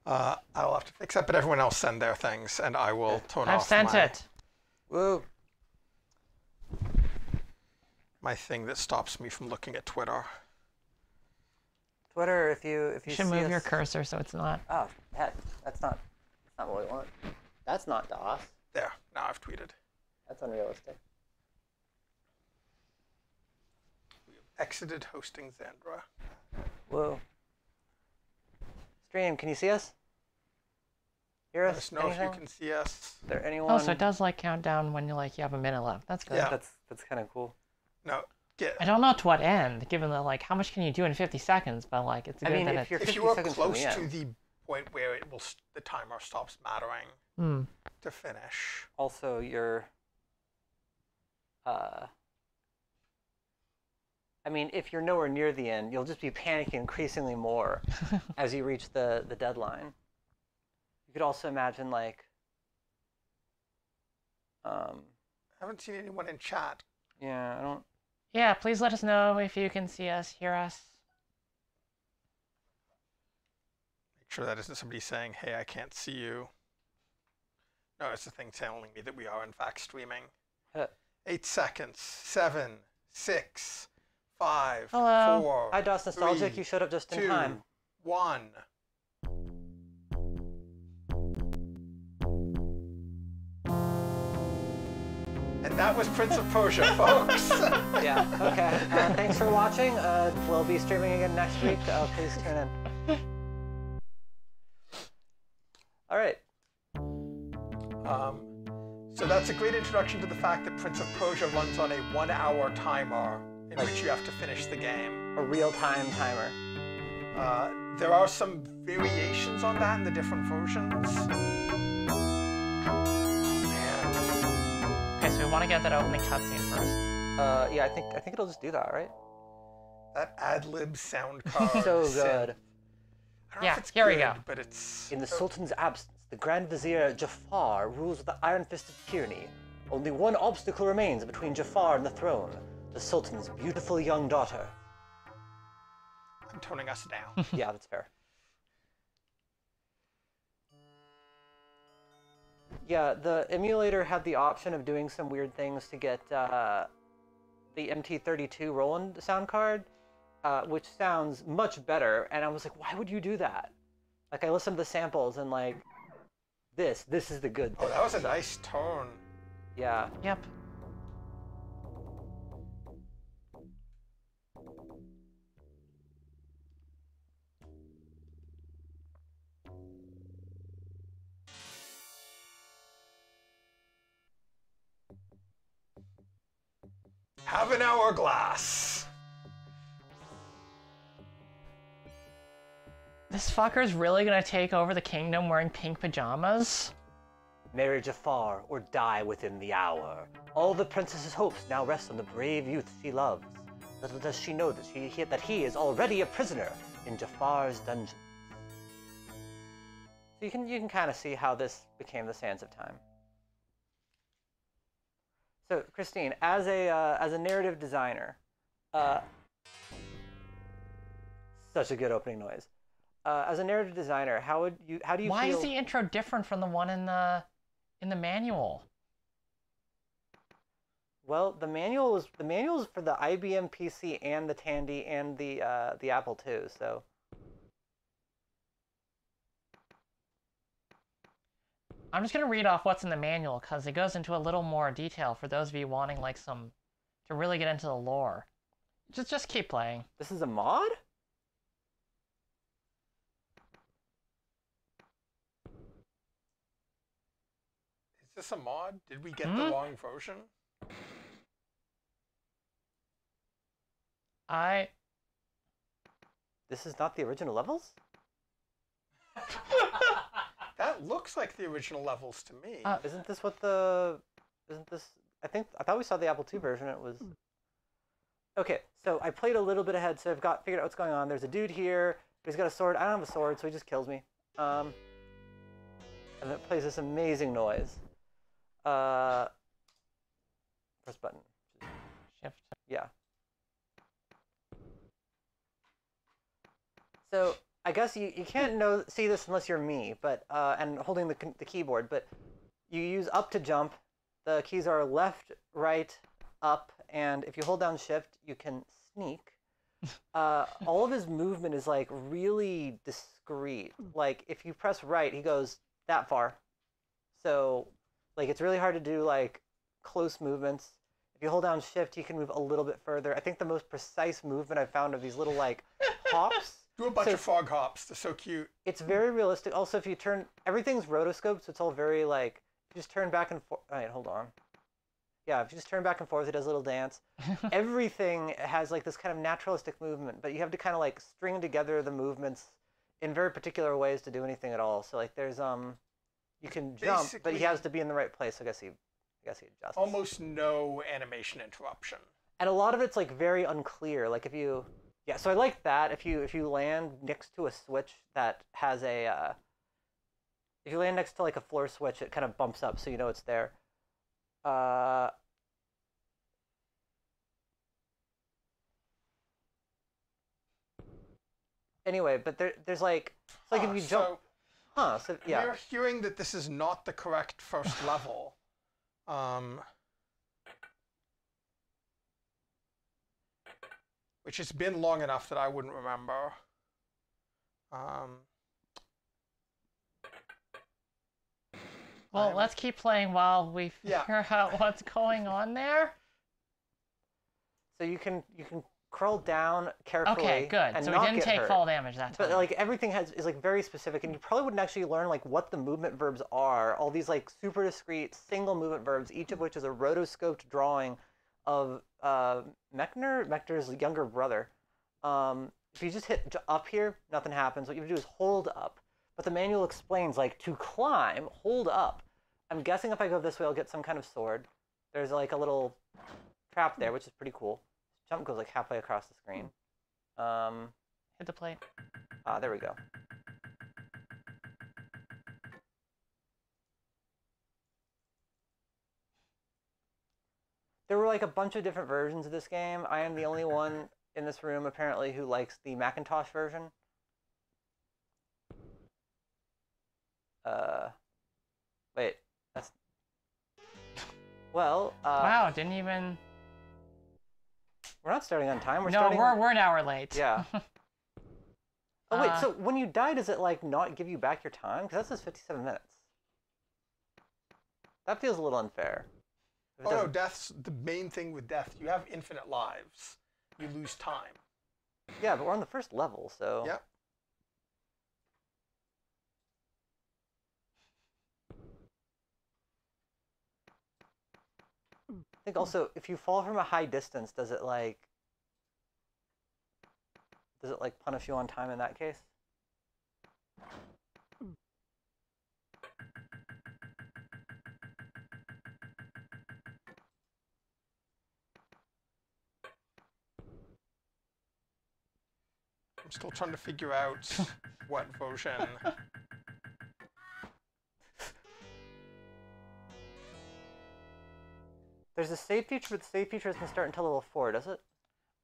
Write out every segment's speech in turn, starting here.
I'll have to fix that, but everyone else send their things, and I will turn I've off sent it. Woo. my thing that stops me from looking at Twitter. Twitter, if you You should see move us... your cursor so it's not. Oh, heck, that's not what we want. That's not DOS. There, now I've tweeted. That's unrealistic. We have exited hosting Xandra. Whoa. Stream, can you see us? Hear Let us? us know Anything? if you can see us. Is there anyone? Oh, so it does like count down when you have a minute left. That's good. Yeah. That's kind of cool. No, I don't know to what end, given that like how much can you do in 50 seconds, but like it's good that you're it's. if you 50 are seconds from close the to end. the point where it will, the timer stops mattering to finish. Also, you're. I mean, if you're nowhere near the end, you'll just be panicking increasingly more as you reach the deadline. You could also imagine like. I haven't seen anyone in chat. Yeah, I don't. Yeah, please let us know if you can see us, hear us. Make sure that isn't somebody saying, "Hey, I can't see you." No, it's the thing telling me that we are in fact streaming. 8 seconds. 7, 6, 5, Hello. 4. Hi, DOS Nostalgic. 3, You showed up just in 2, time. 1. And that was Prince of Persia, folks. Yeah. Okay. Thanks for watching. We'll be streaming again next week. Please tune in. All right. So that's a great introduction to the fact that Prince of Persia runs on a 1-hour timer in which you have to finish the game. A real-time timer. There are some variations on that in the different versions. Okay, so we want to get that opening cutscene first. Yeah, I think it'll just do that, right? That ad-lib sound card. So synth. good. I don't know Yeah, if it's here we good, go. but it's... In the Sultan's absence, the Grand Vizier Jafar rules with the iron-fisted tyranny. Only one obstacle remains between Jafar and the throne, the Sultan's beautiful young daughter. I'm toning us down. Yeah, that's fair. Yeah, the emulator had the option of doing some weird things to get the MT32 Roland sound card, which sounds much better, and I was like, why would you do that? Like, I listened to the samples, and like, this is the good thing. Oh, that was a nice tone. Yeah. Yep. Have an hourglass. This fucker's really gonna take over the kingdom wearing pink pajamas? Marry Jafar or die within the hour. All the princess's hopes now rest on the brave youth she loves. Little does she know that he is already a prisoner in Jafar's dungeon. So you can kind of see how this became the Sands of Time. So Christine, as a narrative designer, such a good opening noise. As a narrative designer, how do you Why feel? is the intro different from the one in the manual? Well, the manual is for the IBM PC and the Tandy and the Apple II. So I'm just gonna read off what's in the manual because it goes into a little more detail for those of you wanting like to really get into the lore. Just keep playing. this is a mod? Is this a mod? Did we get the wrong version? This is not the original levels? That looks like the original levels to me. Isn't this what the? Isn't this? I thought we saw the Apple II version. It was. Okay, so I played a little bit ahead, so I've figured out what's going on. There's a dude here. He's got a sword. I don't have a sword, so he just kills me. And it plays this amazing noise. Press button. Shift. Yeah. So I guess you can't see this unless you're me, but and holding the keyboard. But you use up to jump. The keys are left, right, up, and if you hold down shift, you can sneak. All of his movement is like really discreet. Like if you press right, he goes that far. So like it's really hard to do like close movements. If you hold down shift, you can move a little bit further. I think the most precise movement I've found of these little like hops. Do a bunch of frog hops. They're so cute. It's very realistic. Also, if you turn, everything's rotoscoped, so it's all very like, if you just turn back and forth. All right, hold on. Yeah, if you just turn back and forth, it does a little dance. Everything has like this kind of naturalistic movement, but you have to kind of like string together the movements in very particular ways to do anything at all. So like there's you can jump, but he has to be in the right place. I guess he adjusts. Almost no animation interruption. And a lot of it's like very unclear. Like if you, yeah, so I like that. If you land next to a switch that has a, if you land next to like a floor switch, it kind of bumps up so you know it's there. Anyway, but there's like, it's like if you jump, so yeah. We're hearing that this is not the correct first level. Which has been long enough that I wouldn't remember. Well, let's keep playing while we figure out what's going on there. So you can crawl down carefully. Okay, good. And so not we didn't get take hurt. fall damage that time. But like everything is like very specific, and you probably wouldn't actually learn like what the movement verbs are. All these like super discrete single movement verbs, each of which is a rotoscoped drawing of Mechner's younger brother. If you just hit up here, nothing happens. What you have to do is hold up. But the manual explains like to climb, hold up. I'm guessing if I go this way, I'll get some kind of sword. There's like a little trap there, which is pretty cool. Jump goes like halfway across the screen. Hit the plate. Ah, there we go. There were like a bunch of different versions of this game. I am the only one in this room apparently who likes the Macintosh version. Wait, that's... Well, wow, didn't even... We're not starting on time. We're an hour late. Yeah. Oh wait, so when you die, does it like not give you back your time? Because that says 57 minutes. That feels a little unfair. Oh no, death's the main thing with death. You have infinite lives. You lose time. Yeah, but we're on the first level, so... Yep. I think also, if you fall from a high distance, does it like punish you on time in that case? I'm still trying to figure out what version. There's a save feature, but the save feature doesn't start until level 4, does it?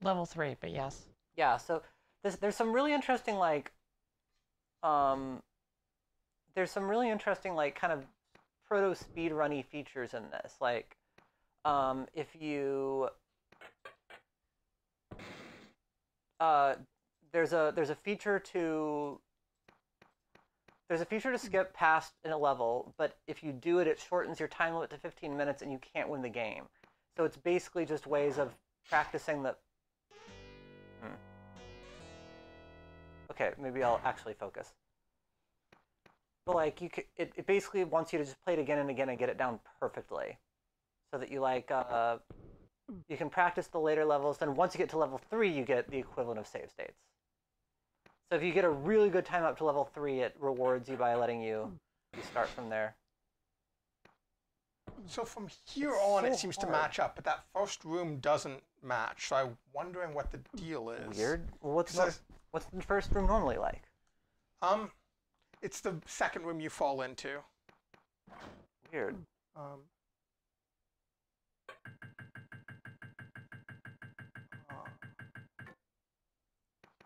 Level 3, but yes. Yeah, so there's some really interesting like kind of proto speedrunny features in this. Like if you there's a feature to skip past in a level, but if you do it, it shortens your time limit to 15 minutes and you can't win the game. So it's basically just ways of practicing the... Okay, maybe I'll actually focus. But like, it basically wants you to just play it again and again and get it down perfectly. So that you like, you can practice the later levels, then once you get to level 3, you get the equivalent of save states. So if you get a really good time up to level 3, it rewards you by letting you start from there. So from here on, it seems to match up, but that first room doesn't match. So I'm wondering what the deal is. Weird. Well, what's the first room normally like? It's the second room you fall into. Weird.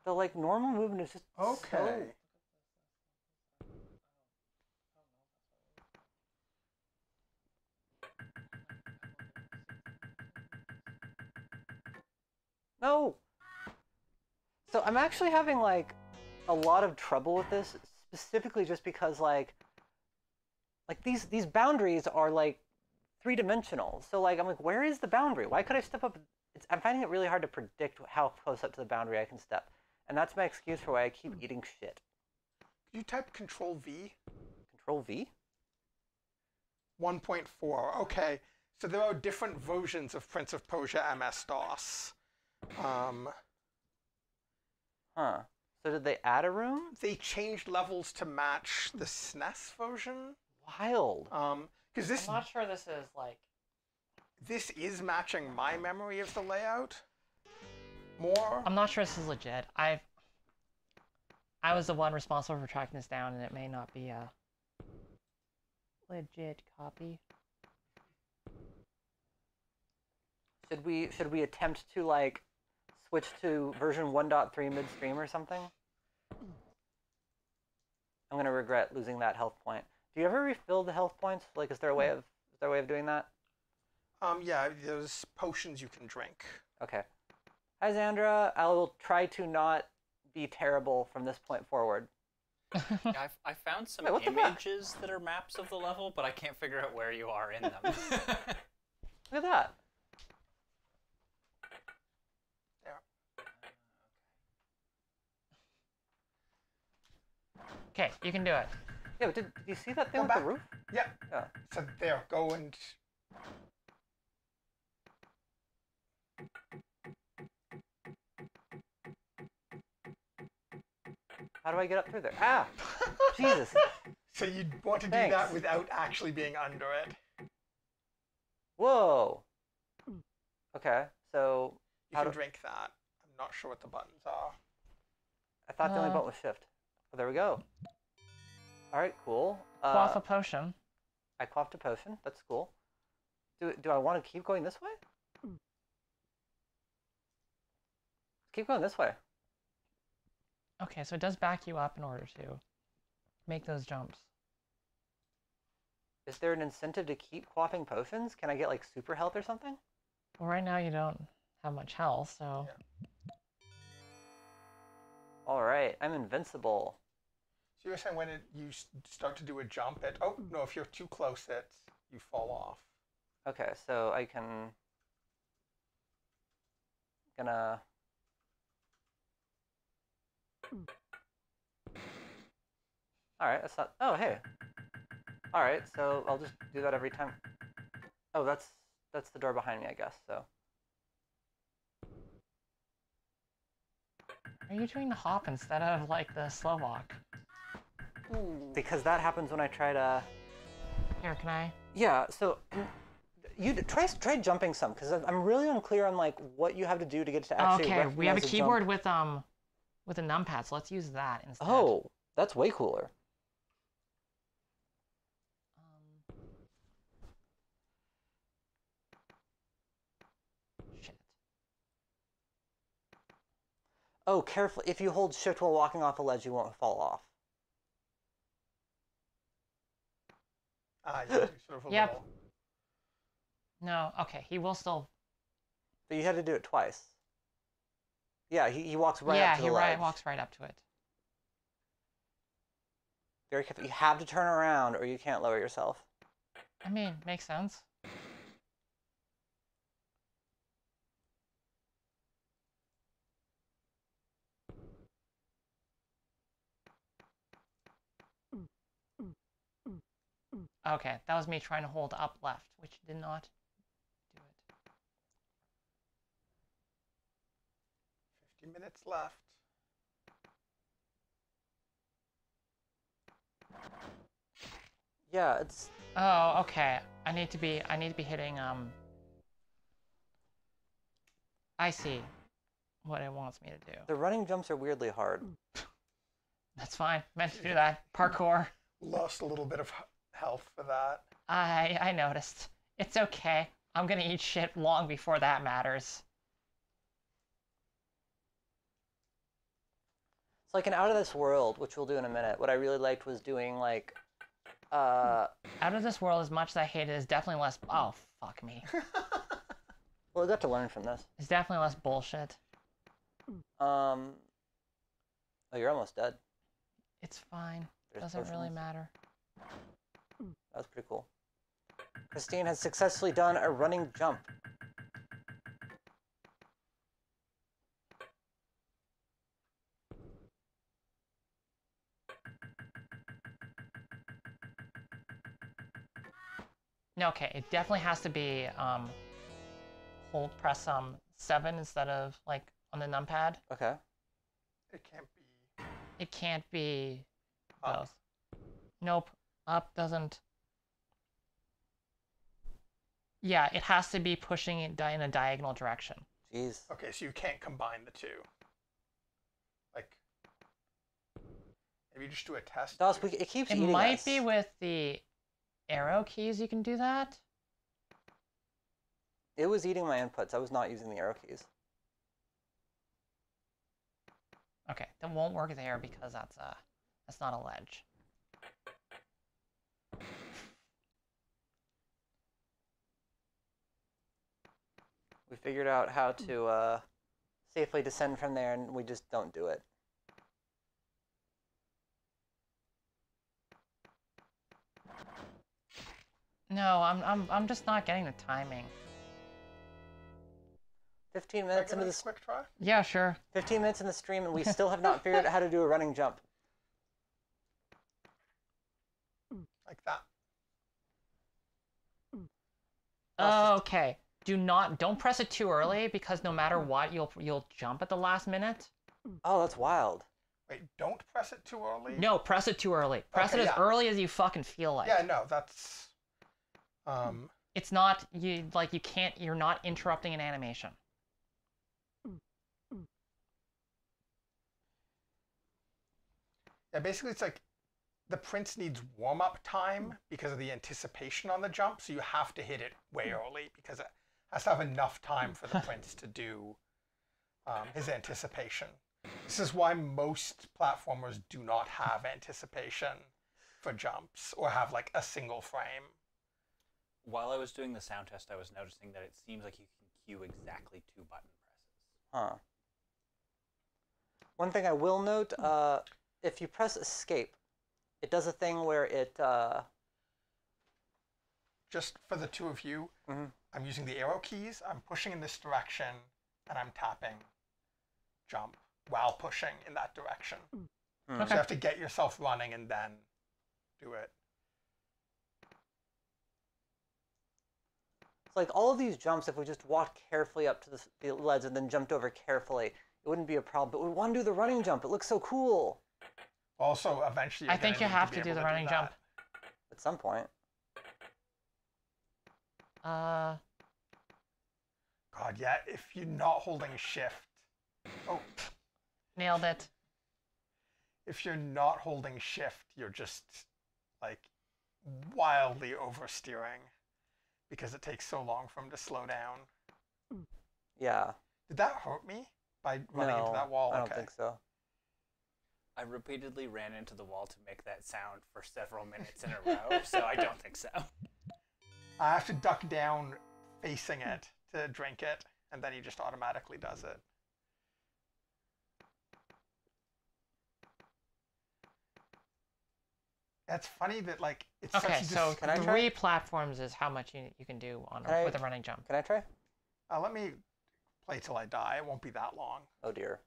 the like normal movement is just Okay. No. So I'm actually having like a lot of trouble with this, specifically just because like these boundaries are like three-dimensional. So like I'm like, where is the boundary? Why could I step up? I'm finding it really hard to predict how close up to the boundary I can step, and that's my excuse for why I keep eating shit. Could you type Control V? Control V? 1.4. Okay. So there are different versions of Prince of Persia MS-DOS. Huh. So did they add a room? They changed levels to match the SNES version. Wild. Because this I'm not sure this is like. this is matching my memory of the layout more. I'm not sure this is legit. I was the one responsible for tracking this down, and it may not be a legit copy. Should we attempt to like switch to version 1.3 midstream or something? I'm gonna regret losing that health point. Do you ever refill the health points? Like, is there a way of doing that? Yeah, there's potions you can drink. Okay. Hi, Xandra. I will try to not be terrible from this point forward. Yeah, I found some Wait, what the fuck? images that are maps of the level, but I can't figure out where you are in them. Look at that. Okay, you can do it. Yeah, but did you see that thing Go with back. the roof? Yeah. Yeah. So there, go and. How do I get up through there? Ah! Jesus. So you want to do Thanks. that without actually being under it. Whoa. Okay, so You How can do- drink that. I'm not sure what the buttons are. I thought the only button was shift. Oh, there we go. All right, cool. Quaff a potion. I quaffed a potion. That's cool. Do I want to keep going this way? Let's keep going this way. Okay, so it does back you up in order to make those jumps. Is there an incentive to keep quaffing potions? Can I get like super health or something? Well, right now you don't have much health, so. All right, I'm invincible. So you're saying when you start to do a jump, oh no, if you're too close, you fall off. Okay, so I can gonna. All right, that's not. Oh, hey. All right, so I'll just do that every time. Oh, that's the door behind me, I guess. So. Are you doing the hop instead of like the slow walk? Because that happens when I try to. Here, can I? Yeah. So. You try jumping some, because I'm really unclear on like what you have to do to get to actually. Okay, we have a recognize keyboard jump. with a numpad, so let's use that instead. Oh, that's way cooler. Shit. Oh, careful! If you hold shift while walking off a ledge, you won't fall off. You do sort of a Yep. little. No, okay, he will still. But you had to do it twice. Yeah, he walks right yeah, up to the he ledge. walks right up to it. Very careful. You have to turn around or you can't lower yourself. I mean, makes sense. Okay, that was me trying to hold up left, which did not do it. 50 minutes left. Yeah, it's. Oh, okay. I need to be hitting I see what it wants me to do. The running jumps are weirdly hard. That's fine. Meant to do that. Parkour. Lost a little bit of health for that. I noticed. It's okay. I'm gonna eat shit long before that matters. It's like an Out of This World, which we'll do in a minute. What I really liked was doing like, Out of This World, as much as I hate it, is definitely less. Oh fuck me. well, we got to learn from this. It's definitely less bullshit. Oh, you're almost dead. It's fine. There's Doesn't really potions. matter. That was pretty cool. Christine has successfully done a running jump. No, okay, it definitely has to be press 7 instead of like on the numpad. Okay. It can't be. It can't be Up. both. Nope. Up doesn't. Yeah, it has to be pushing it in a diagonal direction. Jeez. Okay, so you can't combine the two. Like, maybe you just do a test. Dos, it keeps It eating might us. be with the arrow keys you can do that. It was eating my inputs. I was not using the arrow keys. Okay, that won't work there because that's not a ledge. We figured out how to safely descend from there, and we just don't do it. No, I'm just not getting the timing. 15 Can I minutes give into it a this. quick try? Yeah, sure. 15 minutes in the stream, and we still have not figured out how to do a running jump. Like that. Okay. Don't press it too early because no matter what, you'll jump at the last minute. Oh, that's wild. Wait, don't press it too early? No, press it too early. Press Okay, it as yeah. early as you fucking feel like. Yeah, no, that's... It's not you can't. You're not interrupting an animation. Yeah, basically it's like the prince needs warm-up time because of the anticipation on the jump, so you have to hit it way early because it has to have enough time for the prince to do his anticipation. This is why most platformers do not have anticipation for jumps or have like a single frame. While I was doing the sound test, I was noticing that it seems like you can cue exactly 2 button presses. Huh. One thing I will note, if you press escape, it does a thing where it... Just for the two of you, Mhm. I'm using the arrow keys, I'm pushing in this direction, and I'm tapping jump while pushing in that direction. So Okay. you have to get yourself running and then do it. It's like all of these jumps, if we just walked carefully up to the ledge and then jumped over carefully, it wouldn't be a problem. But we want to do the running jump. It looks so cool. Also, eventually, I think you have to do the running jump. At some point. God, yeah, if you're not holding shift. Oh, Nailed it. if you're not holding shift, you're just like wildly oversteering because it takes so long for him to slow down. Yeah. Did that hurt me by running into that wall? I don't Okay. think so. I repeatedly ran into the wall to make that sound for several minutes in a row, so I don't think so. I have to duck down facing it to drink it, and then he just automatically does it. It's funny that like it's Okay, such a so Can I try? 3 platforms is how much you can do on Can I- with a running jump. Can I try? let me play till I die. It won't be that long. Oh dear.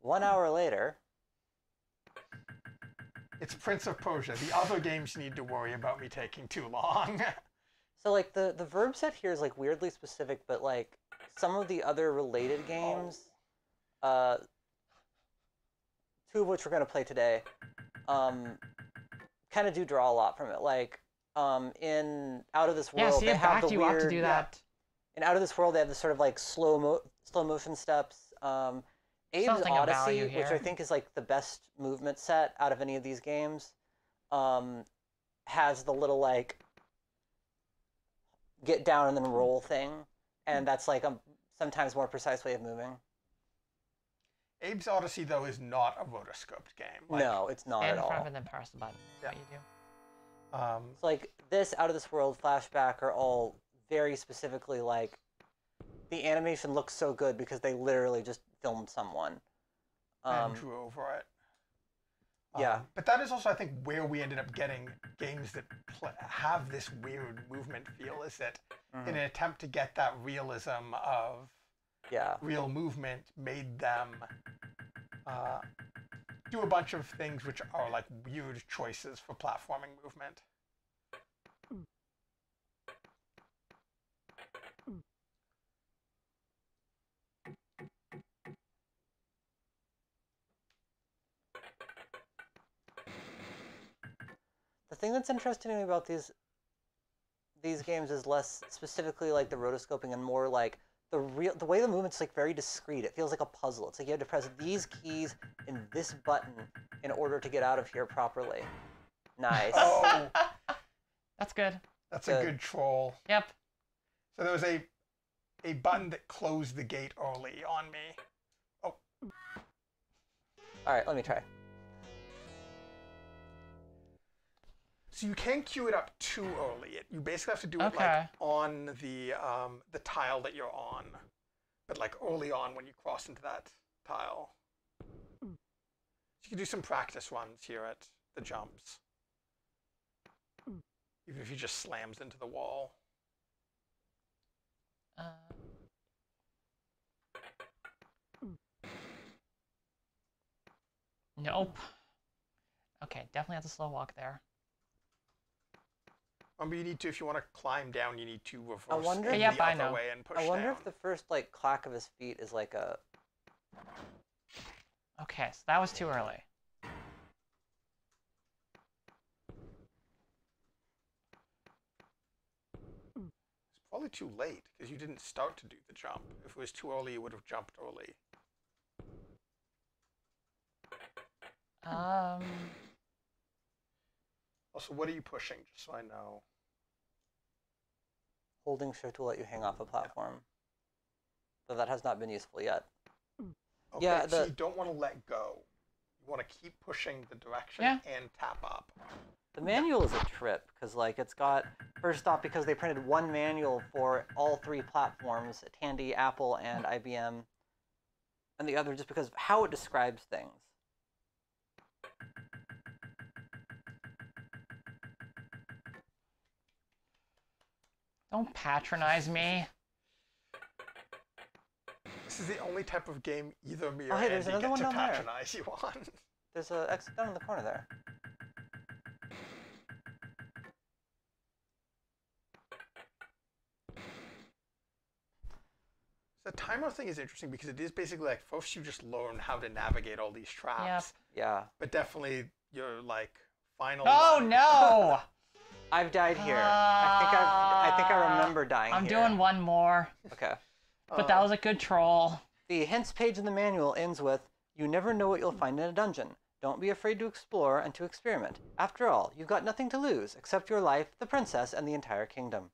1 hour later. It's Prince of Persia. The other games need to worry about me taking too long. So like the verb set here is like weirdly specific, but like some of the other related games, 2 of which we're gonna play today, kind of do draw a lot from it. Like in Out of This Yeah, World, see, they it have backed the you weird. up to do that. In Out of This World, they have the sort of like slow motion steps. Abe's Something of Odyssey, value which I here. think is like the best movement set out of any of these games, has the little like get down and then roll thing, and that's like a sometimes more precise way of moving. Abe's Odyssey, though, is not a rotoscoped game. Like, No, it's not Stand at in front all. of it and then press the button. Yeah. What you do. It's like this, Out of This World, Flashback are all very specifically like the animation looks so good because they literally just filmed someone. And drew over it. Yeah. But that is also, I think, where we ended up getting games that have this weird movement feel, is that in an attempt to get that realism of real movement, made them do a bunch of things which are like weird choices for platforming movement. The thing that's interesting to me about these games is less specifically like the rotoscoping and more like the way the movement's like very discrete. It feels like a puzzle. It's like you have to press these keys and this button in order to get out of here properly. Nice. Oh, That's good. that's a good troll. Yep. So there was a button that closed the gate early on me. Oh. All right, let me try. So you can't queue it up too early. You basically have to do it like on the tile that you're on, but like early on when you cross into that tile. So you can do some practice runs here at the jumps, even if he just slams into the wall. Nope. Okay, definitely have to slow walk there. Remember, you need to, if you want to climb down, you need to reverse I wonder- the Yep, I other know. way and push I wonder down. if the first like clack of his feet is like a. Okay, so that was too early. It's probably too late because you didn't start to do the jump. If it was too early, you would have jumped early. Also, what are you pushing, just so I know? Holding shift will let you hang off a platform. Though that has not been useful yet. Okay, Yeah, so you don't want to let go. You want to keep pushing the direction and tap up. The manual is a trip because like it's got, first off, because they printed one manual for all three platforms, Tandy, Apple, and IBM, and the other just because of how it describes things. Don't patronize me. This is the only type of game either me or Oh, hey, there's Andy another get one to down there. patronize you on. There's a exit down in the corner there. The timer thing is interesting because it is basically like first you just learn how to navigate all these traps. Yeah. But definitely your like final. Oh no! I've died here. I think I remember dying I'm here. doing one more. Okay. But that was a good troll. The hints page in the manual ends with, "You never know what you'll find in a dungeon. Don't be afraid to explore and to experiment. After all, you've got nothing to lose except your life, the princess, and the entire kingdom."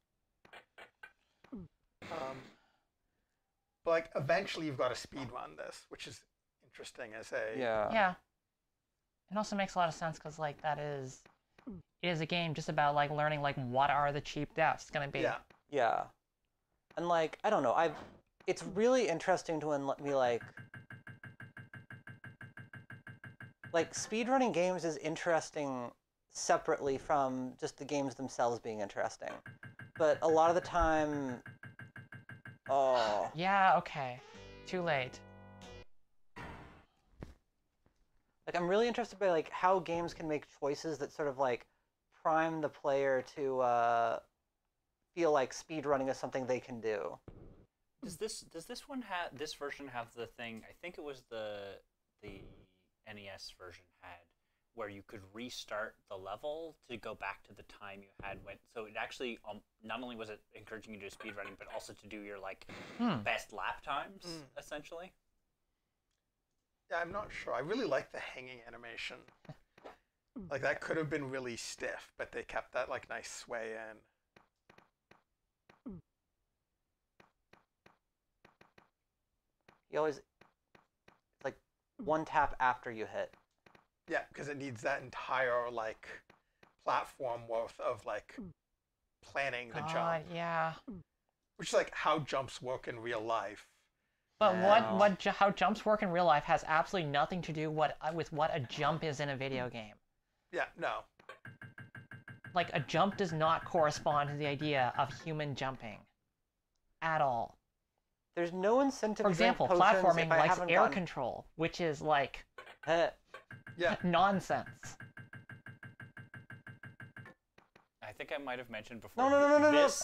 But like eventually you've got to speed run this, which is interesting as a. Yeah. It also makes a lot of sense because like it is a game just about like learning like what are the cheap deaths gonna be. Yeah. Yeah. And like, I don't know, it's really interesting to let me like speedrunning games is interesting separately from just the games themselves being interesting. But a lot of the time, Yeah, okay. Too late. like I'm really interested by like how games can make choices that sort of like prime the player to feel like speedrunning is something they can do. Does this version have the thing? I think it was the NES version had where you could restart the level to go back to the time you had when. So it actually not only was it encouraging you to do speedrunning, but also to do your like best lap times essentially. Yeah, I'm not sure. I really like the hanging animation. Like that could have been really stiff, but they kept that like nice sway in. He always, it's like one tap after you hit. Yeah, because it needs that entire like platform worth of like planning the God, jump, yeah. which is like how jumps work in real life. But No. how jumps work in real life has absolutely nothing to do with what a jump is in a video game. Yeah, no. Like, a jump does not correspond to the idea of human jumping. At all. There's no incentive For to drink example, potions platforming if I likes haven't air gotten... control, which is, like, Yeah, nonsense. I think I might have mentioned before. No. This,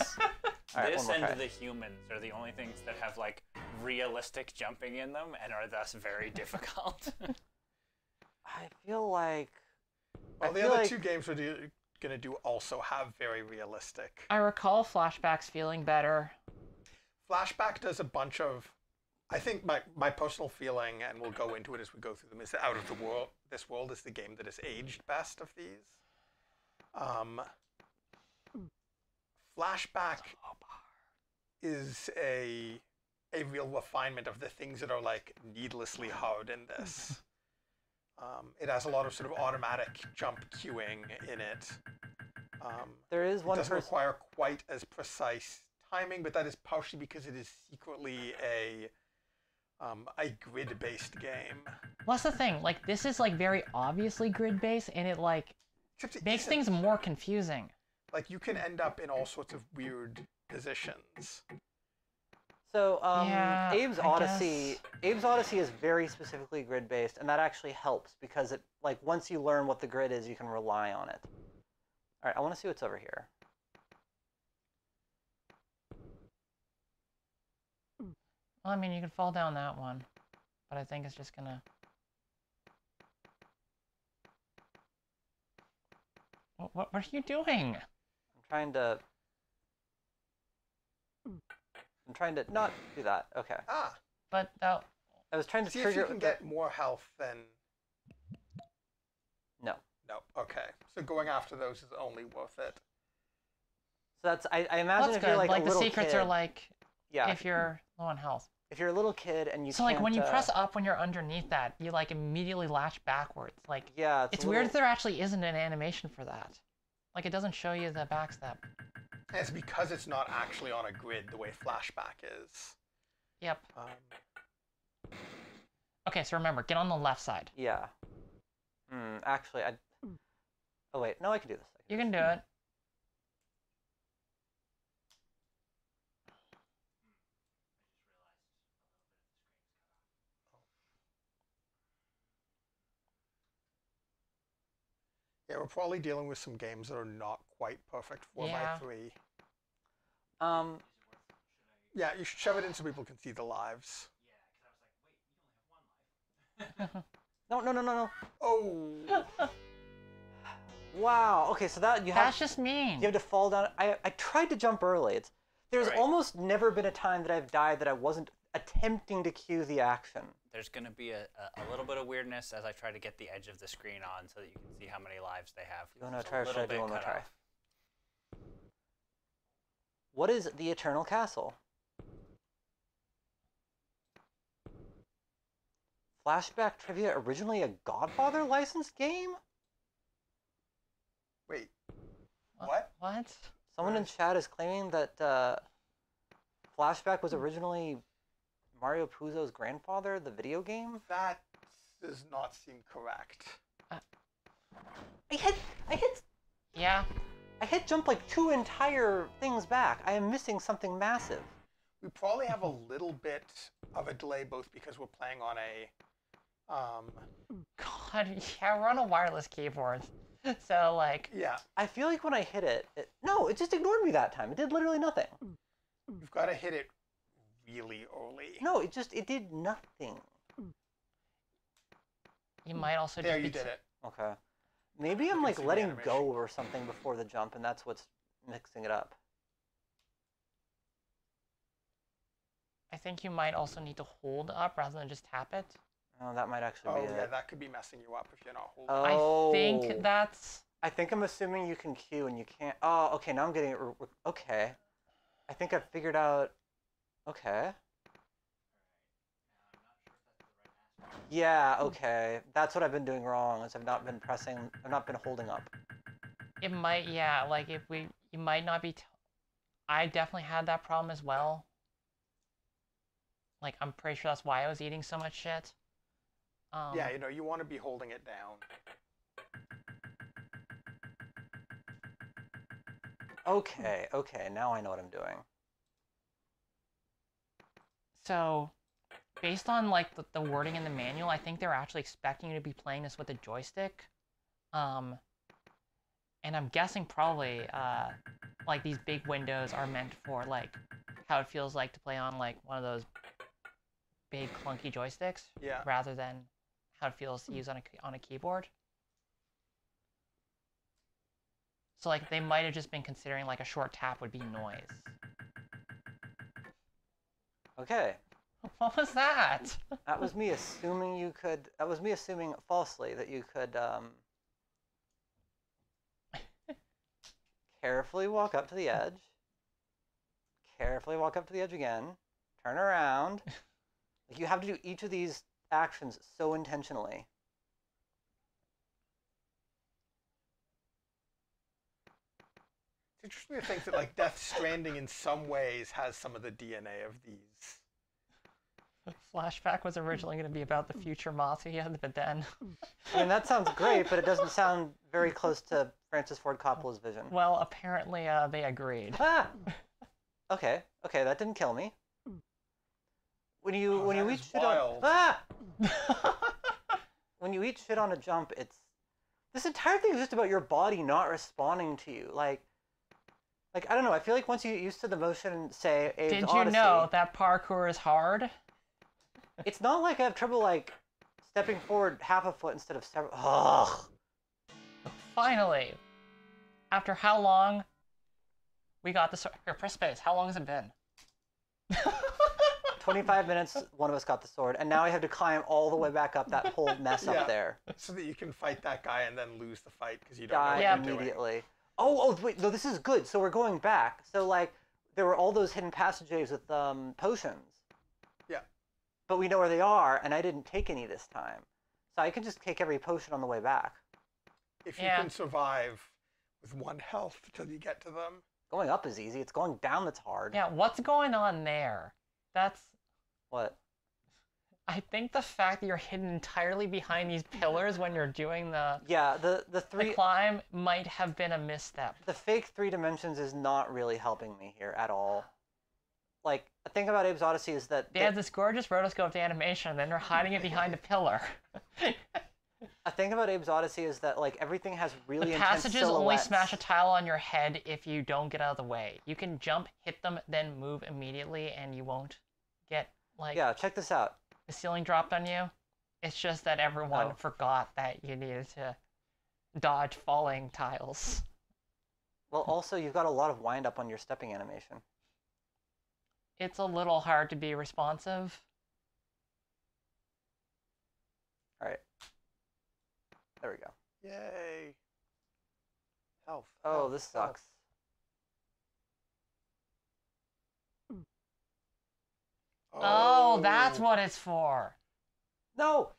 All right, this one more and try. the humans are the only things that have like realistic jumping in them and are thus very difficult. I feel like... well, the other two games we're gonna do also have very realistic. I recall flashbacks feeling better. Flashback does a bunch of, I think my personal feeling, and we'll go into it as we go through them, is that Out of the World, this world is the game that has aged best of these. Flashback is a real refinement of the things that are like needlessly hard in this. It has a lot of sort of automatic jump queuing in it. There is one It doesn't person... require quite as precise timing, but that is partially because it is secretly a grid-based game. Well, that's the thing. Like, this is, like, very obviously grid-based, and it, like, Except it makes isn't. things more confusing. Like, you can end up in all sorts of weird positions. So, Yeah, Abe's I Odyssey... guess. Abe's Odyssey is very specifically grid-based, and that actually helps, because it, like, once you learn what the grid is, you can rely on it. Alright, I want to see what's over here. Well, I mean, you could fall down that one, but I think it's just gonna... What are you doing? I'm trying to not do that. Okay. Ah, But that... I was trying to see if trigger... you can get more health than... No. No, okay. So going after those is only worth it. So that's... I imagine That's if good. you're like a the little secrets kid... are like, Yeah. if you're low on health. If you're a little kid and you So, can't... like, when you press up when you're underneath that, you, like, immediately latch backwards. Like, Yeah, it's a weird little- that there actually isn't an animation for that. Like, it doesn't show you the backstep. And it's because it's not actually on a grid the way Flashback is. Yep. Um, Okay, so remember, get on the left side. Yeah. Actually, I... Oh, wait. No, I can do this. You can do it. yeah, we're probably dealing with some games that are not quite perfect 4x3. Yeah, you should shove it in so people can see the lives. No. Oh! Wow. Okay, so that... You have... That's just mean. You have to fall down. I tried to jump early. There's Alright. almost never been a time that I've died that I wasn't attempting to cue the action. There's going to be a little bit of weirdness as I try to get the edge of the screen on so that you can see how many lives they have. You want to It's a try or should little I do bit one more cut try? off. What is the Eternal Castle? Flashback Trivia, originally a Godfather licensed game? Wait. What? What? Someone in chat is claiming that Flashback was originally Mario Puzo's grandfather, the video game? That does not seem correct. I hit Yeah. jump like 2 entire things back. I am missing something massive. We probably have a little bit of a delay, both because we're playing on a... God, yeah, we're on a wireless keyboard. So, like... yeah, I feel like when I hit it, no, it just ignored me that time. It did literally nothing. you've got to hit it really early. No, it did nothing. You might also There, just you be did it. Okay. Maybe I'm can like see the letting animation. go or something before the jump, and that's what's mixing it up. I think you might also need to hold up rather than just tap it. Oh, that might actually Oh, be yeah, it. that could be messing you up if you're not holding. Oh. I think that's... I think I'm assuming you can queue and you can't. Oh, okay. Now I'm getting it. Okay. I think I've figured out. Okay. Yeah, okay. That's what I've been doing wrong, is I've not been pressing, I've not been holding up. It might, yeah, like if we, you might not be, I definitely had that problem as well. Like, I'm pretty sure that's why I was eating so much shit. Yeah, you know, you want to be holding it down. Okay, okay, now I know what I'm doing. So, based on like the wording in the manual, I think they're actually expecting you to be playing this with a joystick. And I'm guessing probably like these big windows are meant for like how it feels like to play on like one of those big clunky joysticks, Yeah. rather than how it feels to use on a keyboard. So like they might have just been considering like a short tap would be noise. Okay. What was that? That was me assuming you could, that was me assuming falsely that you could carefully walk up to the edge, carefully walk up to the edge again, turn around. Like, you have to do each of these actions so intentionally. It's interesting to think that like Death Stranding in some ways has some of the DNA of these. Flashback was originally going to be about the future mafia, but then... I mean, that sounds great, but it doesn't sound very close to Francis Ford Coppola's vision. Well, apparently they agreed. Ah! Okay, okay, that didn't kill me. When you eat shit on when you eat shit on a jump, it's this entire thing is just about your body not responding to you. Like I don't know. I feel like once you get used to the motion, say Abe's Did you Odyssey, know that parkour is hard? it's not like I have trouble like stepping forward half a foot instead of several. Ugh. Finally, after how long? We got the sword. Here, press space. How long has it been? 25 minutes, one of us got the sword, and now I have to climb all the way back up that whole mess Yeah. up there. So that you can fight that guy and then lose the fight because you don't know Die what Yeah. you're doing. immediately. Oh, wait, no, this is good. So we're going back. So, like, there were all those hidden passages with potions. Yeah. But we know where they are, and I didn't take any this time. So I can just take every potion on the way back. If you Yeah. can survive with 1 health till you get to them. Going up is easy. It's going down that's hard. Yeah, what's going on there? That's... What? I think the fact that you're hidden entirely behind these pillars when you're doing the Yeah, the climb might have been a misstep. the fake 3 dimensions is not really helping me here at all. Like, the thing about Abe's Odyssey is that They had this gorgeous rotoscoped animation, and then they're hiding it behind a pillar. a thing about Abe's Odyssey is that like everything has really The intense passages only silhouettes. smash a tile on your head if you don't get out of the way. You can jump, hit them, then move immediately, and you won't get, like, Yeah, check this out. the ceiling dropped on you. It's just that everyone Oh. forgot that you needed to dodge falling tiles. Well, also you've got a lot of wind up on your stepping animation. It's a little hard to be responsive. All right. There we go. Yay. Health. Oh, health, this health. sucks. Oh, that's what it's for. No!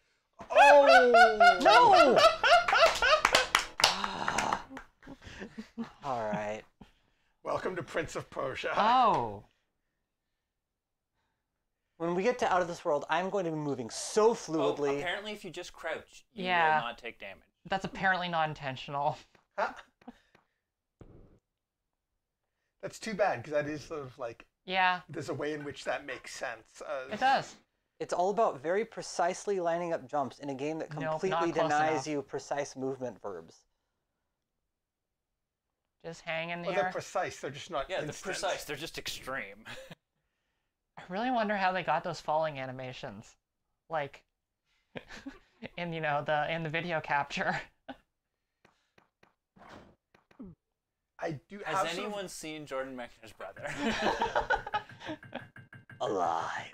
Oh! No! All right. Welcome to Prince of Persia. Oh. When we get to Out of This World, I'm going to be moving so Oh, fluidly. apparently, if you just crouch, you Yeah. will not take damage. That's apparently not intentional. That's too bad because that is sort of like Yeah, there's a way in which that makes sense. it does. It's all about very precisely lining up jumps in a game that Nope, not completely close denies enough. you precise movement verbs. Just hang in Well, here. they're precise. They're just not. Yeah, they're instant. precise. They're just extreme. I really wonder how they got those falling animations. Like, in, you know, in the video capture. I do. Has have sort of- anyone seen Jordan Mechner's brother? Alive.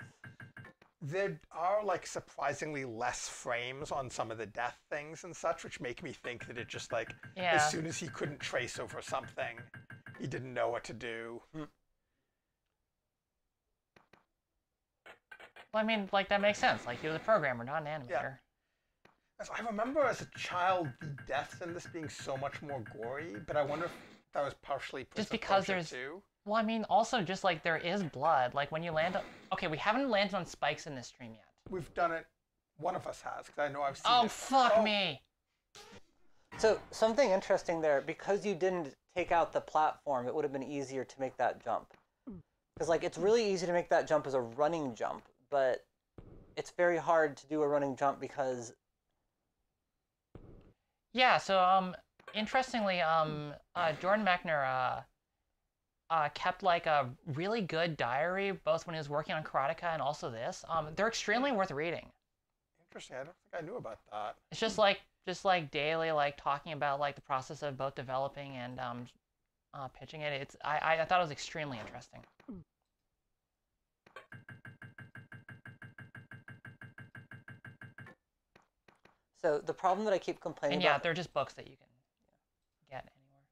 There are like surprisingly less frames on some of the death things and such, which make me think that it just like Yeah. as soon as he couldn't trace over something, he didn't know what to do. I mean, like, that makes sense. Like, he was a programmer, not an animator. Yeah. As I remember as a child, the deaths in this being so much more gory, but I wonder if that was partially Prince Just of because Persia there's... too. Well, I mean, also, just, like, there is blood. Like, when you land on... Okay, we haven't landed on spikes in this stream yet. We've done it. One of us has, because I know I've seen Oh, it. fuck me! So something interesting there, because you didn't take out the platform, it would have been easier to make that jump. Because like it's really easy to make that jump as a running jump, but it's very hard to do a running jump because... Yeah, so, interestingly, Jordan Mechner, kept like a really good diary, both when he was working on Karateka and also this. They're extremely worth reading. Interesting. I don't think I knew about that. It's just like daily, like talking about like the process of both developing and pitching it. I thought it was extremely interesting. So the problem that I keep complaining And yeah, about... they're just books that you can get anywhere.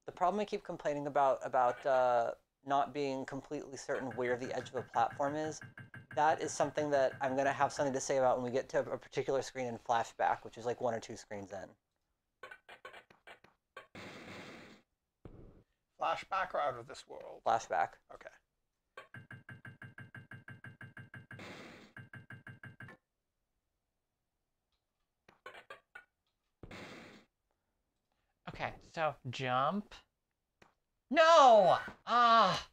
The problem I keep complaining about not being completely certain where the edge of a platform is, that is something that I'm going to have something to say about when we get to a particular screen in flashback, which is like 1 or 2 screens in. Flashback or out of this world? Flashback. Okay. Okay, so jump. No! Ah!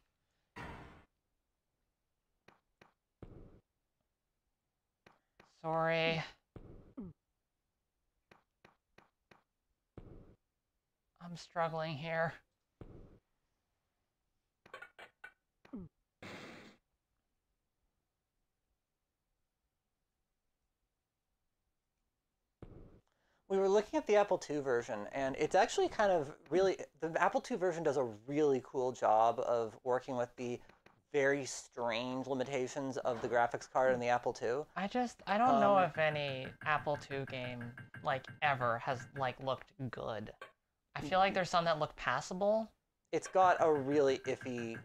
Sorry. I'm struggling here. We were looking at the Apple II version, and it's actually kind of really... The Apple II version does a really cool job of working with the very strange limitations of the graphics card in the Apple II. I don't know if any Apple II game, like, ever has, like, looked good. I feel like there's some that look passable. It's got a really iffy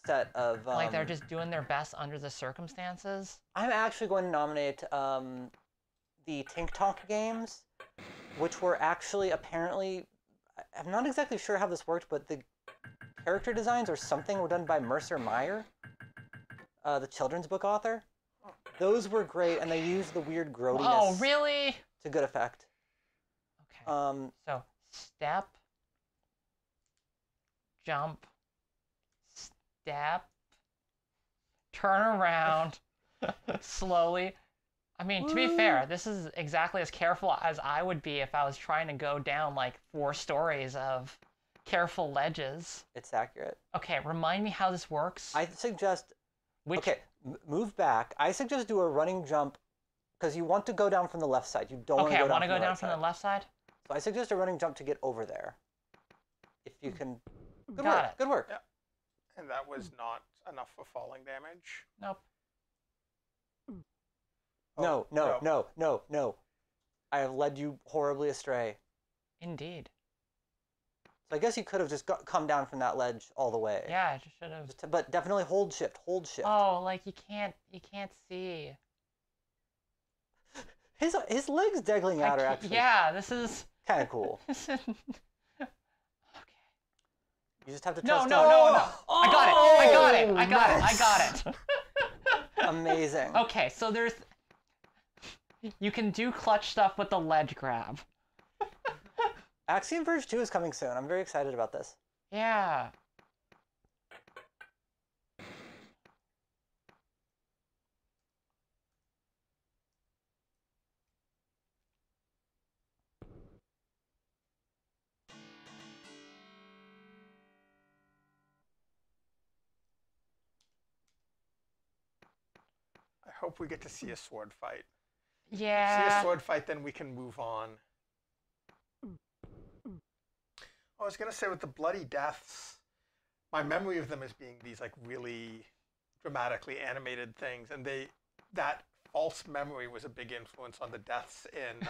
set of... like, they're just doing their best under the circumstances. I'm actually going to nominate the Tink Tonk games, which were actually apparently... I'm not exactly sure how this worked, but the character designs or something were done by Mercer Meyer, the children's book author. Those were great, and they used the weird grody-ness. Oh, really? To good effect. Okay. So, step, jump, step, turn around, slowly. I mean, to be fair, this is exactly as careful as I would be if I was trying to go down like 4 stories of careful ledges. It's accurate. Okay, remind me how this works. I suggest... Okay, move back. I suggest do a running jump because you want to go down from the left side. You don't want to go down from the right side. Okay, I want to go down from the left side? So I suggest a running jump to get over there. If you can... Good Got work. it. Good work. Yeah. And that was not enough for falling damage. Nope. No, no, no, no, no. I have led you horribly astray. Indeed. So I guess you could have just come down from that ledge all the way. Yeah, I just should have. But definitely hold shift. Hold shift. Oh, like you can't see. His legs dangling out are actually. Yeah, this is kind of cool. Okay. You just have to No, trust. no, no, no. I got it. I got it. I got it. I got it. Amazing. Okay, so there's. You can do clutch stuff with the ledge grab. Axiom Verge 2 is coming soon. I'm very excited about this. Yeah. I hope we get to see a sword fight. Yeah. See a sword fight, then we can move on. I was going to say with the bloody deaths, my memory of them as being these like really dramatically animated things, and that false memory was a big influence on the deaths in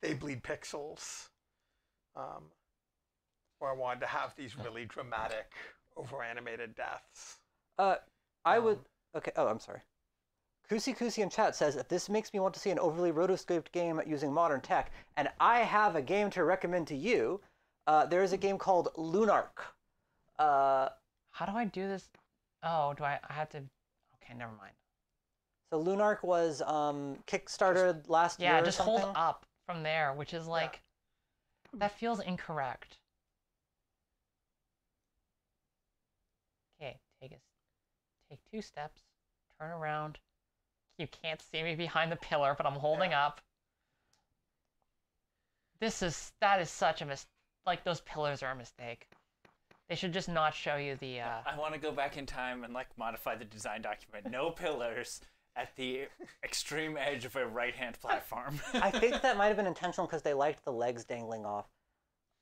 They Bleed Pixels, where I wanted to have these really dramatic, over-animated deaths. I would... Okay, oh, I'm sorry. Kusi Kusi in chat says, this makes me want to see an overly rotoscoped game using modern tech, and I have a game to recommend to you. There is a game called Lunark. How do I do this? Oh, I have to... Okay, never mind. So Lunark was kickstarted last year or just something? hold up from there, which is like... That feels incorrect. Okay, take 2 steps, turn around. You can't see me behind the pillar, but I'm holding up. That is such a mistake. Like, those pillars are a mistake. They should just not show you the... I want to go back in time and, like, modify the design document. No pillars at the extreme edge of a right-hand platform. I think that might have been intentional because they liked the legs dangling off.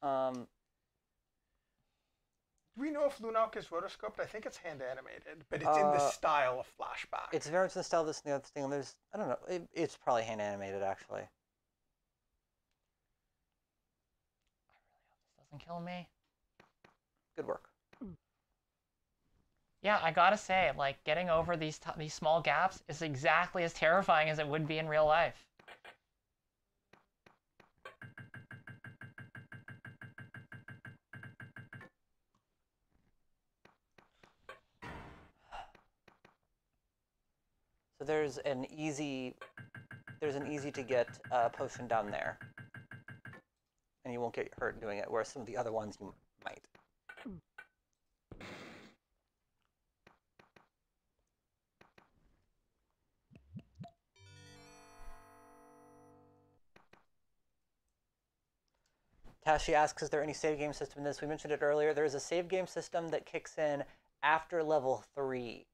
Do we know if Lunark is rotoscoped? I think it's hand animated, but it's in the style of Flashback. It's very much in the style of this and the other thing. There's, I don't know, it's probably hand animated actually. I really hope this doesn't kill me. Good work. Yeah, I gotta say, like, getting over these small gaps is exactly as terrifying as it would be in real life. So there's an easy to get potion down there, and you won't get hurt doing it. Whereas some of the other ones you might. Tashi asks, is there any save game system in this? We mentioned it earlier. There is a save game system that kicks in after level 3.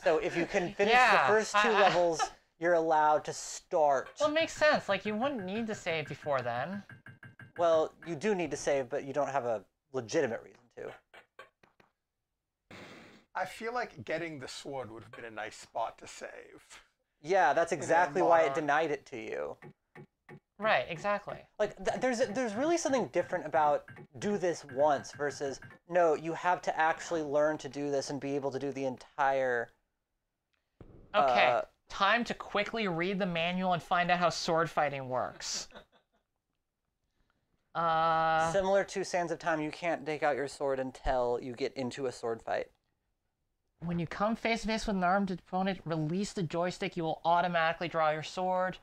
So if you can finish the first 2 levels, you're allowed to start. Well, it makes sense. Like, you wouldn't need to save before then. Well, you do need to save, but you don't have a legitimate reason to. I feel like getting the sword would have been a nice spot to save. Yeah, that's exactly why it denied it to you. Right, exactly. Like, there's really something different about do this once versus, no, you have to actually learn to do this and be able to do the entire... Okay, time to quickly read the manual and find out how sword fighting works. Similar to Sands of Time, you can't take out your sword until you get into a sword fight. When you come face to face with an armed opponent, release the joystick, you will automatically draw your sword.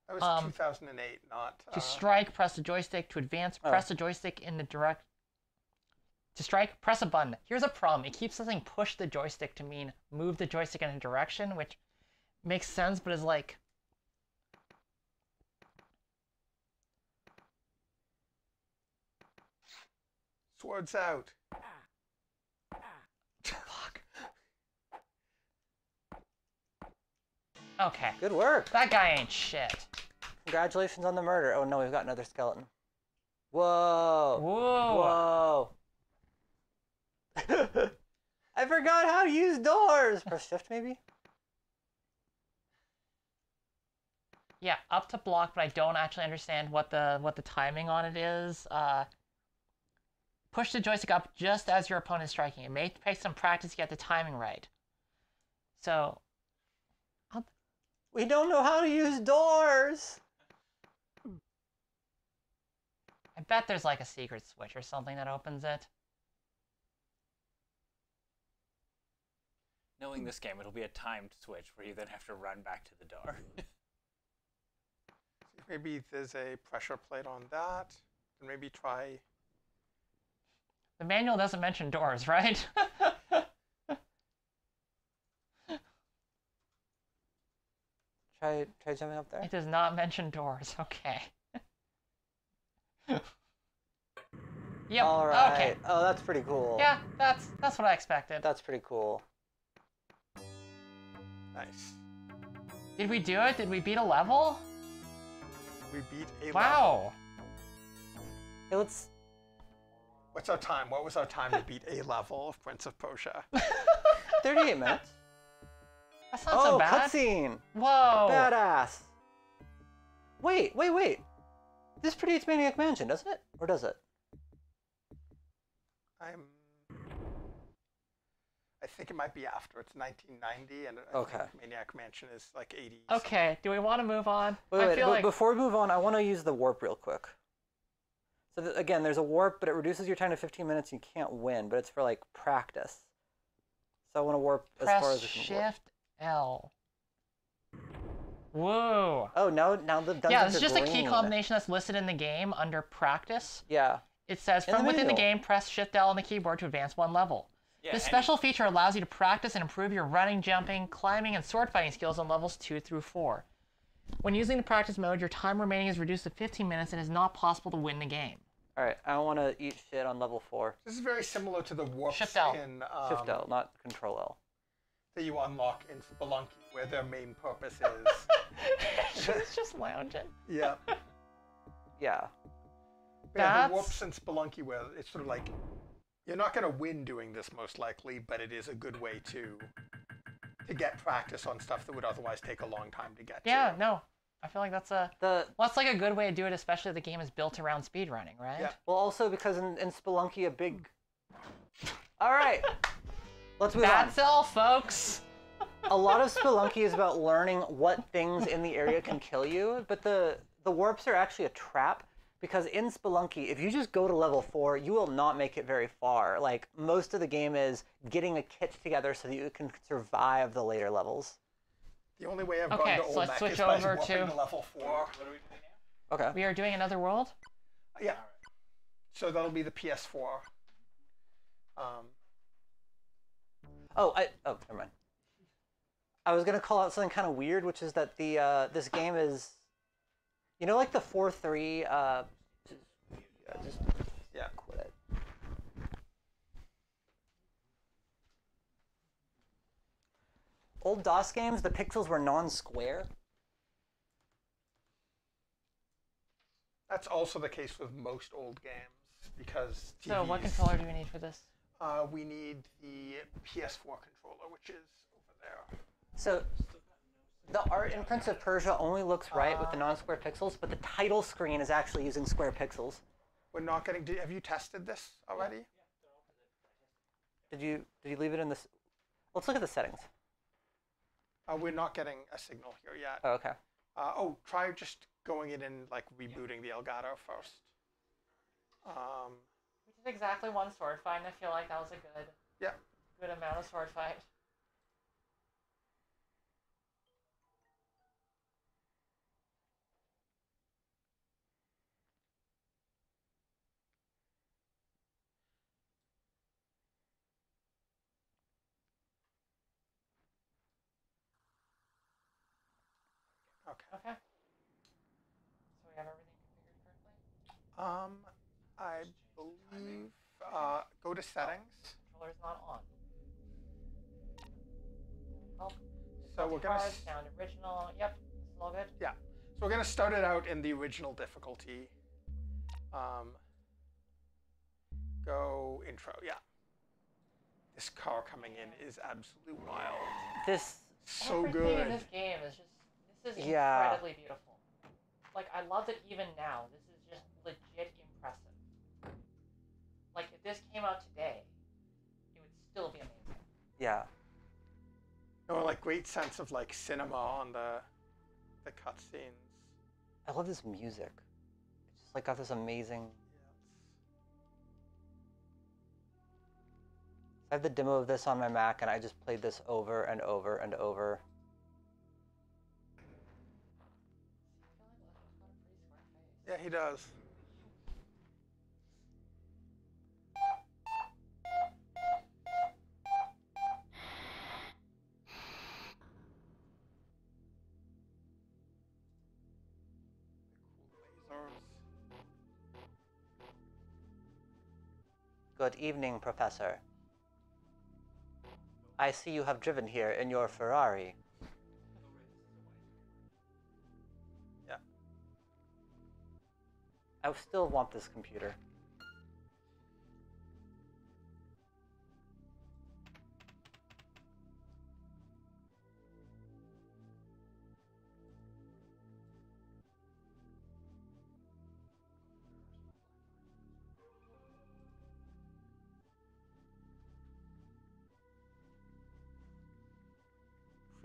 That was 2008, not... To strike, press the joystick. To advance, press the joystick in the direct... To strike, press a button. Here's a problem. It keeps saying push the joystick to mean move the joystick in a direction, which makes sense, but is like... Swords out. Fuck. Okay. Good work. That guy ain't shit. Congratulations on the murder. Oh no, we've got another skeleton. Whoa. Whoa. Whoa. I forgot how to use doors. Press shift maybe? Yeah, up to block, but I don't actually understand what the timing on it is. Push the joystick up just as your opponent is striking. It may take some practice to get the timing right. So... We don't know how to use doors! I bet there's like a secret switch or something that opens it. Knowing this game, it'll be a timed switch where you then have to run back to the door. Maybe there's a pressure plate on that. And maybe try... The manual doesn't mention doors, right? Try jumping up there? It does not mention doors. Okay. Yep. All right. Okay. Oh, that's pretty cool. Yeah, that's what I expected. That's pretty cool. Nice. Did we do it? Did we beat a level? We beat a level. Wow. Hey, let's... What's our time? What was our time to beat a level of Prince of Persia? 38 minutes. That's not so bad. Cutscene! Whoa. Badass. Wait. This predates Maniac Mansion, doesn't it? Or does it? I think it might be after. It's 1990, and I Okay. think Maniac Mansion is like 80. Okay, do we want to move on? Wait, I feel like before we move on, I want to use the warp real quick. So again, there's a warp, but it reduces your time to 15 minutes. And you can't win, but it's for like practice. So I want to warp as press far as I can warp. Shift L. Whoa. Oh, now the dungeons Yeah, this is are just a key green. combination that's listed in the game under practice. Yeah. It says, In the from within the manual. game, press Shift L on the keyboard to advance one level. Yeah, This and- special feature allows you to practice and improve your running, jumping, climbing, and sword fighting skills on levels 2 through 4. When using the practice mode, your time remaining is reduced to 15 minutes and it is not possible to win the game. All right, I want to eat shit on level 4. This is very similar to the warps Shift L. in Shift L, not Control L. that you unlock in Spelunky, where their main purpose is. She's just lounging. Yeah. Yeah. Yeah, That's- the warps in Spelunky, where it's sort of like you're not going to win doing this most likely, but it is a good way to get practice on stuff that would otherwise take a long time to get Yeah, to. no. I feel like that's a... The Well, that's like a good way to do it, especially if the game is built around speedrunning, right? Yeah. well, also because in Spelunky, a big. All right, let's move on. That's all, folks. A lot of Spelunky is about learning what things in the area can kill you, but the warps are actually a trap because in Spelunky, if you just go to level 4, you will not make it very far. Like most of the game is getting a kit together so that you can survive the later levels. The only way I've Okay, gone to so let's Olmec switch is by over warping to- to level 4. What are we doing now? Okay. We are doing another world? Yeah. So that'll be the PS4. Oh, never mind. I was gonna call out something kind of weird, which is that the this game is, you know, like the 4-3. Just Yeah. quit it. Old DOS games, the pixels were non-square. That's also the case with most old games because TVs, So what controller do we need for this? we need the PS4 controller, which is over there. So the art in Prince of Persia only looks right with the non-square pixels, but the title screen is actually using square pixels. We're not getting. Have you tested this already? Did you leave it in this? Let's look at the settings. We're not getting a signal here yet. Oh, okay. Try just going in and like rebooting the Elgato first. We did exactly one sword fight, and I feel like that was a Yeah. good amount of sword fight. Okay. Okay. So we have everything configured correctly? I believe. Go to settings. Controller's not on. Help. So we're gonna. Cards, sound original. Yep, this is all good. Yeah. So we're gonna start it out in the original difficulty. Go intro. Yeah. This car coming in is absolutely wild. This So Everything good. in this game is just, this is Yeah. incredibly beautiful. Like, I love that even now, this is just legit impressive. Like, if this came out today, it would still be amazing. yeah. No, like great sense of like cinema on the cutscenes. I love this music. It's just like got this amazing. I have the demo of this on my Mac, and I just played this over and over and over. Yeah, he does. Good evening, Professor. I see you have driven here in your Ferrari. Yeah. I still want this computer.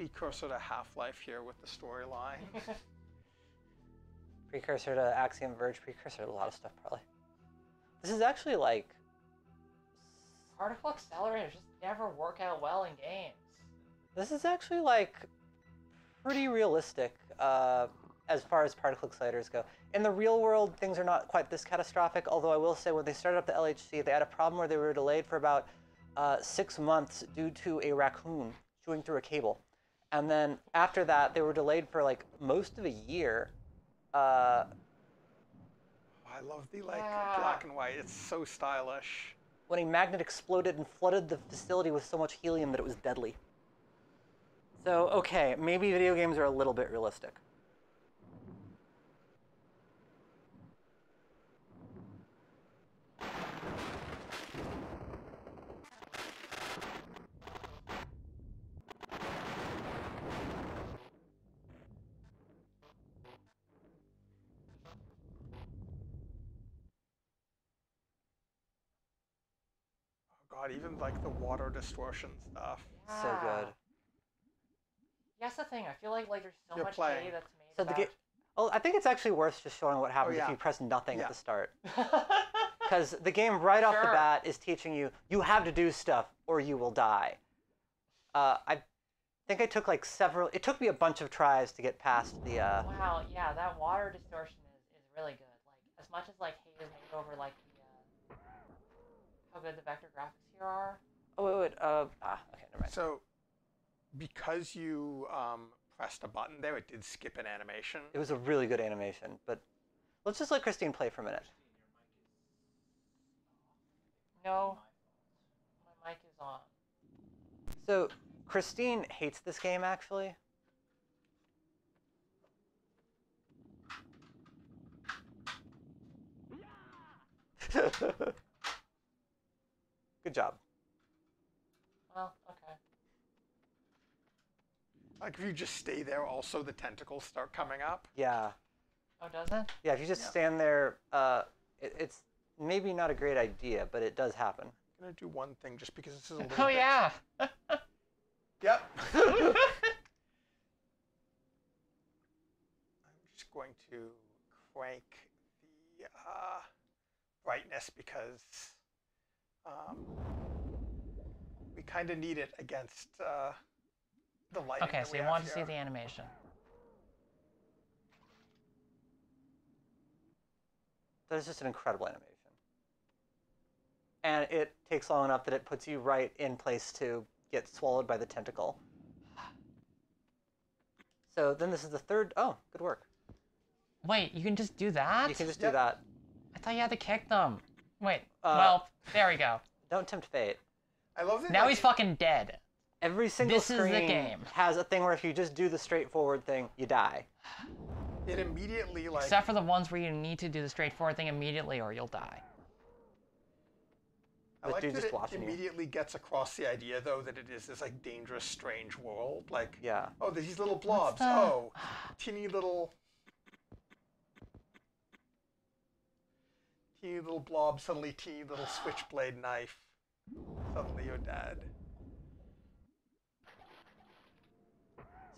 precursor to Half-Life here with the storyline. Precursor to Axiom Verge, precursor to a lot of stuff, probably. This is actually like... Particle accelerators just never work out well in games. This is actually like pretty realistic as far as particle accelerators go. In the real world, things are not quite this catastrophic, although I will say when they started up the LHC, they had a problem where they were delayed for about 6 months due to a raccoon chewing through a cable. And then after that, they were delayed for like most of a year. I love the black and white. It's so stylish. When a magnet exploded and flooded the facility with so much helium that it was deadly. So, okay, maybe video games are a little bit realistic. God, even like the water distortion stuff. So good. That's the thing. I feel like there's so You're much playing. hay that's made. So the game. Oh, I think it's actually worth just showing what happens if you press nothing at the start. about. Because the game right off the Sure. bat is teaching you, you have to do stuff or you will die. I think I took like several, it took me a bunch of tries to get past the, Wow, yeah, that water distortion is really good. Like, as much as like hay is made over like the how good the vector graphics here are. oh wait, okay, never mind. So, because you pressed a button there, it did skip an animation. It was a really good animation, but let's just let Christine play for a minute. No, my mic is on. So, Christine hates this game, actually. Good job. Well, okay. Like if you just stay there, also the tentacles start coming up. Yeah. Oh, does it? Yeah, if you just stand there, it's maybe not a great idea, but it does happen. I'm gonna do one thing just because this is a little Oh bit... yeah. Yep. I'm just going to crank the brightness because we kind of need it against the lighting. Okay, that so we you have want to see here. the animation. That is just an incredible animation. And it takes long enough that it puts you right in place to get swallowed by the tentacle. So then this is the third... Oh, good work. Wait, you can just do that? You can just do that. I thought you had to kick them. Wait, well, there we go. Don't tempt fate. I love that. Now like, he's fucking dead. Every single This is the screen game. has a thing where if you just do the straightforward thing, you die. It immediately like. Except for the ones where you need to do the straightforward thing immediately or you'll die. I like dude that just it watching you. immediately gets across the idea, though, that it is this like dangerous, strange world. Like, Yeah. oh, there's these little blobs. the- Oh, teeny little blob. Suddenly, teeny little switchblade knife. Suddenly, you're dead.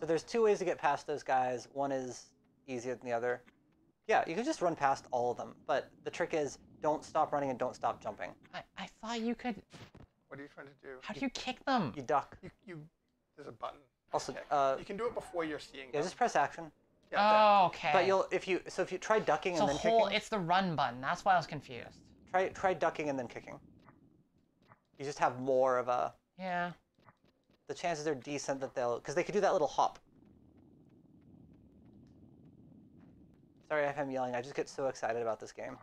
So there's two ways to get past those guys. One is easier than the other. Yeah, you can just run past all of them. But the trick is don't stop running and don't stop jumping. I thought you could... What are you trying to do? How do you kick them? You duck. There's a button. Also, Kick. You can do it before you're seeing. yeah, them. just press action. Oh, okay. But if you try ducking So and then kicking, it's the run button. That's why I was confused. try ducking and then kicking. You just have more of a. Yeah. The chances are decent that because they could do that little hop. Sorry if I'm yelling. I just get so excited about this game.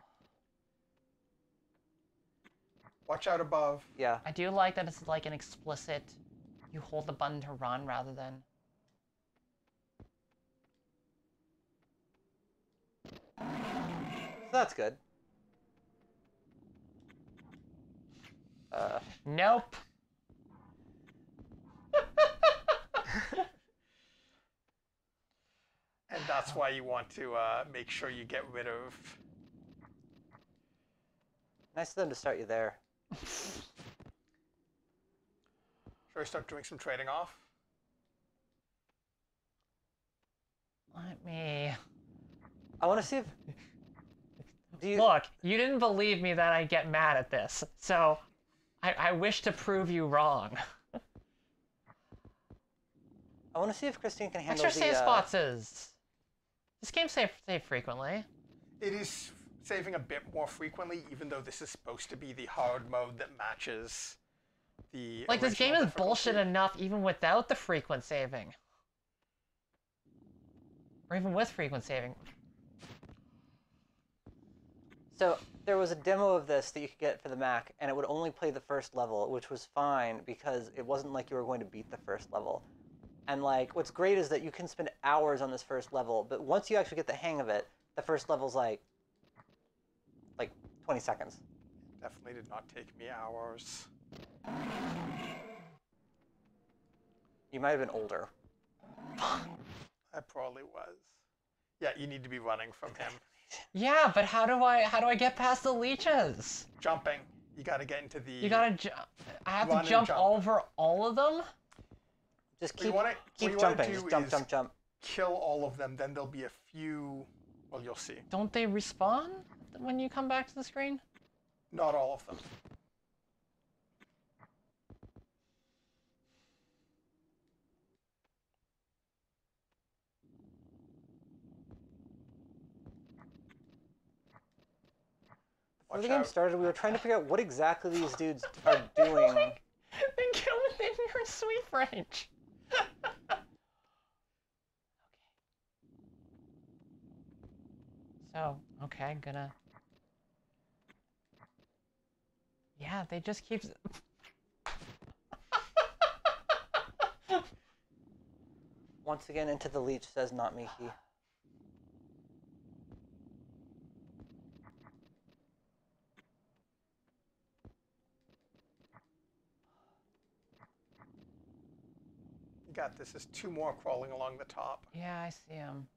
Watch out above. Yeah. I do like that it's like an explicit, you hold the button to run rather than... So that's good. Nope. And that's why you want to make sure you get rid of. Nice of them to start you there. Should I start doing some trading off? Let me... I want to see if... Do you... Look, you didn't believe me that I'd get mad at this, so I wish to prove you wrong. I want to see if Christine can handle Extra save spots is... This game save frequently. It is saving a bit more frequently, even though this is supposed to be the hard mode that matches the Like, this game is difficulty. bullshit enough even without the frequent saving. Or even with frequent saving. So, there was a demo of this that you could get for the Mac, and it would only play the first level, which was fine because it wasn't like you were going to beat the first level. And, like, what's great is that you can spend hours on this first level, but once you actually get the hang of it, the first level's like 20 seconds. Definitely did not take me hours. You might have been older. I probably was. Yeah, you need to be running from him. Yeah, but how do I get past the leeches? Jumping. You gotta get into the... You gotta I have Run to jump and jump. over all of them? Just What you keep wanna jumping. do Just jump, is jump, jump. kill all of them, then there'll be a few... Well, you'll see. Don't they respawn when you come back to the screen? Not all of them. Before Watch the game out. started, we were trying to figure out what exactly these dudes are doing. They kill within your sweep range. Okay. So, okay, gonna... Yeah, they just keep... Once again, Into the Leech says not Miki. You got this. There's two more crawling along the top. Yeah, I see him.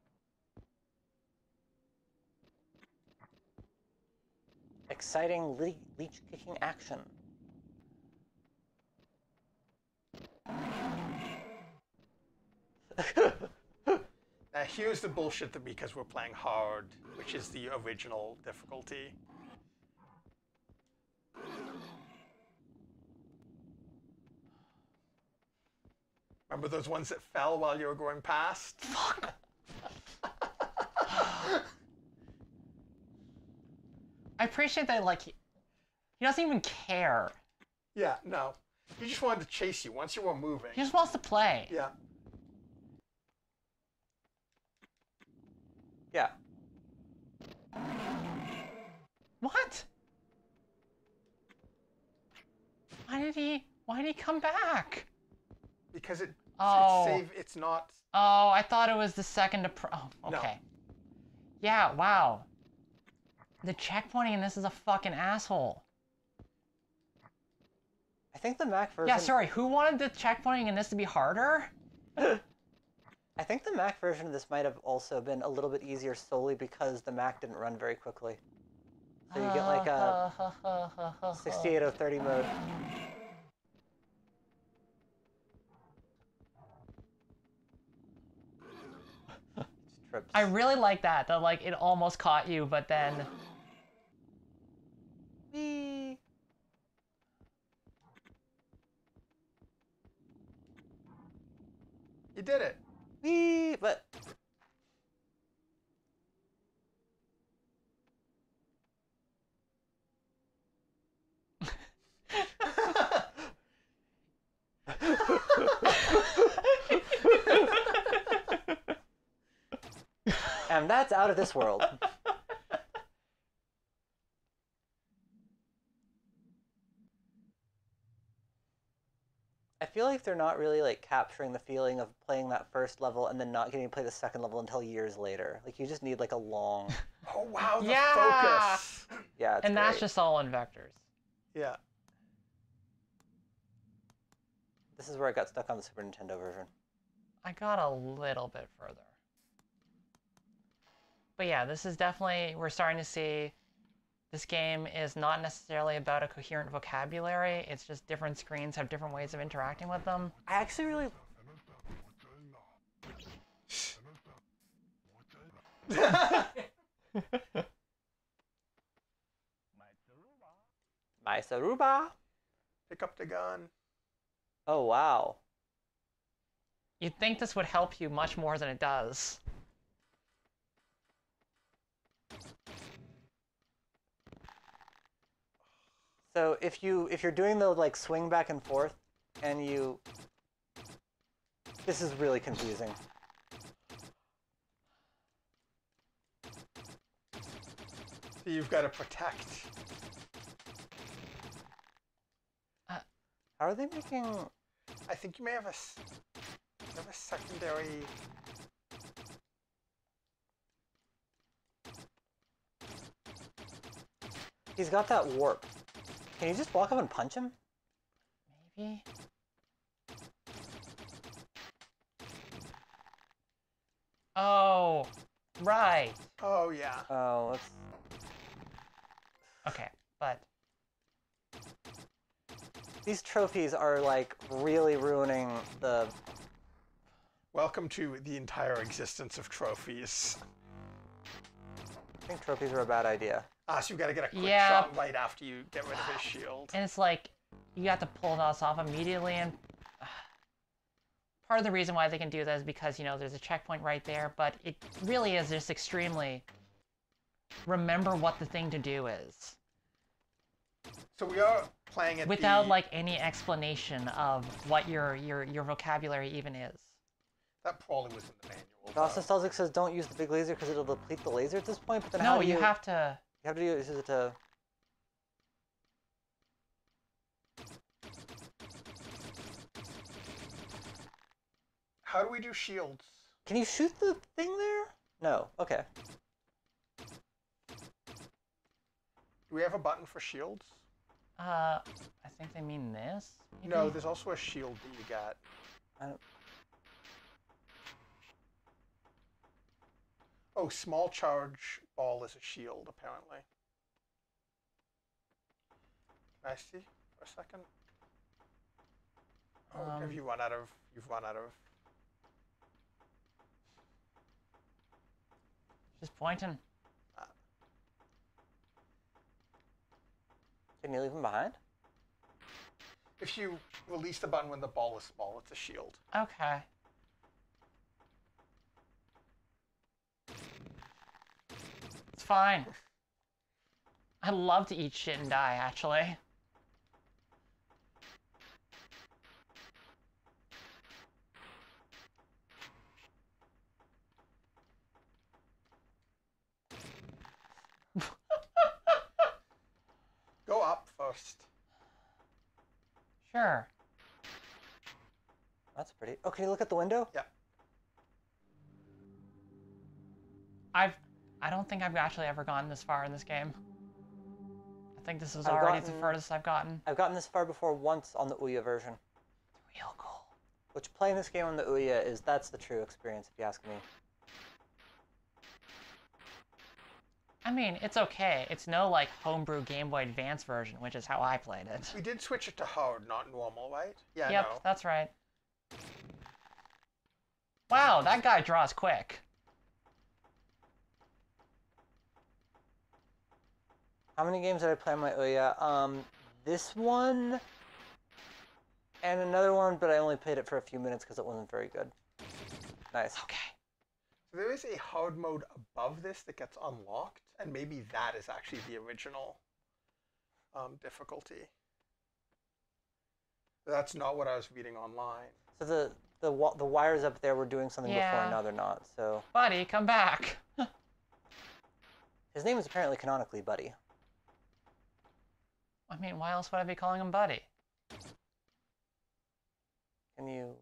Exciting leech kicking action. Now here's the bullshit that because we're playing hard, which is the original difficulty. Remember those ones that fell while you were going past? Fuck! I appreciate that, like, he doesn't even care. Yeah, no. He just wanted to chase you once you were moving. He just wants to play. Yeah. Yeah. What? Why did he come back? Because Oh. it's not... Oh, I thought it was the second oh, No. okay. Yeah, wow. The checkpointing in this is a fucking asshole. I think the Mac version... Yeah, sorry, who wanted the checkpointing in this to be harder? I think the Mac version of this might have also been a little bit easier solely because the Mac didn't run very quickly. So you get like a 68/30 mode. Trips. I really like that like it almost caught you, but then Whee! You did it. Whee! But and that's out of this world. I feel like they're not really like capturing the feeling of playing that first level and then not getting to play the second level until years later. Like you just need like a long. Oh wow, the Yeah! focus. Yeah, it's and that's great. just all in vectors. Yeah. This is where I got stuck on the Super Nintendo version. I got a little bit further. But yeah, this is definitely, we're starting to see this game is not necessarily about a coherent vocabulary. It's just different screens have different ways of interacting with them. I actually really. My Saruba. Pick up the gun. Oh, wow. You'd think this would help you much more than it does. So if you're doing the like swing back and forth, and this is really confusing. So you've got to protect. How are they making? I think you may have a secondary. He's got that warp. Can you just walk up and punch him? Maybe. Oh, right. Oh yeah. Oh, let's. Okay, but These trophies are like really ruining the. Welcome to the entire existence of trophies. I think trophies are a bad idea. So you've got to get a quick Yeah. shot right after you get rid of his shield. and it's like you have to pull us off immediately, and part of the reason why they can do that is because there's a checkpoint right there, but it really is just extremely remember what the thing to do is So we are playing at without the, like any explanation of what your vocabulary even is. That probably was in the manual. Dawson Stelzik says don't use the big laser because it'll deplete the laser at this point. But then No, how do you have to. You have to use it to. How do we do shields? Can you shoot the thing there? No. Okay. Do we have a button for shields? I think they mean this. Maybe? No, there's also a shield that you got. I don't... Oh, small charge ball is a shield, apparently. Can I see for a second? Oh, have you run out of? You've run out of. Just pointing. Can you leave him behind? If you release the button when the ball is small, it's a shield. Okay. It's fine. I love to eat shit and die, actually. Go up first. Sure. That's pretty. Oh, can you look at the window? Yeah. I don't think I've actually ever gone this far in this game. I think this is I've already the gotten- furthest I've gotten. I've gotten this far before once on the Ouya version. Real cool. Which playing this game on the Ouya that's the true experience, if you ask me. I mean, it's okay. It's no like homebrew Game Boy Advance version, which is how I played it. We did switch it to hard, not normal, right? Yeah, Yep, no. that's right. Wow, that guy draws quick. How many games did I play on my Ouya? This one and another one, but I only played it for a few minutes because it wasn't very good. Nice. Okay. So there is a hard mode above this that gets unlocked, and maybe that is actually the original difficulty. That's not what I was reading online. So the wires up there were doing something before, Yeah. now they're not. So Buddy, come back. his name is apparently canonically Buddy. I mean, why else would I be calling him Buddy? Can you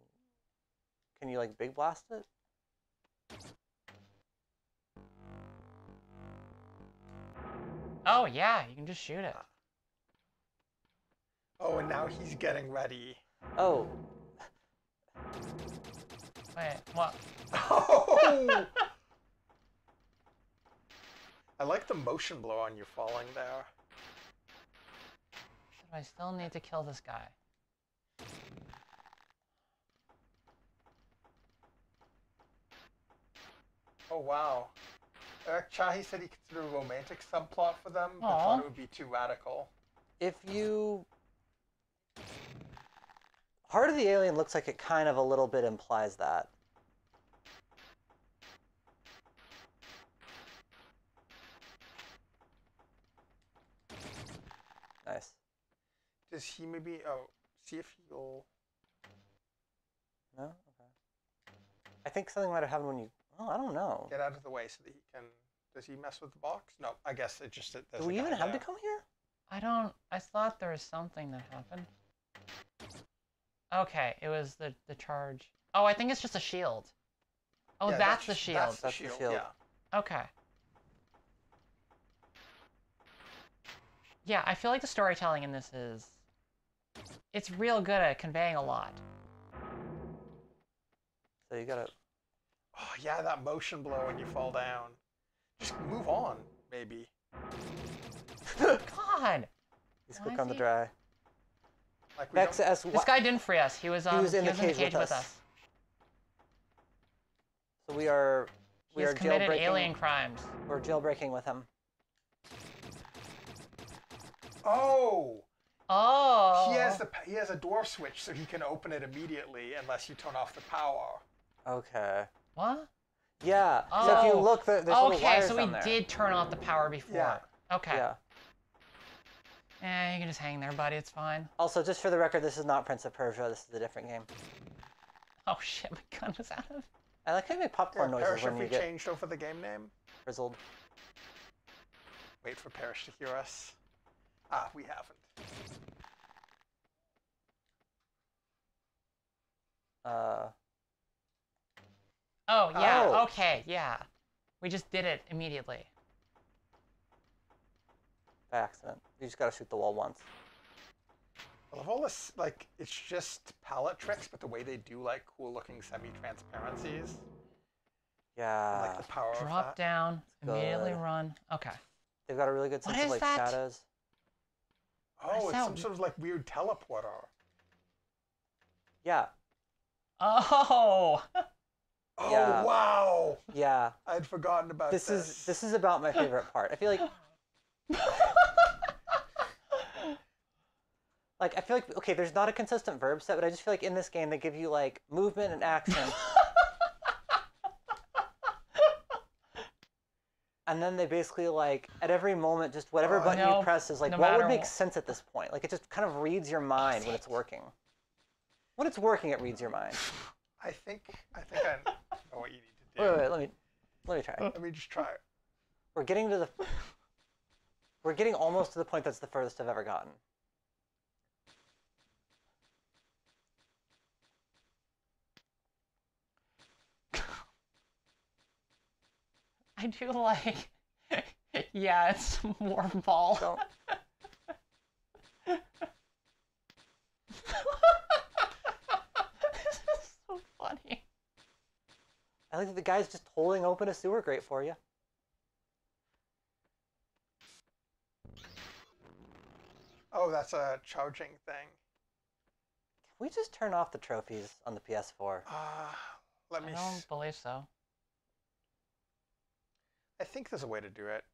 like big blast it? Oh, yeah, you can just shoot it. Oh, and now he's getting ready. Oh, Wait, what? Oh! I like the motion blur on you falling there. Do I still need to kill this guy? Oh, wow. Chahi said he considered a romantic subplot for them, but Aw. thought it would be too radical. If you... Heart of the Alien looks like it kind of a little bit implies that. Nice. Does he maybe... Oh, see if he'll... No? Okay. I think something might have happened when you... Oh, I don't know. Get out of the way so that he can... Does he mess with the box? No, I guess it just... Do we even have to come here? I thought there was something that happened. Okay, it was the charge. Oh, I think it's just a shield. Oh, Yeah, that's the shield. That's the That's the shield, shield. yeah. Okay. Yeah, I feel like the storytelling in this is... It's real good at conveying a lot. So you gotta... Oh, yeah, that motion blur when you fall down. Just move on, maybe. God! He's Why quick is on the he- dry. Like we Vex don't- S. This guy didn't free us. He was was in the in the cage cage with with us. us. So we are He has committed alien crimes. We're jailbreaking with him. Oh! Oh! He has a door switch, so he can open it immediately unless you turn off the power. Okay. What? Yeah. So if you Oh. look, there's little Okay, wires so we on there. did turn off the power before. Yeah. Okay. Yeah. You can just hang there, buddy. It's fine. Also, just for the record, this is not Prince of Persia. This is a different game. Oh shit, my gun was out of... I like how you make popcorn noises Parrish, when have you we get changed over the game name? frizzled. Wait for Parrish to hear us. Ah, we haven't. Oh, yeah. Oh. Okay, yeah. We just did it immediately. By accident. You just gotta shoot the wall once. I love all this, like, it's just palette tricks, but the way they do, like, cool-looking semi-transparencies. Yeah. Like, the power of Drop that. down, immediately good. run. Okay. They've got a really good What sense of is like that? shadows. Oh, is it's that? some sort of, like, weird teleporter. Yeah. Oh! Oh, Yeah. wow! Yeah. I'd forgotten about This is about my favorite part. I feel like I feel like okay, there's not a consistent verb set, but I just feel like in this game they give you like movement and action. And then they basically like at every moment just whatever button you Nope, press is like no what would matter make what. sense at this point. Like it just kind of reads your mind when it's working. When it's working, it reads your mind. I think I know what you need to do. Wait, let me try. Let me just try it. We're getting almost to the point that's the furthest I've ever gotten. I do like... Yeah, it's more ball. Don't. This is so funny. I like that the guy's just holding open a sewer grate for you. Oh, that's a charging thing. Can we just turn off the trophies on the PS4? Let me. I don't believe so. I think there's a way to do it.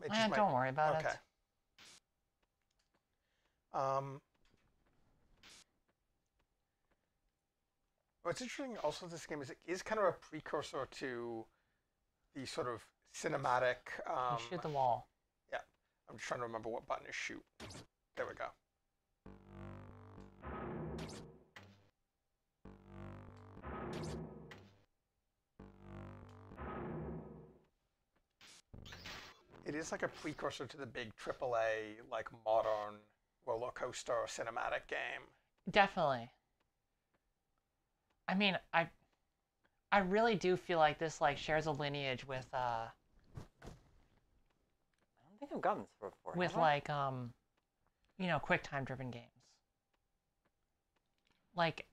It just might... Don't worry about Okay. it. What's interesting also this game is it is kind of a precursor to the sort of cinematic. You shoot the wall. Yeah, I'm just trying to remember what button is shoot. There we go. It is like a precursor to the big AAA, like modern roller coaster cinematic game. Definitely. I mean, I really do feel like this like shares a lineage with I don't think I've gotten this before. with have I? like you know, quick time driven games. Like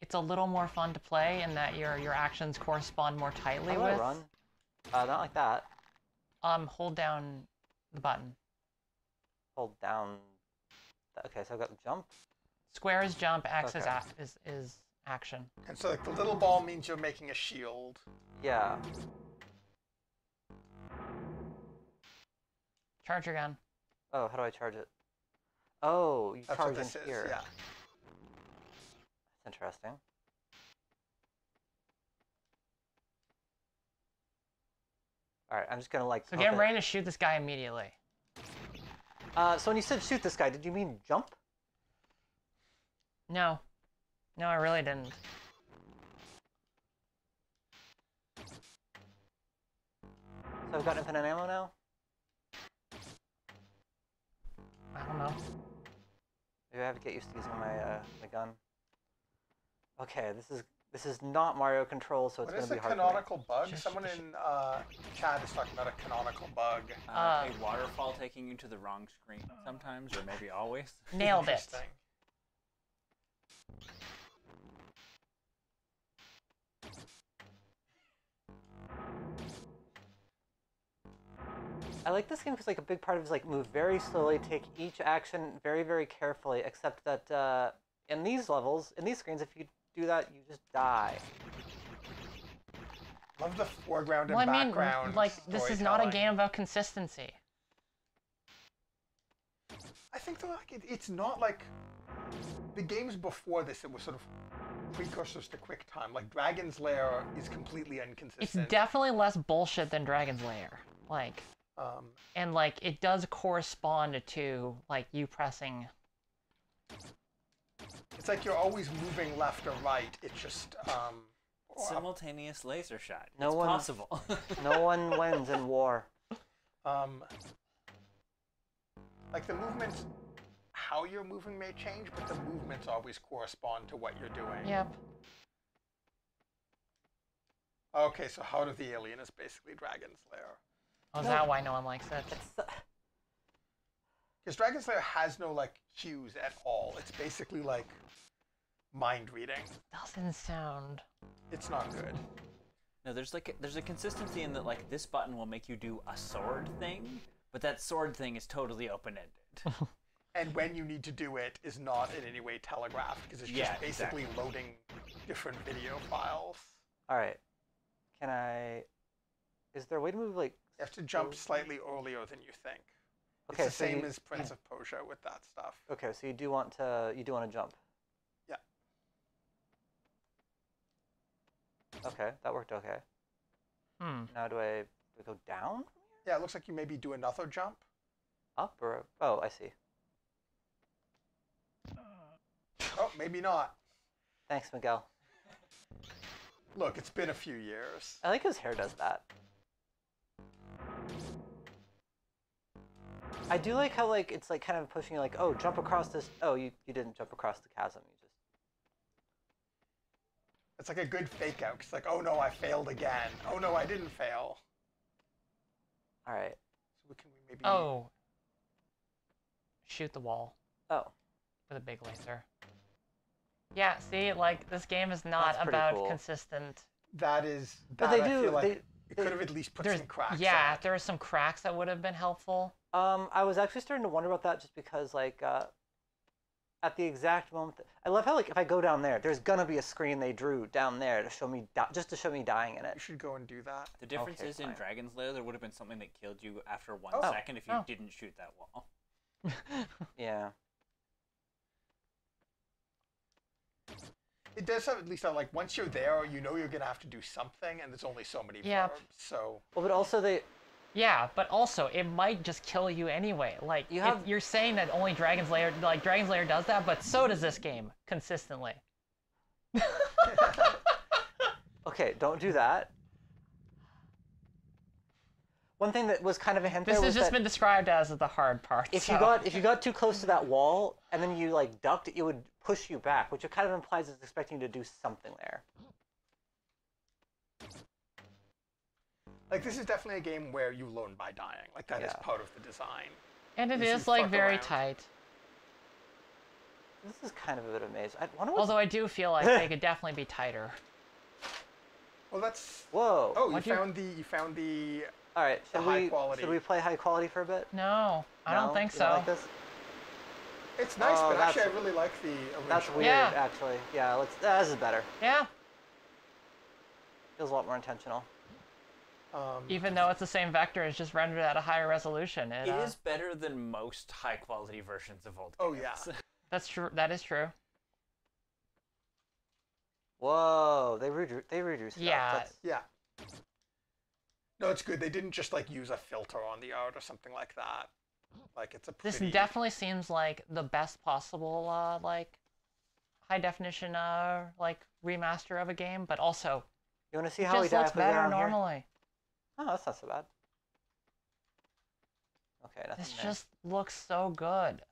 it's a little more fun to play in that your actions correspond more tightly How do with I run? Not like that. hold down the button. Hold down. Okay, so I've got jump. Square is jump, X Okay. is action. And so like the little ball means you're making a shield. Yeah. Charge your gun. Oh, how do I charge it? Oh, you That's charge what in this is. here. Yeah. That's interesting. All right, I'm just gonna like. So get ready to shoot this guy immediately. So when you said shoot this guy, did you mean jump? No. No, I really didn't. So I've got infinite ammo now? I don't know. Maybe I have to get used to using my my gun. Okay, this is not Mario control, so it's going to be hard. What is a canonical bug? Someone in chat is talking about a canonical bug. A waterfall taking you to the wrong screen sometimes, or maybe always. Nailed it. Interesting. I like this game because like a big part of it is like move very slowly, take each action very, very carefully, except that in these levels, in these screens, if you do that, you just die. Love the foreground and Well, I mean, background. like, this is not a game about consistency. I think though, like it's not like the games before this. It was sort of precursors to QuickTime. Like Dragon's Lair is completely inconsistent. It's definitely less bullshit than Dragon's Lair. Like, and like it does correspond to like you pressing. It's like you're always moving left or right. It's just simultaneous laser shot. No it's one, possible. No one wins in war. Like the movements, how you're moving may change, but the movements always correspond to what you're doing. Yep. Okay, so Heart of the Alien is basically Dragon's Lair. Oh, is that why no one likes it? Because Dragon's Lair has no like cues at all. It's basically like mind reading. Doesn't sound. It's not good. No, there's a consistency in that like this button will make you do a sword thing, but that sword thing is totally open-ended. And when you need to do it is not in any way telegraphed because it's just basically loading different video files. All right. Can I? Is there a way to move like? You have to jump slightly earlier than you think. Okay, it's the so same as Prince of Persia with that stuff. Okay, so you do want to jump. Yeah. Okay, that worked okay. Now do I go down? Yeah, it looks like you maybe do another jump. Up or oh, I see. Oh, maybe not. Thanks, Miguel. Look, it's been a few years. I like his hair does that. I do like how like it's like kind of pushing you like, oh, jump across this. Oh, you didn't jump across the chasm. You just. It's like a good fake out. It's like, oh no, I failed again. Oh no, I didn't fail. All right. So can we maybe? Oh. Shoot the wall. Oh. With a big laser. Yeah, see, like this game is not about cool. consistent. That is. But that they I do. feel like it could have at least put some cracks. Yeah, in if there were some cracks that would have been helpful. I was actually starting to wonder about that just because like at the exact moment I love how like if I go down there, there's gonna be a screen they drew down there to show me just to show me dying in it. You should go and do that. The difference is fine. in Dragon's Lair, there would have been something that killed you after 1 second if you didn't shoot that wall. Yeah. It does have at least like once you're there, you know you're gonna have to do something, and there's only so many Yep. verbs. So. Well, but also they. Yeah, but also it might just kill you anyway. Like you're saying that only Dragon's Lair does that, but so does this game consistently. Okay, don't do that. One thing that was kind of a hint This there has was just that been described as the hard part. if so. you got too close to that wall and then you like ducked, it would push you back, which it kind of implies it's expecting you to do something there. Like this is definitely a game where you learn by dying. Like that is part of the design. And it You is should like fuck very around. tight. This is kind of a bit of a maze. I wonder what's... Although I do feel like they could definitely be tighter. Well, that's. Whoa. Oh, you found the. All right. Quality. Should we play high quality for a bit? No, I don't think You so. don't like this? It's nice, Oh, but actually, I that's- really like the original. That's weird, Yeah. actually. Yeah. This is better. Yeah. Feels a lot more intentional. Even though it's the same vector, it's just rendered at a higher resolution. It is better than most high-quality versions of old games. Oh, yeah. That's true. That is true. Whoa, they redo stuff. Yeah. Yeah. No, it's good. They didn't just like use a filter on the art or something like that. Like it's a pretty... This definitely seems like the best possible like high definition like remaster of a game, but also You want to see it how we just die looks if we go better down here? normally. Oh, that's not so bad. Okay, nothing This there. just looks so good.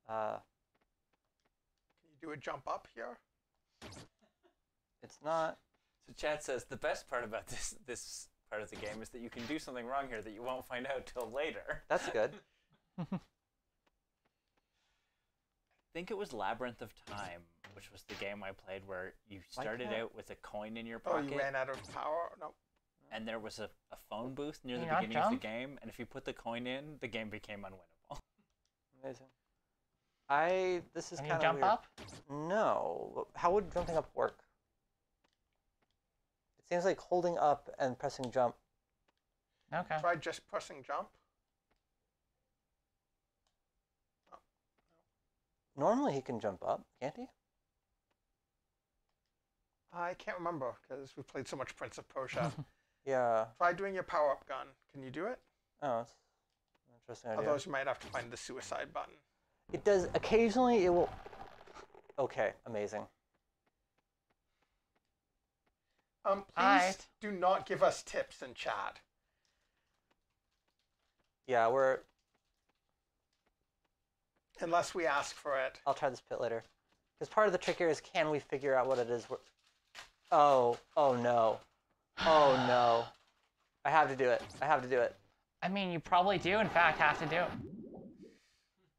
Can you do a jump up here? It's not. So Chad says the best part about this part of the game is that you can do something wrong here that you won't find out till later. That's good. I think it was Labyrinth of Time, which was the game I played where you started out with a coin in your Oh, pocket. you ran out of power? No. And there was a phone booth near the Can you not beginning of the jump? game, and if you put the coin in, the game became unwinnable. Amazing. This is Can you kind of jump weird. up? No. How would jumping up work? It seems like holding up and pressing jump. Okay. Try just pressing jump. Normally he can jump up, can't he? I can't remember because we played so much Prince of Persia. Yeah. Try doing your power-up gun. Can you do it? Oh, it's an interesting idea. Otherwise, you might have to find the suicide button. It does occasionally. It will. Okay, amazing. Please Alright. do not give us tips in chat. Yeah, Unless we ask for it. I'll try this pit later. Because part of the trick here is, can we figure out what it is? Oh no. Oh no. I have to do it. I have to do it. I mean, you probably do, in fact, have to do it.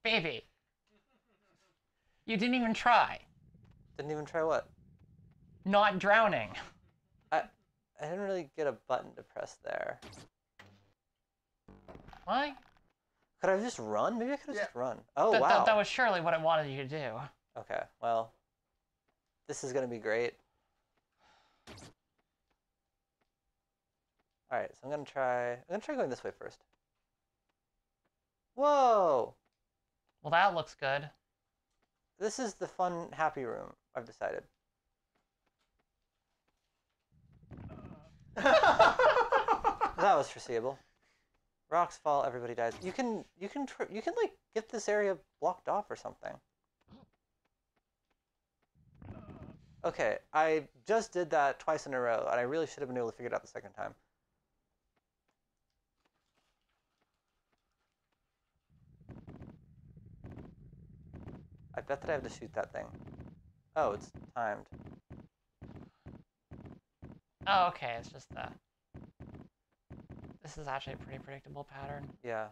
Baby. You didn't even try. Didn't even try what? Not drowning. I didn't really get a button to press there. What? Could I just run? Maybe I could have Yeah. just run. Oh, That, wow. that was surely what it wanted you to do. Okay, well, this is going to be great. All right, so I'm going to try going this way first. Whoa! Well, that looks good. This is the fun, happy room, I've decided. That was foreseeable. Rocks fall, everybody dies. You can like get this area blocked off or something. Okay, I just did that twice in a row, and I really should have been able to figure it out the second time. I bet that I have to shoot that thing. Oh, it's timed. Oh, okay, it's just that. This is actually a pretty predictable pattern. Yeah.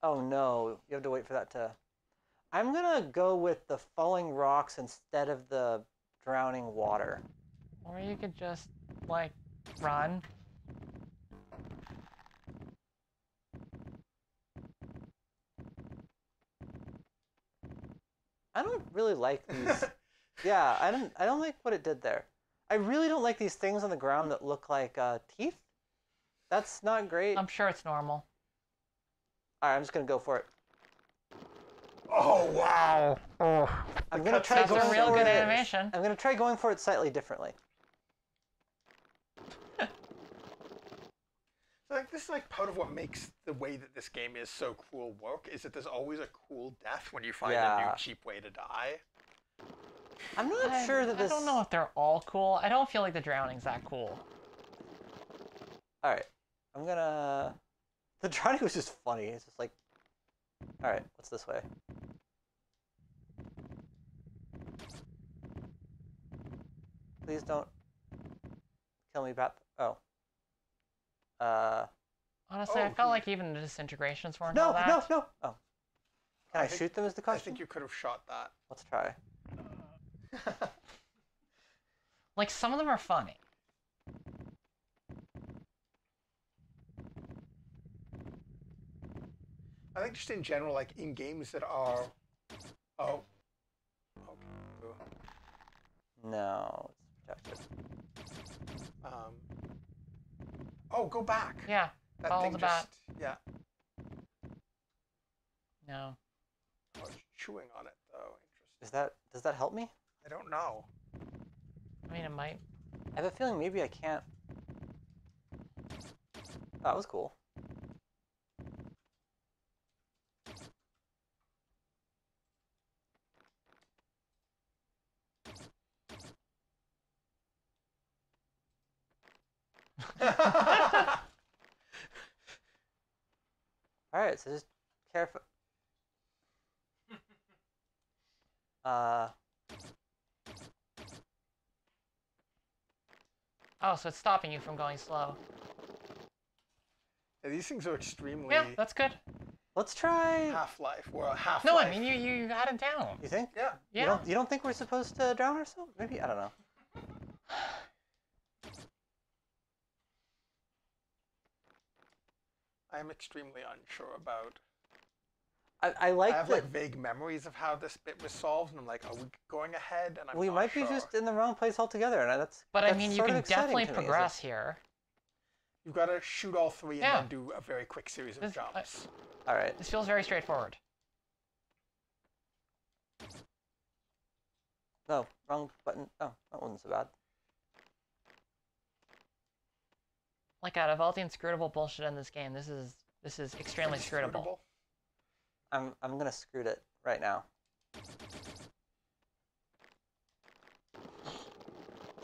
Oh no, you have to wait for that to... I'm gonna go with the falling rocks instead of the drowning water. Or you could just, like, run. I don't really like these. Yeah, I don't like what it did there. I really don't like these things on the ground that look like teeth. That's not great. I'm sure it's normal. All right, I'm just gonna go for it. Oh, wow. Oh. I'm gonna try That's going a real for good it. animation. I'm gonna try going for it slightly differently. So like, this is like part of what makes the way that this game is so cool work, is that there's always a cool death when you find a new Yeah. cheap way to die. I'm not sure that this. I don't know if they're all cool. I don't feel like the drowning's that cool. All right, I'm gonna. The drowning was just funny. It's just like, all right, what's this way? Please don't kill me, Bat. Oh. Honestly, Oh, I felt like even the disintegrations weren't No, all that. no, no. Oh. Can I think- shoot them? Is the I question? think you could have shot that. Let's try. Like, some of them are funny. I think just in general, like in games that are, oh, okay, No, it's protected. Oh, go back. Yeah, That follow thing the just, bat. yeah. No. Oh, it's chewing on it, though. Interesting. Is that, does that help me? I don't know. I mean, it might. I have a feeling maybe I can't. That was cool. Alright, so just careful. Oh, so it's stopping you from going slow. Yeah, these things are extremely Yeah, that's good. Let's try. Half-life. Well, Half-Life. No, I mean you had it down. You think? Yeah. Yeah. You don't think we're supposed to drown ourselves? Maybe, I don't know. I'm extremely unsure about. I like I have that. like vague memories of how this bit was solved, and I'm like, are we going ahead? And I'm We not might sure. be just in the wrong place altogether, and that's. But I that's mean, you sort of can exciting definitely to me, is progress here. You've got to shoot all three and Yeah. then do a very quick series of This- jumps. All right. This feels very straightforward. No, wrong button. Oh, that wasn't so bad. Like out of all the inscrutable bullshit in this game, this is extremely scrutable. I'm gonna screw it right now.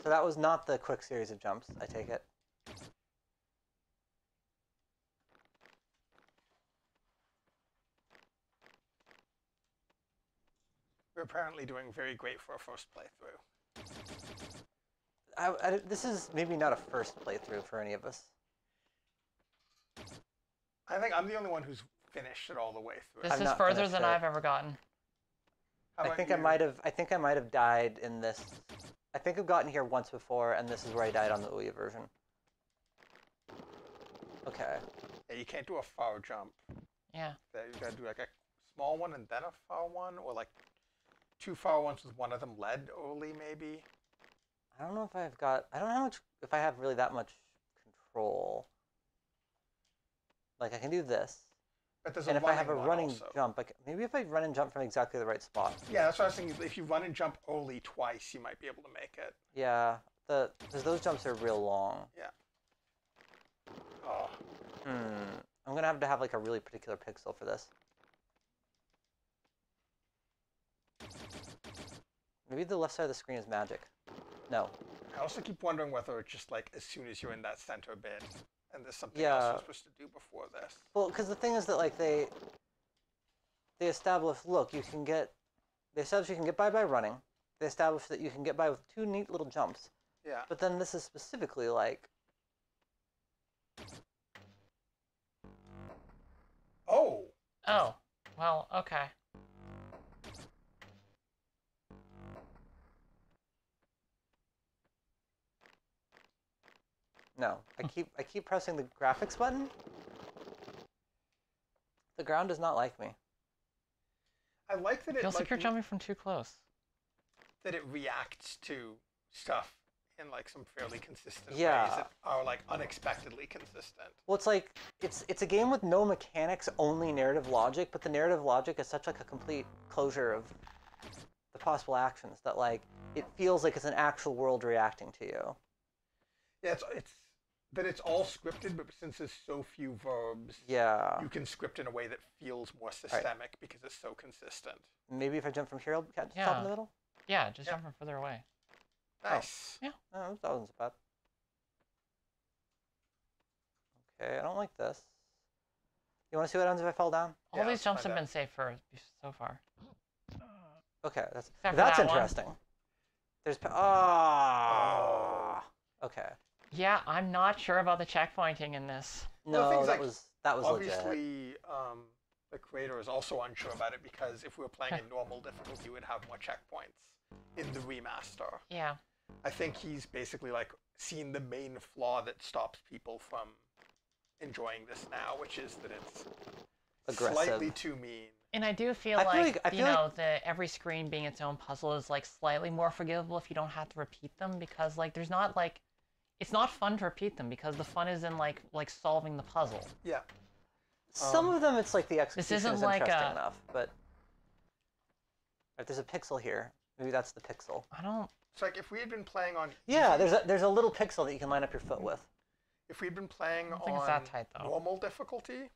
So that was not the quick series of jumps, I take it. We're apparently doing very great for a first playthrough. This is maybe not a first playthrough for any of us. I think I'm the only one who's finished it all the way through. This I'm is not further finished than it. I've ever gotten. How I about think you? I might have died in this. I think I've gotten here once before, and this is where I died on the Ouya version. Okay. Yeah, you can't do a far jump. Yeah. You gotta do like a small one and then a far one, or like two far ones with one of them led early, maybe. I don't know if I've got. I don't know how much. If I have really that much control. Like I can do this, But there's and a if I have a one running also. jump, like maybe if I run and jump from exactly the right spot. Yeah, that's what I was thinking. If you run and jump early twice, you might be able to make it. Yeah, because those jumps are real long. Yeah. Oh. I'm gonna have to have like a really particular pixel for this. Maybe the left side of the screen is magic. No. I also keep wondering whether it's just like as soon as you're in that center bit, and there's something Yeah. else you're supposed to do before this. Well, because the thing is that like they establish, look, you can get. They establish you can get by running. They establish that you can get by with two neat little jumps. Yeah. But then this is specifically like. Oh. Oh. Well, okay. No, I keep pressing the graphics button. The ground does not like me. I like that it Feels like you're jumping from too close. that it reacts to stuff in like some fairly consistent Yeah. ways that are like unexpectedly consistent. Well, it's like it's a game with no mechanics, only narrative logic, but the narrative logic is such like a complete closure of the possible actions that like it feels like it's an actual world reacting to you. Yeah, it's that it's all scripted, but since there's so few verbs, Yeah. you can script in a way that feels more systemic because it's so consistent. Maybe if I jump from here, I'll catch Yeah. top in the middle. Yeah, just Yeah. jump from further away. Nice. Yeah. Oh, that wasn't so bad. Okay, I don't like this. You want to see what happens if I fall down? All Yeah, these let's jumps find have out. been safe for so far. Okay, that's Except for that's that one. interesting. There's okay. Yeah, I'm not sure about the checkpointing in this. Well, the No, thing's that like, was legit. Obviously, the creator is also unsure about it because if we were playing in normal difficulty, we would have more checkpoints in the remaster. Yeah. I think he's basically like seen the main flaw that stops people from enjoying this now, which is that it's aggressive. Slightly too mean. And I do feel like every screen being its own puzzle is like slightly more forgivable if you don't have to repeat them, because like there's not like it's not fun to repeat them because the fun is in like solving the puzzle. Yeah. Some of them it's like the execution isn't is like interesting enough, but right, there's a pixel here. Maybe that's the pixel. I don't. It's like if we had been playing on. Yeah, there's a little pixel that you can line up your foot with. If we'd been playing I don't think on it's that tight, though. normal difficulty,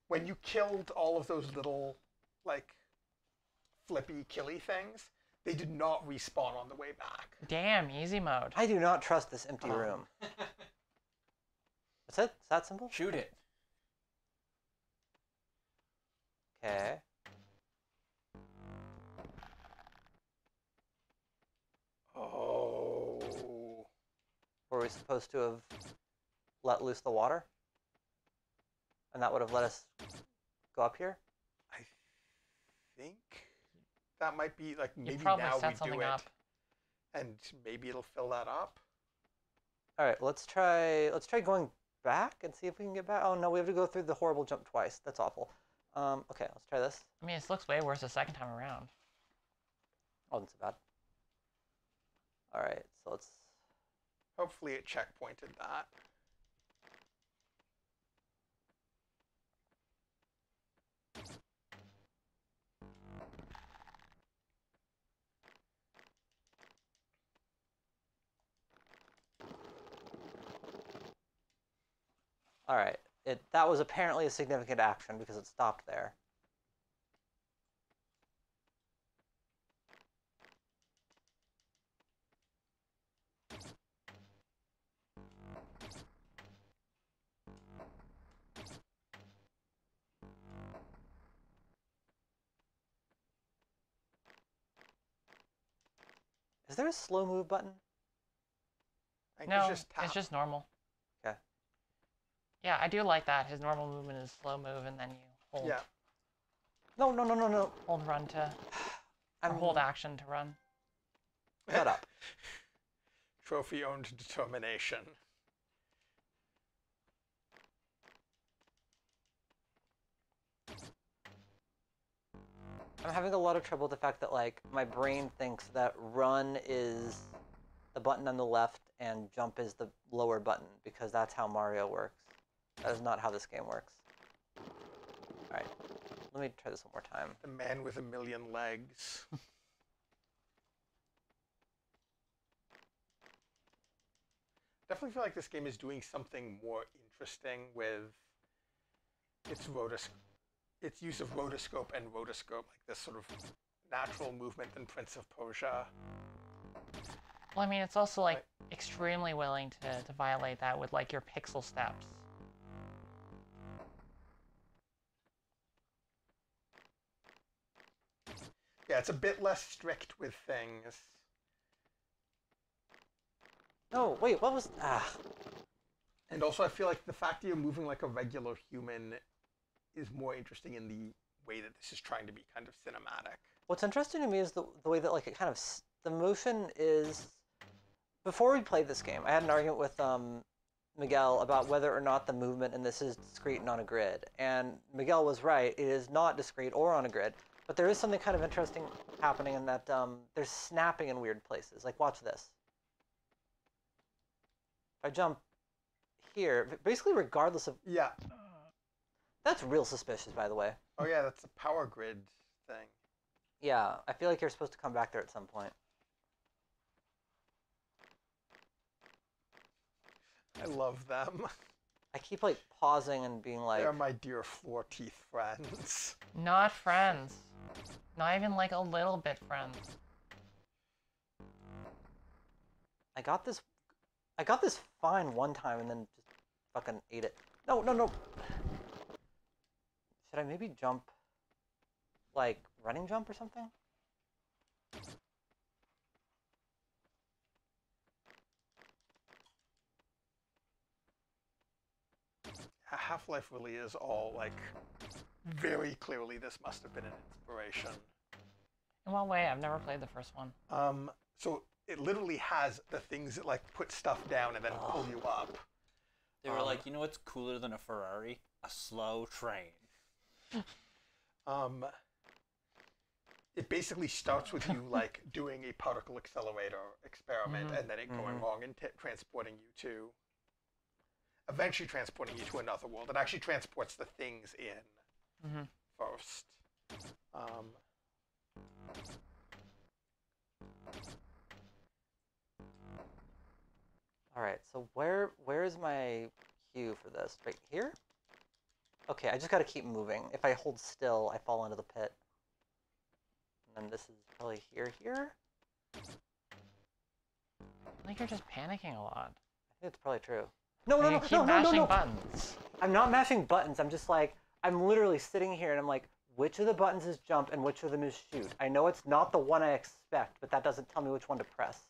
when you killed all of those little, like, flippy killy things, they did not respawn on the way back. Damn, easy mode. I do not trust this empty room. What's it? Is that simple? Shoot it. Okay. Oh. Were we supposed to have let loose the water? And that would have let us go up here? I think that might be, like, maybe You probably now set we something do it. up. And maybe it'll fill that up. All right, let's try going back and see if we can get back. Oh no, we have to go through the horrible jump twice. That's awful. Okay, let's try this. I mean, it looks way worse the second time around. Oh, that's bad. All right, so let's. Hopefully it checkpointed that. All right, that was apparently a significant action because it stopped there. Is there a slow move button? I think No, it's just tap. it's just normal. Okay. Yeah, I do like that. His normal movement is slow move, and then you hold. Yeah. No. Hold run to. Or hold action to run. Shut up. Trophy owned determination. I'm having a lot of trouble with the fact that like my brain thinks that run is the button on the left and jump is the lower button because that's how Mario works. That is not how this game works. All right, let me try this one more time. The man with a million legs. Definitely feel like this game is doing something more interesting with its use of rotoscope and rotoscope, like this sort of natural movement than Prince of Persia. Well, I mean, it's also like extremely willing to violate that with like your pixel steps. Yeah, it's a bit less strict with things. No, wait, what was And also, I feel like the fact that you're moving like a regular human is more interesting in the way that this is trying to be kind of cinematic. What's interesting to me is the way that like it kind of the motion is. Before we played this game, I had an argument with Miguel about whether or not the movement in this is discrete and on a grid, and Miguel was right. It is not discrete or on a grid, but there is something kind of interesting happening in that there's snapping in weird places. Like watch this. If I jump here, basically regardless of... Yeah. That's real suspicious, by the way. Oh yeah, that's a power grid thing. Yeah, I feel like you're supposed to come back there at some point. I love them. I keep like pausing and being like... They're my dear floor teeth friends. Not friends. Not even like a little bit friends. I got this fine one time and then just fucking ate it. No. Should I maybe jump, like, running jump or something? Half-Life really is all, like, very clearly this must have been an inspiration. In what way? I've never played the first one. So it literally has the things that, like, put stuff down and then pull you up. They were like, you know what's cooler than a Ferrari? A slow train. It basically starts with you like doing a particle accelerator experiment and then it going wrong and transporting you to, eventually transporting you to another world. It actually transports the things in first. All right, so where is my cue for this? Right here? Okay, I just got to keep moving. If I hold still, I fall into the pit. And then this is probably here. I think you're just panicking a lot. I think it's probably true. No, You keep mashing buttons. I'm not mashing buttons. I'm just like, I'm literally sitting here and I'm like, which of the buttons is jump and which of them is shoot? I know it's not the one I expect, but that doesn't tell me which one to press.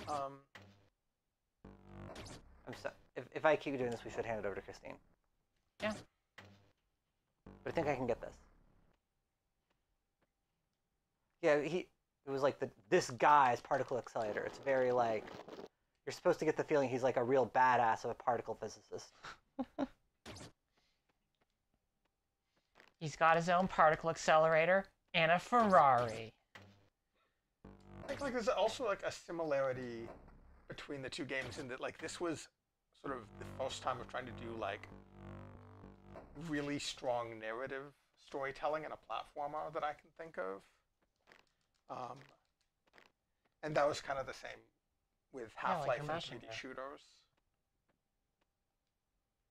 I'm so, if I keep doing this, we should hand it over to Christine. Yeah. But I think I can get this. Yeah, it was like this guy's particle accelerator. It's very like, you're supposed to get the feeling he's like a real badass of a particle physicist. He's got his own particle accelerator and a Ferrari. I think like there's also like a similarity between the two games in that like this was sort of the first time of trying to do like really strong narrative storytelling in a platformer that I can think of. And that was kind of the same with Half-Life and 3D shooters.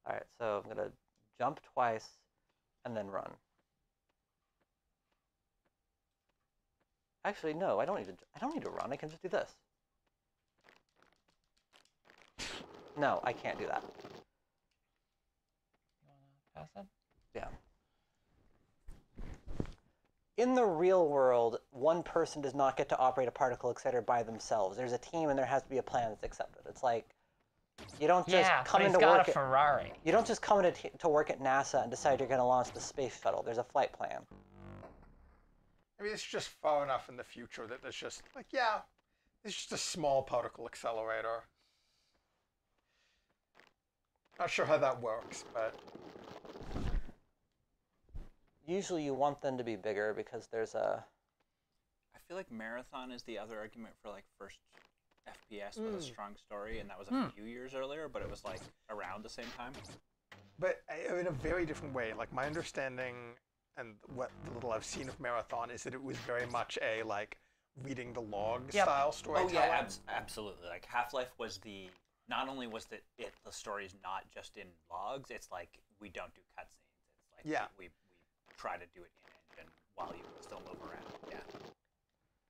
All right, so I'm gonna jump twice and then run. Actually, no, I don't need to run. I can just do this. No, I can't do that. You wanna pass it? Yeah. In the real world, one person does not get to operate a particle accelerator by themselves. There's a team, and there has to be a plan that's accepted. It's like you don't just come into work. Yeah, but he's got a Ferrari. You don't just come to work at NASA and decide you're going to launch the space shuttle. There's a flight plan. I mean, it's just far enough in the future that there's just like, yeah, it's just a small particle accelerator. Not sure how that works, but usually you want them to be bigger because there's a... I feel like Marathon is the other argument for like first FPS with a strong story, and that was a few years earlier, but it was like around the same time. But in a very different way. Like my understanding and what the little I've seen of Marathon is that it was very much a like reading the log style storytelling. Oh yeah, absolutely. Like Half-Life was the, not only was the story's not just in logs, it's like we don't do cutscenes. It's like we try to do it in engine while you still move around. Yeah.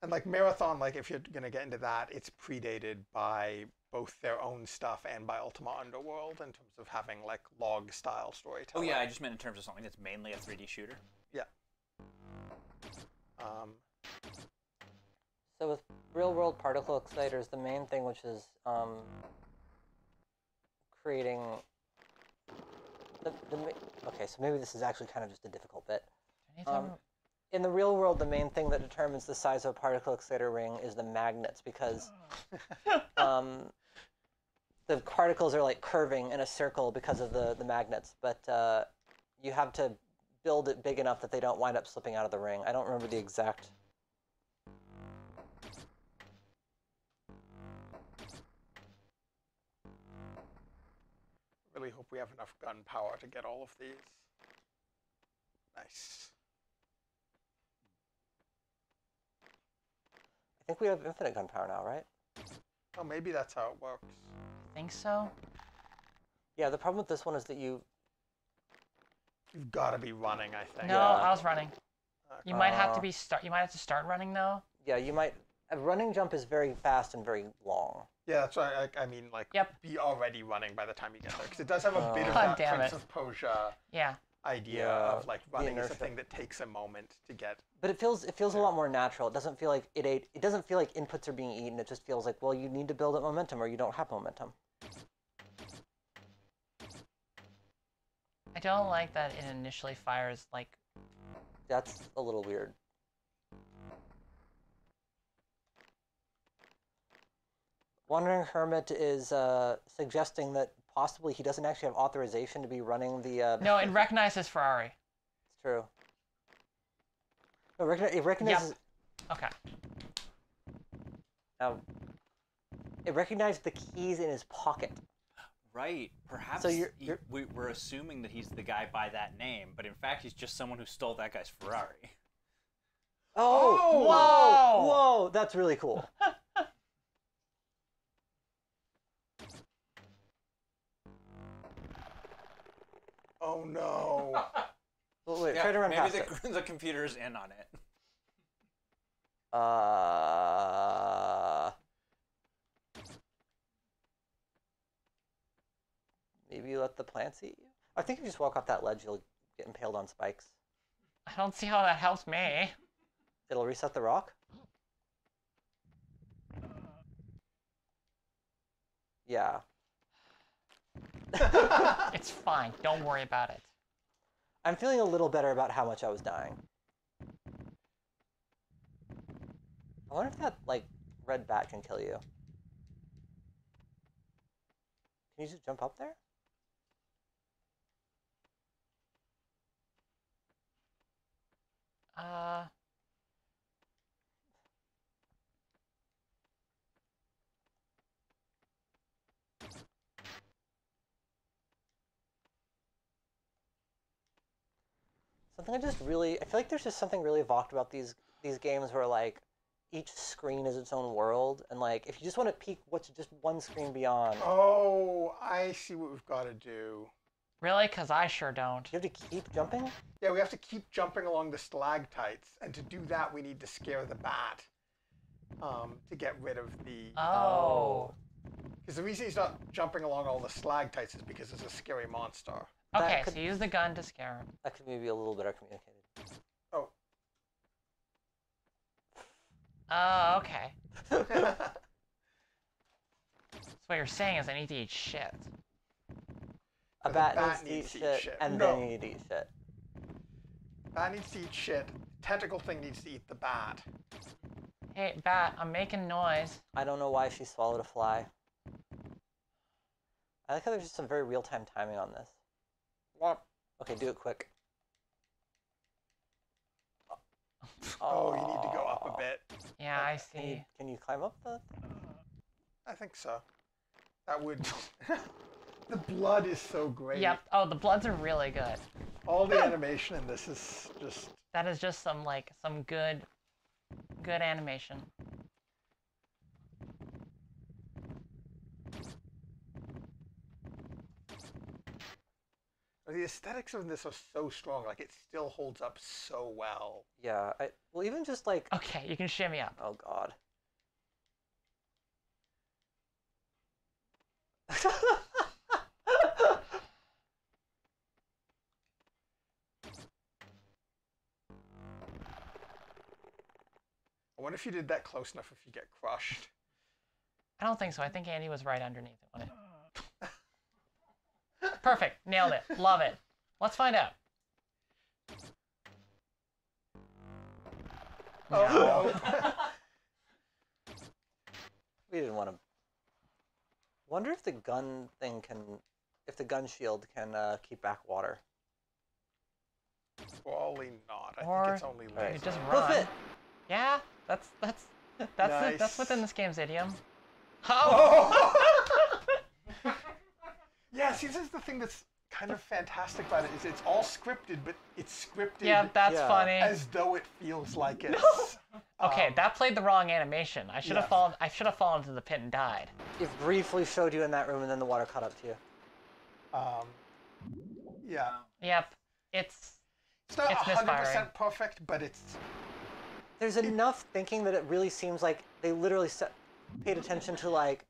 And like Marathon, like if you're gonna get into that, it's predated by both their own stuff and by Ultima Underworld in terms of having like log style storytelling. Oh yeah, I just meant in terms of something that's mainly a 3D shooter. Yeah. So with real world particle accelerators, the main thing which is creating okay, so maybe this is actually kind of just a difficult bit. In the real world, the main thing that determines the size of a particle accelerator ring is the magnets, because the particles are like curving in a circle because of the magnets, but you have to build it big enough that they don't wind up slipping out of the ring. I don't remember the exact... Really hope we have enough gunpowder to get all of these. Nice. I think we have infinite gunpowder now, right? Oh, maybe that's how it works. I think so. Yeah, the problem with this one is that you've got to be running, I think. No, I was running. You might have to be You might have to start running though. Yeah, you might. A running jump is very fast and very long. Yeah, that's why I mean, like, be already running by the time you get there, because it does have a bit of God that Prince of Persia idea of like running is a thing that takes a moment to get. But it feels a lot more natural. It doesn't feel like it doesn't feel like inputs are being eaten. It just feels like, well, you need to build up momentum or you don't have momentum. I don't like that it initially fires like... That's a little weird. Wandering Hermit is suggesting that possibly he doesn't actually have authorization to be running the... No, it recognizes Ferrari. It's true. No, it recognizes... Yep. Okay. Now, it recognized the keys in his pocket. Right. Perhaps So we're assuming that he's the guy by that name, but in fact he's just someone who stole that guy's Ferrari. Oh! Whoa! Whoa! That's really cool. Oh no. Well, wait, try to run past maybe it. the computer's in on it. Maybe you let the plants eat you? I think if you just walk off that ledge, you'll get impaled on spikes. I don't see how that helps me. It'll reset the rock? Yeah. It's fine. Don't worry about it. I'm feeling a little better about how much I was dying. I wonder if that, like, red bat can kill you. Can you just jump up there? Something I feel like there's just something really evocative about these games where, like, each screen is its own world, and, like, if you just want to peek what's just one screen beyond. Oh, I see what we've got to do. Really? Because I sure don't. You have to keep jumping? Yeah, we have to keep jumping along the stalactites, and to do that, we need to scare the bat to get rid of the... Oh. Because the reason he's not jumping along all the stalactites is because it's a scary monster. Okay, so use the gun to scare him. That could maybe be a little better communicated. Oh. Oh, okay. So what you're saying is I need to eat shit. A bat needs to eat shit, and then you need to eat shit. Bat needs to eat shit. Tentacle thing needs to eat the bat. Hey, bat, I'm making noise. I don't know why she swallowed a fly. I like how there's just some very real-time timing on this. Okay, do it quick. Oh, you need to go up a bit. Yeah, I see. Can you climb up the... I think so. That would... The blood is so great. Yep. Oh, the bloods are really good. All the animation in this is just... That is just some good animation. The aesthetics of this are so strong. Like, it still holds up so well. Yeah, well, even just like... Okay, you can shimmy up. Oh, God. I wonder if you did that close enough if you get crushed. I don't think so. I think Andy was right underneath it. Perfect. Nailed it. Love it. Let's find out. Oh, no. We didn't want to... Wonder if the gun thing can... If the gun shield can keep back water. Probably not. I Or think it's only laser. you just Hoof run. it! Yeah, that's Nice. within this game's idiom. Oh! Yeah, see, this is the thing that's kind of fantastic about it, is it's all scripted, but it's scripted Yeah, that's Yeah. funny. as though it feels like it's... Okay, that played the wrong animation. I should have yeah. fallen. I should have fallen into the pit and died. It briefly showed you in that room, and then the water caught up to you. Yeah. Yep, it's It's not It's 100% misfiring. perfect, but it's... There's enough thinking that it really seems like they literally paid attention to, like,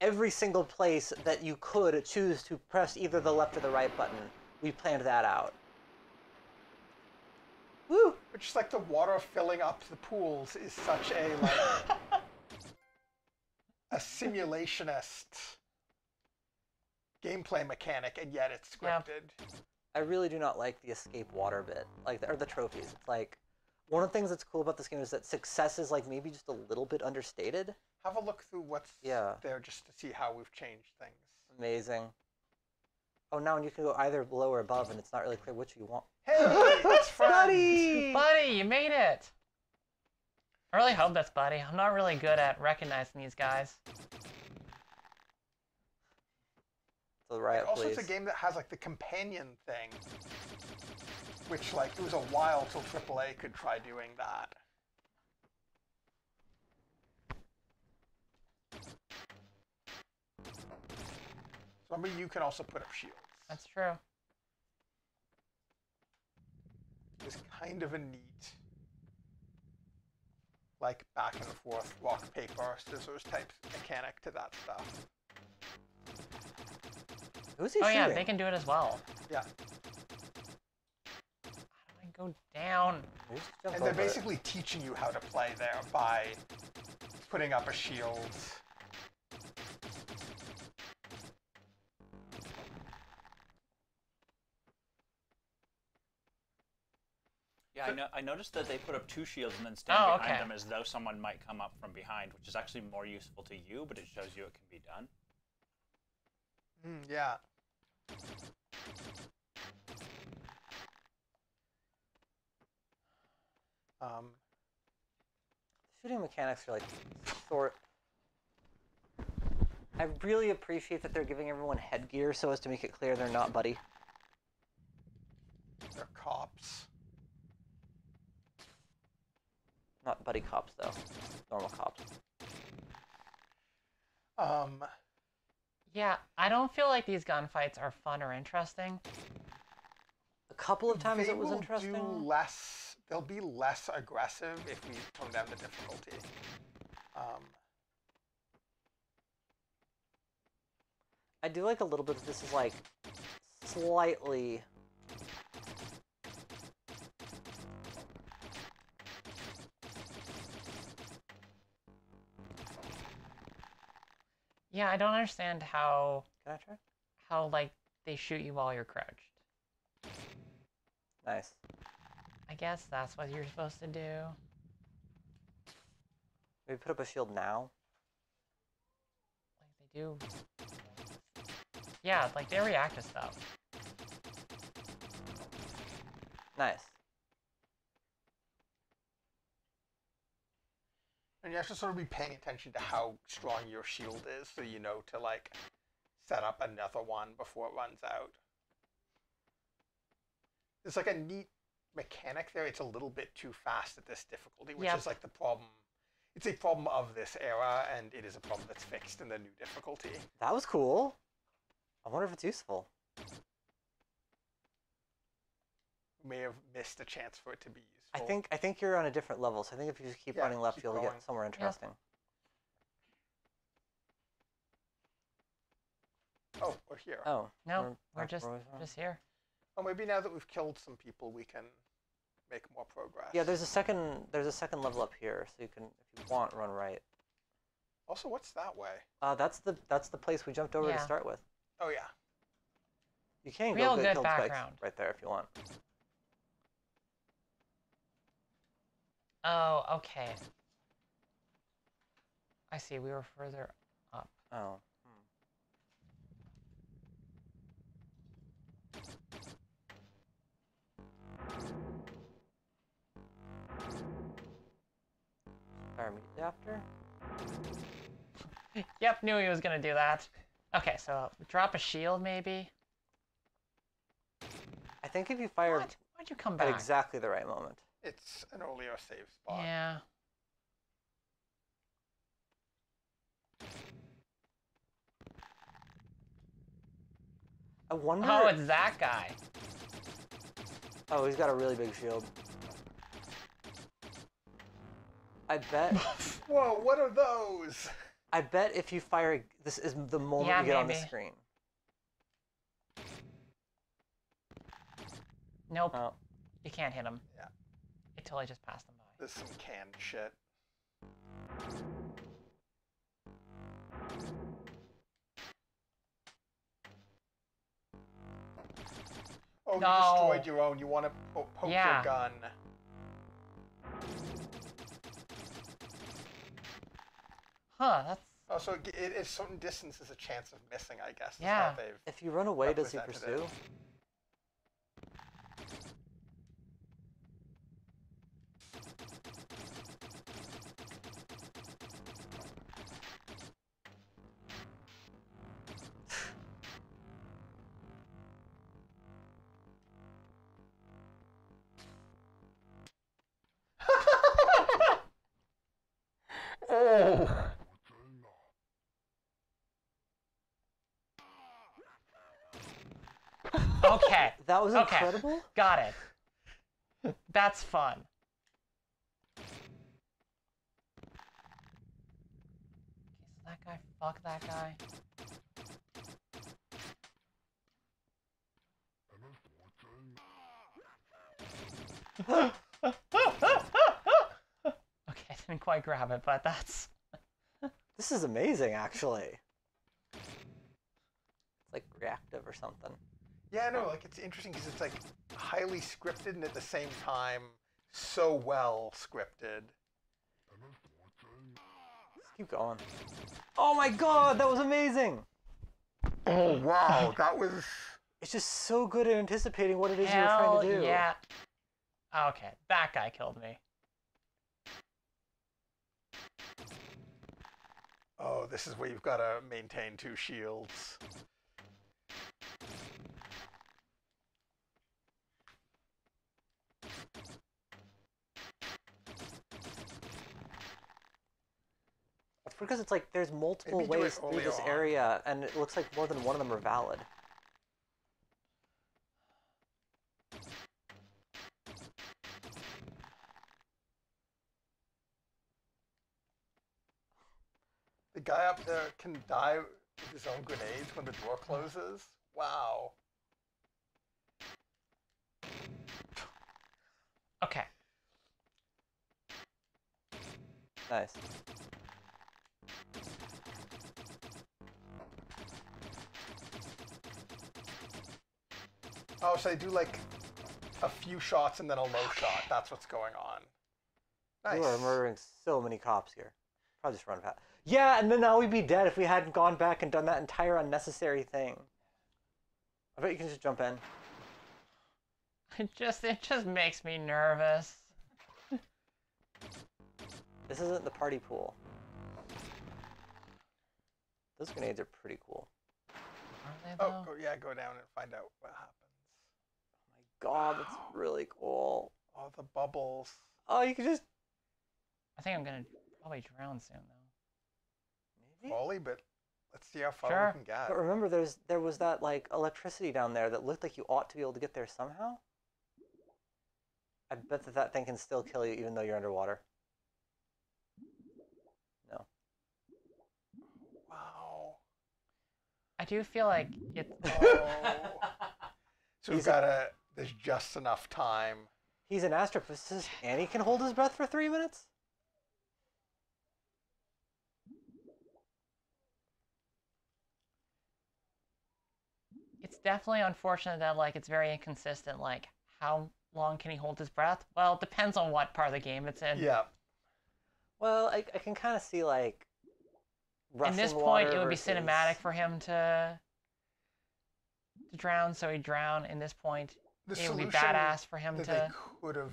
every single place that you could choose to press either the left or the right button. We planned that out. Woo! But just like the water filling up the pools is such a, like... a simulationist gameplay mechanic, and yet it's scripted. I really do not like the escape water bit, like, or the trophies. It's like, one of the things that's cool about this game is that success is, like, maybe just a little bit understated. Have a look through what's Yeah. there just to see how we've changed things. Amazing. Oh, now you can go either below or above, and it's not really clear which you want. Hey, it's Buddy! Buddy, you made it! I really hope that's Buddy. I'm not really good at recognizing these guys. So riot, Also, please. it's a game that has like the companion thing, which like it was a while till AAA could try doing that. So I mean, you can also put up shields. That's true. It's kind of a neat, like back and forth, rock, paper, scissors type mechanic to that stuff. Who's he Oh shooting? yeah, they can do it as well. Yeah. How do I go down? Just jump And they're over it. basically teaching you how to play there by putting up a shield. Yeah, I noticed that they put up 2 shields and then stand behind them as though someone might come up from behind, which is actually more useful to you, but it shows you it can be done. Yeah. Shooting mechanics are like sort. I really appreciate that they're giving everyone headgear so as to make it clear they're not Buddy. They're cops. Not Buddy cops though. Normal cops. Yeah, I don't feel like these gunfights are fun or interesting. A couple of times They it was will interesting. do less. They'll be less aggressive if we tone down the difficulty. I do like a little bit of this is like slightly. Yeah, I don't understand how Can I try? like they shoot you while you're crouched. Nice. I guess that's what you're supposed to do. Maybe put up a shield now. Like they do. Yeah, like they react to stuff. Nice. And you have to sort of be paying attention to how strong your shield is, so you know to like set up another one before it runs out. There's like a neat mechanic there. It's a little bit too fast at this difficulty, which is like the problem. It's a problem of this era, and it is a problem that's fixed in the new difficulty. That was cool. I wonder if it's useful. We may have missed a chance for it to be useful. I think you're on a different level, so I think if you just keep running left, keep you'll going. get somewhere interesting. Oh, we're here. Oh. No, we're back just where we were. here. Oh, maybe now that we've killed some people, we can make more progress. Yeah, there's a second level up here, so you can, if you want, run right. Also, what's that way? That's the place we jumped over to Yeah. start with. Oh yeah. You can Real go good kill the spikes background. right there if you want. Oh, okay. I see. We were further up. Oh. Fire immediately after. Yep, knew he was gonna do that. Okay, so drop a shield maybe. I think if you fire What? Why'd you come at back? exactly the right moment. It's an earlier save spot. Yeah. I wonder. Oh, it's that guy. Oh, he's got a really big shield. I bet. Whoa, what are those? I bet if you fire, this is the moment Yeah, you get on the maybe. screen. Nope. Oh. You can't hit him. Yeah. It totally just passed him by. There's some canned shit. Oh, No. you destroyed your own. You want to poke Yeah. your gun. Huh, that's... Oh, so at certain distance is a chance of missing, I guess. Is Yeah. how they've If you run away, does he represented pursue? it. Oh! Okay. That was Okay. incredible. Got it. That's fun. Okay, so that guy, fuck that guy. Okay, I didn't quite grab it, but that's... This is amazing, actually. It's like reactive or something. Yeah, no, like it's interesting because it's like highly scripted and at the same time so well scripted. Let's keep going. Oh my god, that was amazing! Oh wow, that was. It's just so good at anticipating what it is you're Hell trying to do. yeah. Okay, that guy killed me. Oh, this is where you've got to maintain 2 shields. It's because it's like there's multiple Maybe do it ways through early this on. area, and it looks like more than one of them are valid. The guy up there can die with his own grenades when the door closes. Wow. Okay. Nice. Oh, so they do like a few shots and then a low shot. That's what's going on. Nice. You are murdering so many cops here. Probably just run fast. Yeah, and then now we'd be dead if we hadn't gone back and done that entire unnecessary thing. I bet you can just jump in. It just makes me nervous. This isn't the party pool. Those grenades are pretty cool. Aren't they, Oh, though? go down and find out what happens. Oh my god, that's really cool. Oh, the bubbles. Oh, you can just... I think I'm gonna probably drown soon, though. Maybe? Volley, but let's see how far Sure. we can get. But remember, there was that, like, electricity down there that looked like you ought to be able to get there somehow. I bet that thing can still kill you even though you're underwater. No. Wow. I do feel like it's... Oh. So we've He's got there's just enough time. He's an astrophysicist and he can hold his breath for 3 minutes? It's definitely unfortunate that, like, it's very inconsistent. Like, how long can he hold his breath? Well, it depends on what part of the game it's in. Yeah. Well, I can kind of see, like, In rushing this point, water it would be versus... cinematic for him to drown, so he'd drown. In this point, The it would be solution badass for him that to... they could have.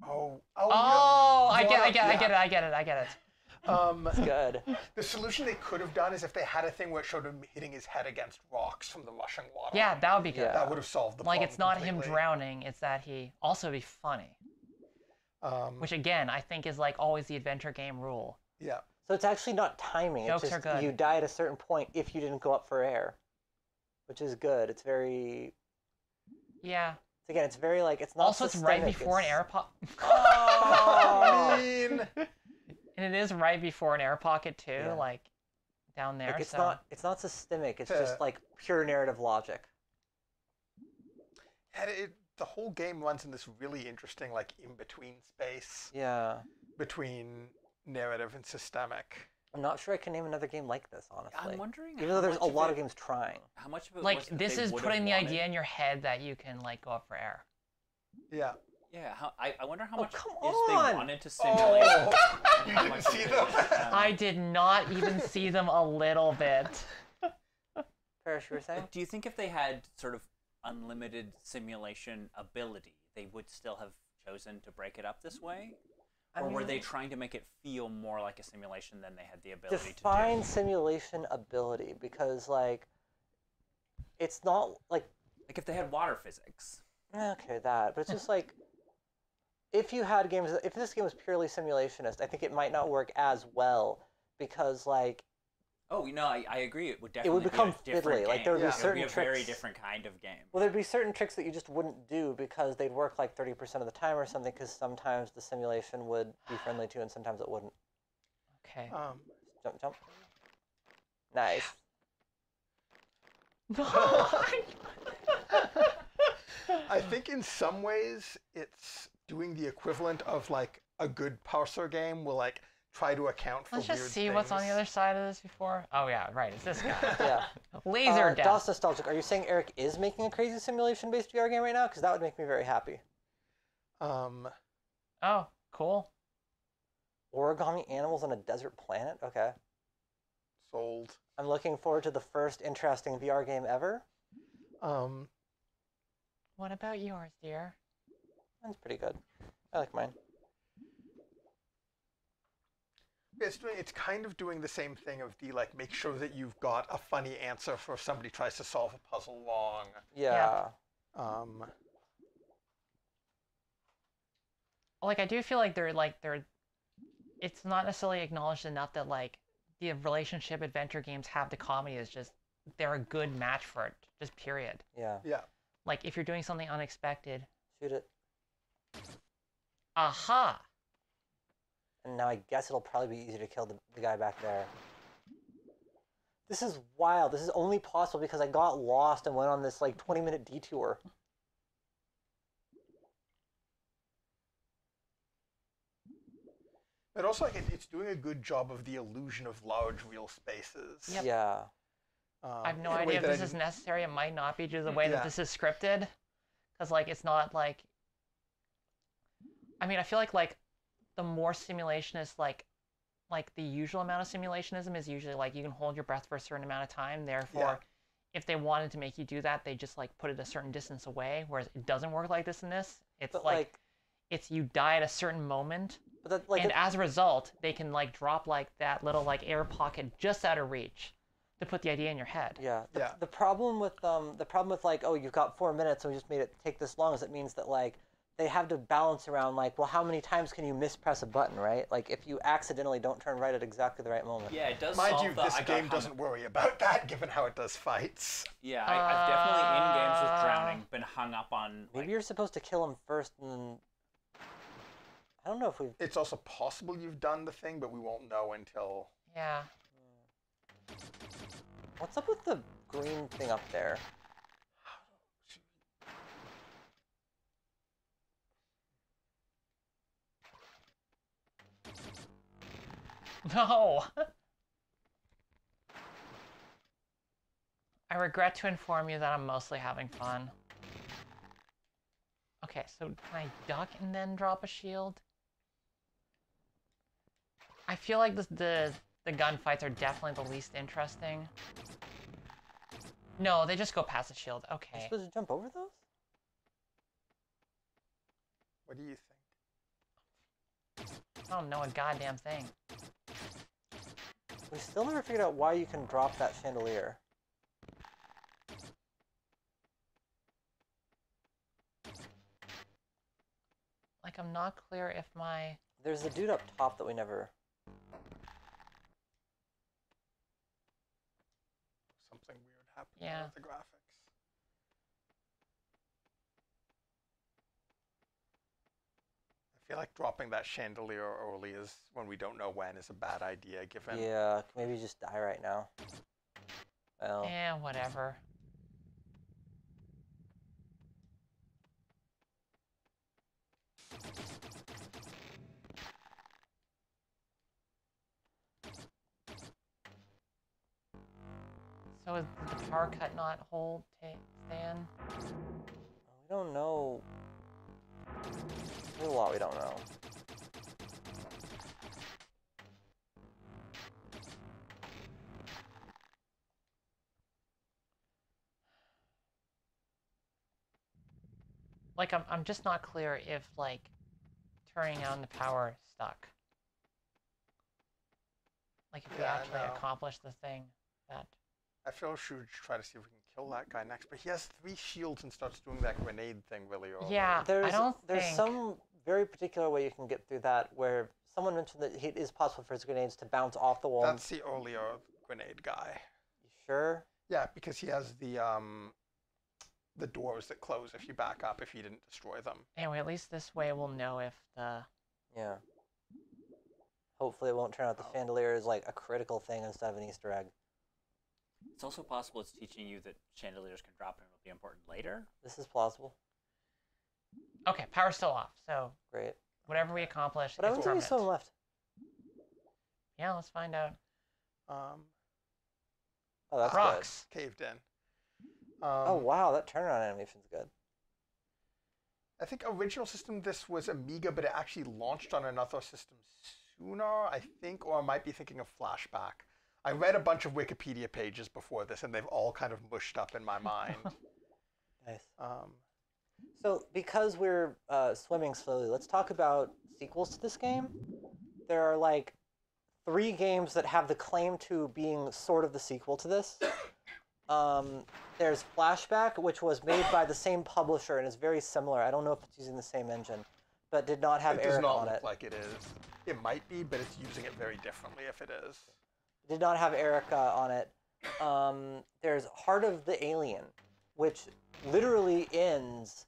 Oh. Oh, I yeah. get it. It's good. The solution they could have done is if they had a thing where it showed him hitting his head against rocks from the rushing water. Yeah, that would be good. Yeah. That would have solved the Like, problem. it's not him completely. drowning, it's that he also be funny. Which, again, I think is, like, always the adventure game rule. Yeah. So it's actually not timing. Jokes It's are just good. you die at a certain point if you didn't go up for air, which is good. It's very... Yeah. Again, it's very, like, it's not Also, it's right systemic, before an it's- air pocket. Oh! mean. And it is right before an air pocket, too, Yeah. like, down there, Like, it's so... not systemic. It's Yeah. just, like, pure narrative logic. And the whole game runs in this really interesting, like, in-between space Yeah. between narrative and systemic. I'm not sure I can name another game like this, honestly. I'm wondering. Even how though there's much a of lot it- of games trying. How much of it Like, was that this they is would putting have the wanted? idea in your head that you can, like, go up for air. Yeah. Yeah, I wonder how Oh, much come is on! they wanted to simulate. And You how didn't much see is them? it, I did not even see them a little bit. Parrish, you were saying? Do you think if they had sort of unlimited simulation ability, they would still have chosen to break it up this way? Or were they trying to make it feel more like a simulation than they had the ability to do? Define simulation ability, because like it's not like Like if they had water physics. okay that, but it's just like if you had games, if this game was purely simulationist, I think it might not work as well because like Oh, you know, I agree. It would it definitely would become be a different fiddly. Like game. there would be Yeah. It would certain be a tricks. very different kind of game. Well, there'd be certain tricks that you just wouldn't do because they'd work like 30% of the time or something. Because sometimes the simulation would be friendly to, and sometimes it wouldn't. Okay. Jump, jump. Nice. I think in some ways it's doing the equivalent of like a good parser game will like try to account for Let's weird just see what's on the things. other side of this before. Oh yeah, right. It's this guy. Yeah. Laser death. DOS Nostalgic, are you saying Eric is making a crazy simulation-based VR game right now? Because that would make me very happy. Oh, cool. Origami animals on a desert planet? Okay. Sold. I'm looking forward to the first interesting VR game ever. What about yours, dear? Mine's pretty good. I like mine. It's kind of doing the same thing of the like make sure that you've got a funny answer for if somebody tries to solve a puzzle long. Yeah. Like I do feel like they're it's not necessarily acknowledged enough that like the relationship adventure games have the comedy is just they're a good match for it, just period. Yeah. Yeah. Like if you're doing something unexpected. Shoot it. Aha! And now I guess it'll probably be easier to kill the guy back there. This is wild. This is only possible because I got lost and went on this like 20-minute detour. But also like it's doing a good job of the illusion of large real spaces. Yep. Yeah. I have no in a way idea if that I this is didn't- necessary. It might not be due to the way Yeah. that this is scripted. Because, like, it's not like... I mean, I feel like the more simulation is, like the usual amount of simulationism is usually, like, you can hold your breath for a certain amount of time. Therefore, if they wanted to make you do that, they just, like, put it a certain distance away. Whereas it doesn't work like this in this. It's, But, like, it's you die at a certain moment. But that, like, and as a result, they can, like, drop, like, that little, like, air pocket just out of reach to put the idea in your head. yeah. Yeah. The problem with like, oh, you've got 4 minutes and we just made it take this long is it means that like they have to balance around like, well, how many times can you mispress a button, right? Like if you accidentally don't turn right at exactly the right moment. Yeah, it does Mind solve you, the, this I got game hung- doesn't worry about that, given how it does fights. Yeah, I've definitely in games with drowning been hung up on. Maybe Like, you're supposed to kill him first and then... I don't know if we've... It's also possible you've done the thing, but we won't know until... Yeah. What's up with the green thing up there? No! I regret to inform you that I'm mostly having fun. Okay, so can I duck and then drop a shield? I feel like the gunfights are definitely the least interesting. No, they just go past the shield. Are you Okay. supposed to jump over those? What do you think? I don't know a goddamn thing. We still never figured out why you can drop that chandelier. Like, I'm not clear if my... There's the dude up top that we never... Something weird happened Yeah. with the graphics. I feel like dropping that chandelier early is when we don't know when is a bad idea, given... Yeah, maybe just die right now. Well, Eh, whatever. So is the power cut not hold, stand? we don't know. not, we don't know. Like, I'm just not clear if, like, turning on the power stuck. Like, if we Yeah, actually no. accomplish the thing that... I feel we should try to see if we can kill that guy next, but he has 3 shields and starts doing that grenade thing really early. Yeah, I don't There's think... some very particular way you can get through that where someone mentioned that it is possible for his grenades to bounce off the wall. That's the earlier grenade guy. You sure? Yeah, because he has the doors that close if you back up if you didn't destroy them. Anyway, at least this way we'll know if the... Yeah. Hopefully it won't turn out the chandelier is like a critical thing instead of an Easter egg. It's also possible it's teaching you that chandeliers can drop and it'll be important later. This is plausible. Okay, power's still off, so Great. whatever we accomplish But I is don't think there's permanent. someone left. Yeah, let's find out. Oh, that's Rocks. Caved in. good. Oh, wow, that turnaround animation's good. I think original system this was Amiga, but it actually launched on another system sooner, I think, or I might be thinking of Flashback. I read a bunch of Wikipedia pages before this, and they've all kind of mushed up in my mind. Nice. Um, So, because we're swimming slowly, let's talk about sequels to this game. There are like 3 games that have the claim to being sort of the sequel to this. There's Flashback, which was made by the same publisher and is very similar. I don't know if it's using the same engine, but did not have it does Eric not on look it. like it is. It might be, but it's using it very differently if it is. Did not have Eric on it. There's Heart of the Alien, which literally ends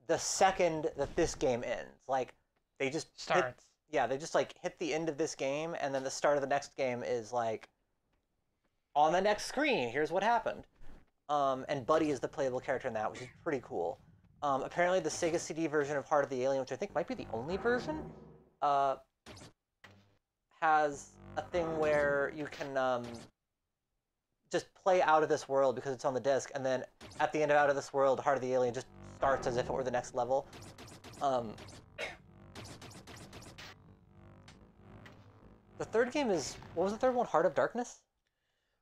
the second that this game ends. Like, they just Starts. they just like hit the end of this game, and then the start of the next game is like on the next screen. Here's what happened. And Buddy is the playable character in that, which is pretty cool. Apparently, the Sega CD version of Heart of the Alien, which I think might be the only version, has a thing where you can just play Out of This World because it's on the disc, and then at the end of Out of This World, Heart of the Alien just starts as if it were the next level. The third game is, what was the third one? Heart of Darkness?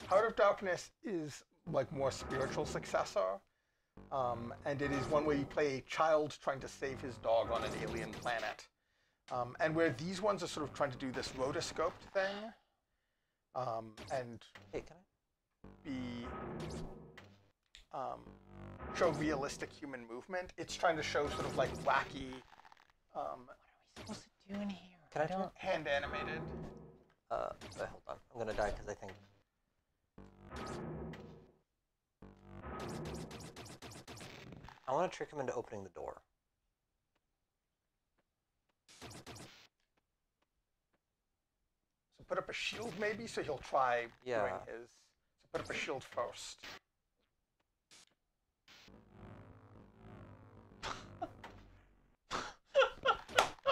Heart of Darkness is like more spiritual successor, and it is one where you play a child trying to save his dog on an alien planet. And where these ones are sort of trying to do this rotoscoped thing, and Hey, can be show realistic human movement. It's trying to show sort of like wacky, What are we supposed to do in here? Can I don't... hand animated. wait, hold on. I'm gonna die because I think. I want to trick him into opening the door. So put up a shield maybe, so he'll try Yeah. doing his. So put up a shield first.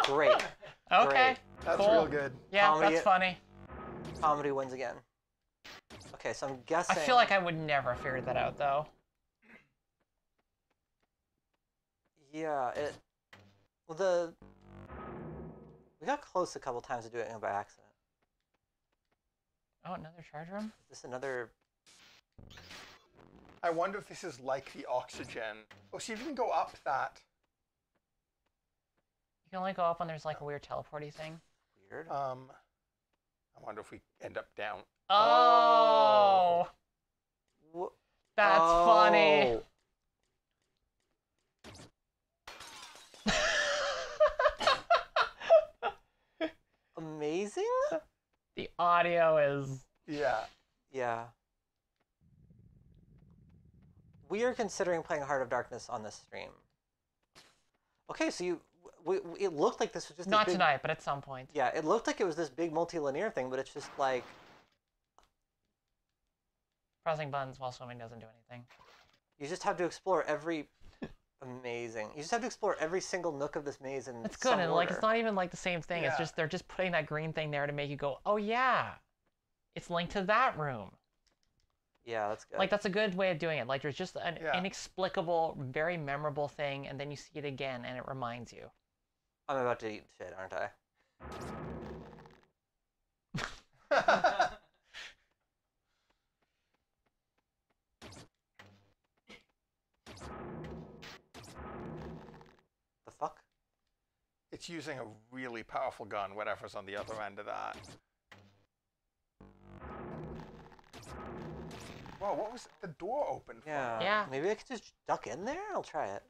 Great. Okay, Great. That's cool. real good. Yeah, Comedy- that's funny. Comedy wins again. Okay, so I'm guessing. I feel like I would never figure that out, though. Yeah, it. Well, we got close a couple times to doing it by accident. Oh, another charge room? Is this another? I wonder if this is like the oxygen. Oh, see if you can go up that. You can only go up when there's like a weird teleporty thing. Weird. I wonder if we end up down. Oh! Wha- That's funny. Amazing? The audio is... Yeah. Yeah. We are considering playing Heart of Darkness on this stream. Okay, so it looked like this was just Not this big, tonight, but at some point. Yeah, it looked like it was this big multi-linear thing, but it's just like Pressing buttons while swimming doesn't do anything. you just have to explore every amazing. You just have to explore every single nook of this maze in That's some good, and like order. it's not even like the same thing. It's Yeah. just they're just putting that green thing there to make you go, oh yeah, it's linked to that room. Yeah, that's good. Like that's a good way of doing it. Like there's just an Yeah. inexplicable, very memorable thing, and then you see it again, and it reminds you. I'm about to eat shit, aren't I? The fuck? It's using a really powerful gun, whatever's on the other end of that. Whoa, what was the door open for? Yeah. Yeah. Maybe I could just duck in there? I'll try it.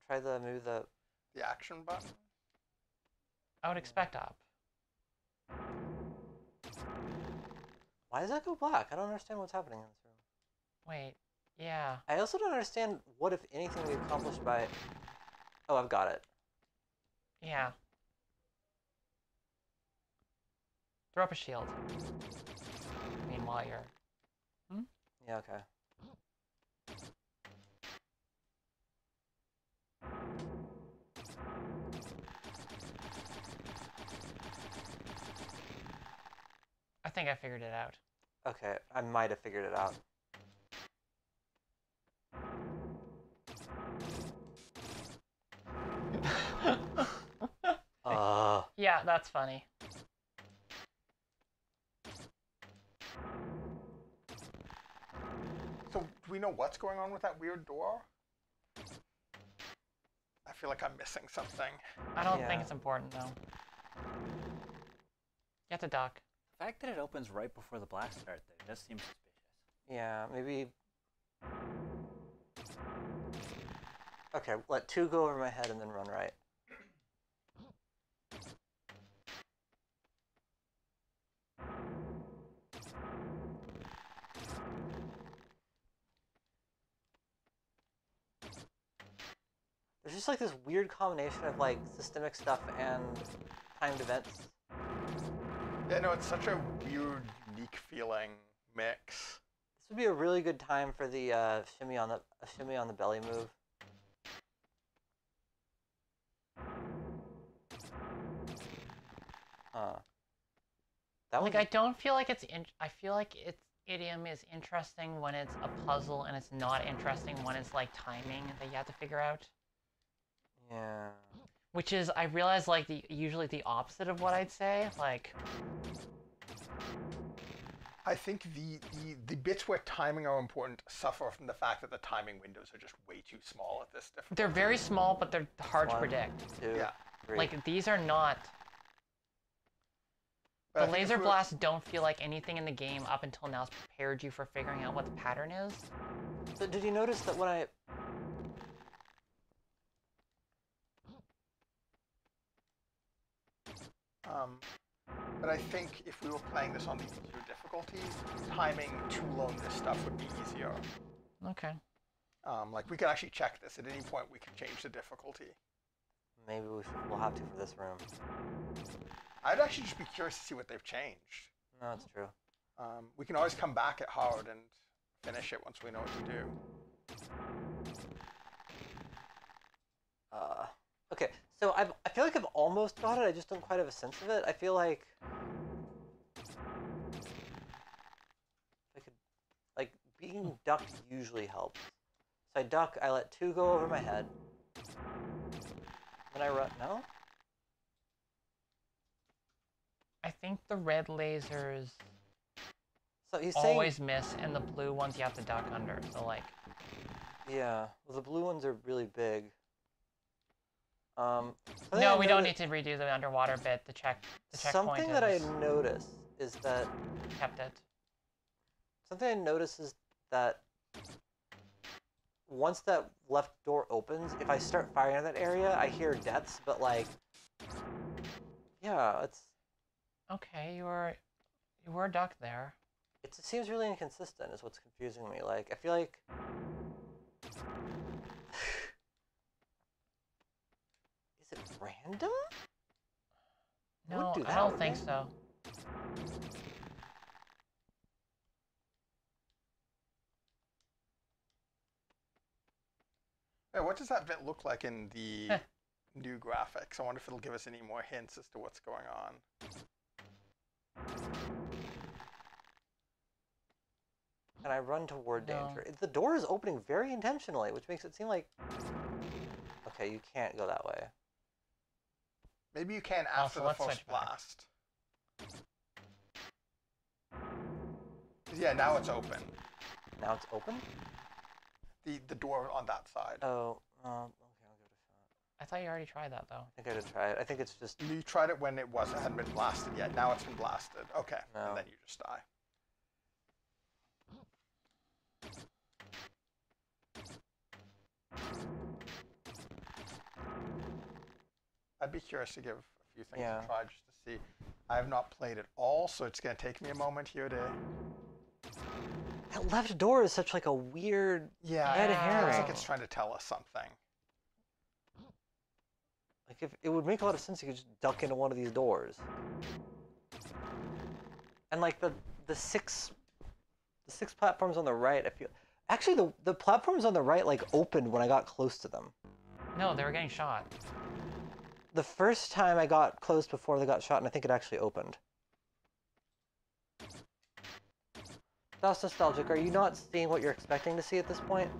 Try maybe the action button? I would expect up. Why does that go black? I don't understand what's happening in this room. Wait. Yeah. I also don't understand what, if anything, we accomplished by... Oh, I've got it. Yeah. Throw up a shield. Meanwhile, you're... Yeah, okay. I think I figured it out. Okay, I might have figured it out. Yeah, that's funny. So, do we know what's going on with that weird door? I feel like I'm missing something. I don't think it's important, though. You have to duck. The fact that it opens right before the blast start, though, does seem suspicious. Yeah, maybe... Okay, let 2 go over my head and then run right. There's just like this weird combination of like systemic stuff and timed events. Yeah, no, it's such a weird, unique feeling mix. This would be a really good time for the shimmy on the belly move. That like, I don't feel like it's... I feel like its idiom is interesting when it's a puzzle, and it's not interesting when it's, like, timing that you have to figure out. Yeah. Which is, I realize, like, usually the opposite of what I'd say. Like... I think the bits where timing are important suffer from the fact that the timing windows are just way too small at this difficulty. They're very small, but they're hard to predict. 2, Yeah. 3. Like, these are not... But The laser blasts don't feel like anything in the game up until now has prepared you for figuring out what the pattern is. So did you notice that when I... But I think if we were playing this on the easier difficulty, timing too long this stuff would be easier. Okay. Like, we could actually check this. At any point, we could change the difficulty. Maybe we'll have to for this room. I'd actually just be curious to see what they've changed. No, that's true. We can always come back at hard and finish it once we know what to do. Okay, so I feel like I've almost got it. I just don't quite have a sense of it. I feel like I could, like, being ducked usually helps. So I duck. I let 2 go over my head. Then I run. No. I think the red lasers So he's always saying, miss, and the blue ones you have to duck under. So, like... yeah. Well, the blue ones are really big. No, we don't need to redo the underwater bit. The checkpoint Something that I noticed is that... kept it. Something I noticed is that once that left door opens, if I start firing in that area, I hear deaths, but like... Yeah, it's... Okay, you were ducked there. It seems really inconsistent is what's confusing me. Like, I feel like... Is it random? No, do I that, don't would think they? so. Yeah, what does that bit look like in the new graphics? I wonder if it'll give us any more hints as to what's going on. and I run toward No. danger. The door is opening very intentionally, which makes it seem like... Okay, you can't go that way. Maybe you can after so the let's first switch back. blast. Yeah, now it's open. Now it's open? The door on that side. Oh, okay, I'll give it a shot. I thought you already tried that though. I think I did try it. I think it's just... You tried it when it hadn't been blasted yet. Now it's been blasted. Okay, No. and then you just die. I'd be curious to give a few things Yeah. a try just to see. I have not played it all, so it's going to take me a moment here to... That left door is such like a weird... Yeah, red it feels herring. like it's trying to tell us something. Like, if it would make a lot of sense, you could just duck into one of these doors. And like the six platforms on the right, I feel... Actually, the platforms on the right like opened when I got close to them. No, they were getting shot. The first time I got close before they got shot, and I think it actually opened. That's nostalgic. Are you not seeing what you're expecting to see at this point?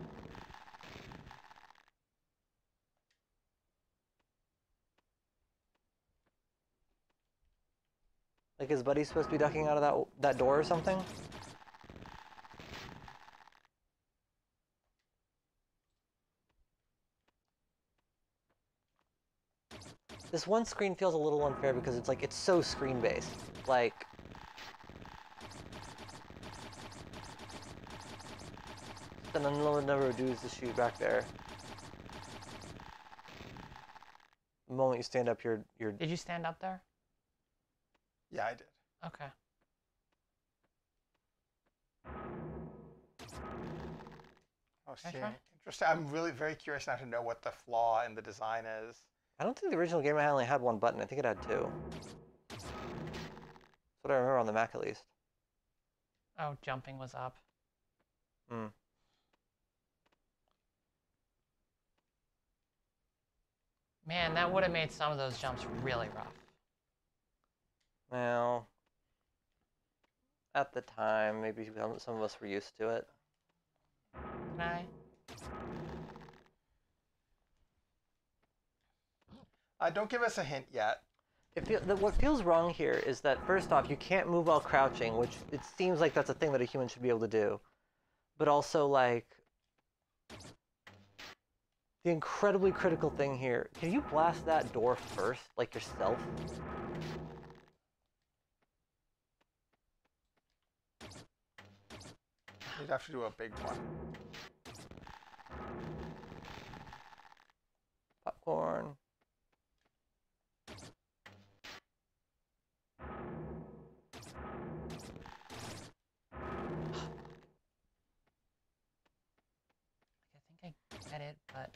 Like, is Buddy supposed to be ducking out of that door or something? This one screen feels a little unfair because it's like, it's so screen-based. Like... an unlimited number of dudes to shoot back there. The moment you stand up, you're... Did you stand up there? Yeah, I did. Okay. Oh, Can I see, try? interesting. I'm really very curious now to know what the flaw in the design is. I don't think the original game only had one button. I think it had two. That's what I remember on the Mac, at least. Oh, jumping was up. Hmm. Man, that would have made some of those jumps really rough. Well... At the time, maybe some of us were used to it. Can I? Don't give us a hint yet. What feels wrong here is that, first off, you can't move while crouching, which it seems like that's a thing that a human should be able to do. But also, like... The incredibly critical thing here, can you blast that door first, like yourself? You'd have to do a big one. Popcorn. I think I get it, but...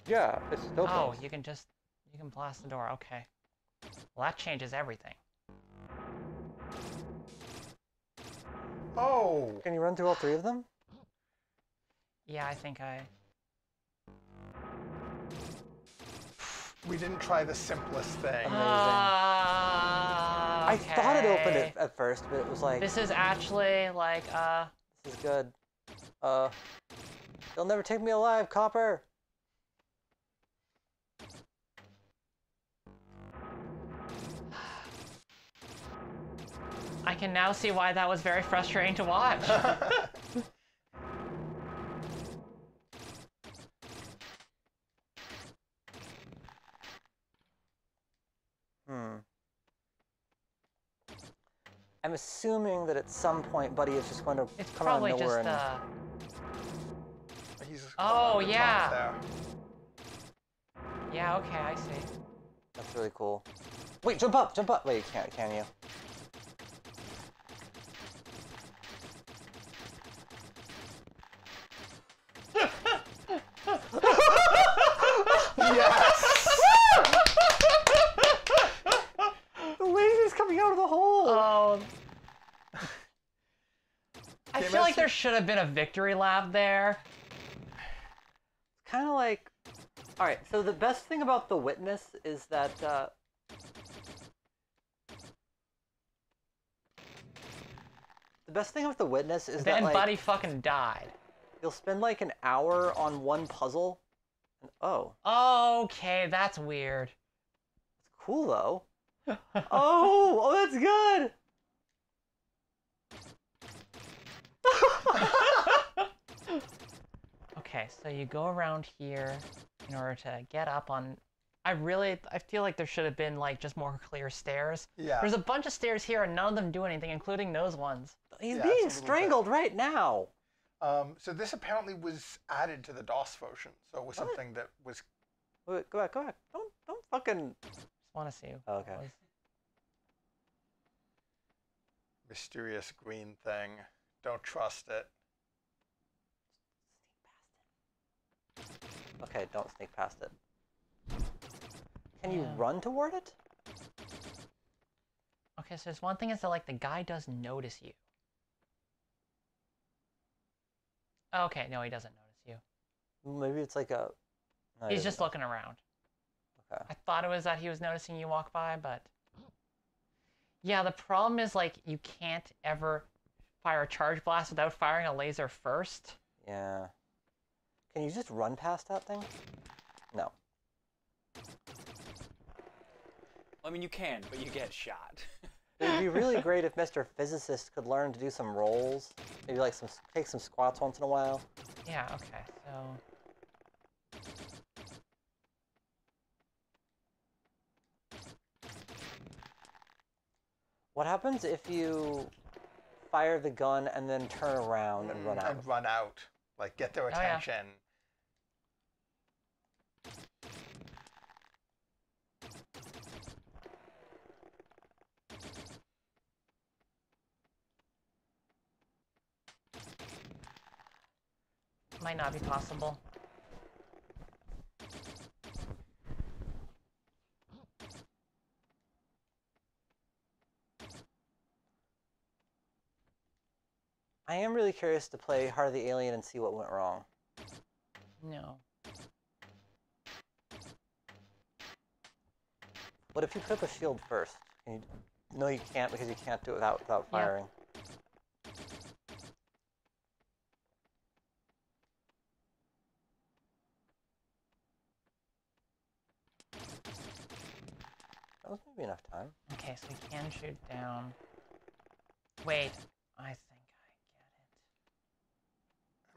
Yeah, it's still Oh, close. you can blast the door, okay. Well, that changes everything. Oh! Can you run through all three of them? Yeah, I think I... We didn't try the simplest thing. Amazing. I I thought it opened it at first, but it was like, This is actually, like, this is good. They'll never take me alive, Copper! I can now see why that was very frustrating to watch. I'm assuming that at some point Buddy is just going to It's come out of probably nowhere just, He's Oh, on the top yeah. there. Yeah, okay, I see. That's really cool. Wait, jump up, jump up! Wait, you can't, can you? I feel like there should have been a victory lap there. Kind of like, all right. So the best thing about the witness is that Then like, Buddy fucking died. you'll spend like an hour on one puzzle, and Okay, that's weird. it's cool though. oh, that's good. Okay, so you go around here in order to get up on... I feel like there should have been like just more clear stairs. Yeah. There's a bunch of stairs here and none of them do anything, including those ones. He's being strangled right now. So this apparently was added to the DOS version. So it was something that was... Wait, go back. Don't fucking... Just want to see. Oh, okay. Mysterious green thing. Don't trust it. Okay, don't sneak past it. Can you run toward it? Okay, so there's one thing is that like the guy does notice you. Okay, no, he doesn't notice you. Maybe it's like a... No, He's just looking around. Okay. I thought it was that he was noticing you walk by, but... Yeah, the problem is like you can't ever fire a charge blast without firing a laser first. Yeah. Can you just run past that thing? No. I mean, you can, but you get shot. It would be really great if Mr. Physicist could learn to do some rolls. Maybe like take some squats once in a while. Yeah, okay, so... What happens if you fire the gun and then turn around and run out? And run out. Like, get their attention. Might not be possible. I am really curious to play Heart of the Alien and see what went wrong. No. What if you put up a shield first? Can you... No, you can't because you can't do it without firing. That was maybe enough time. Okay, so you can shoot down. Wait, I think I get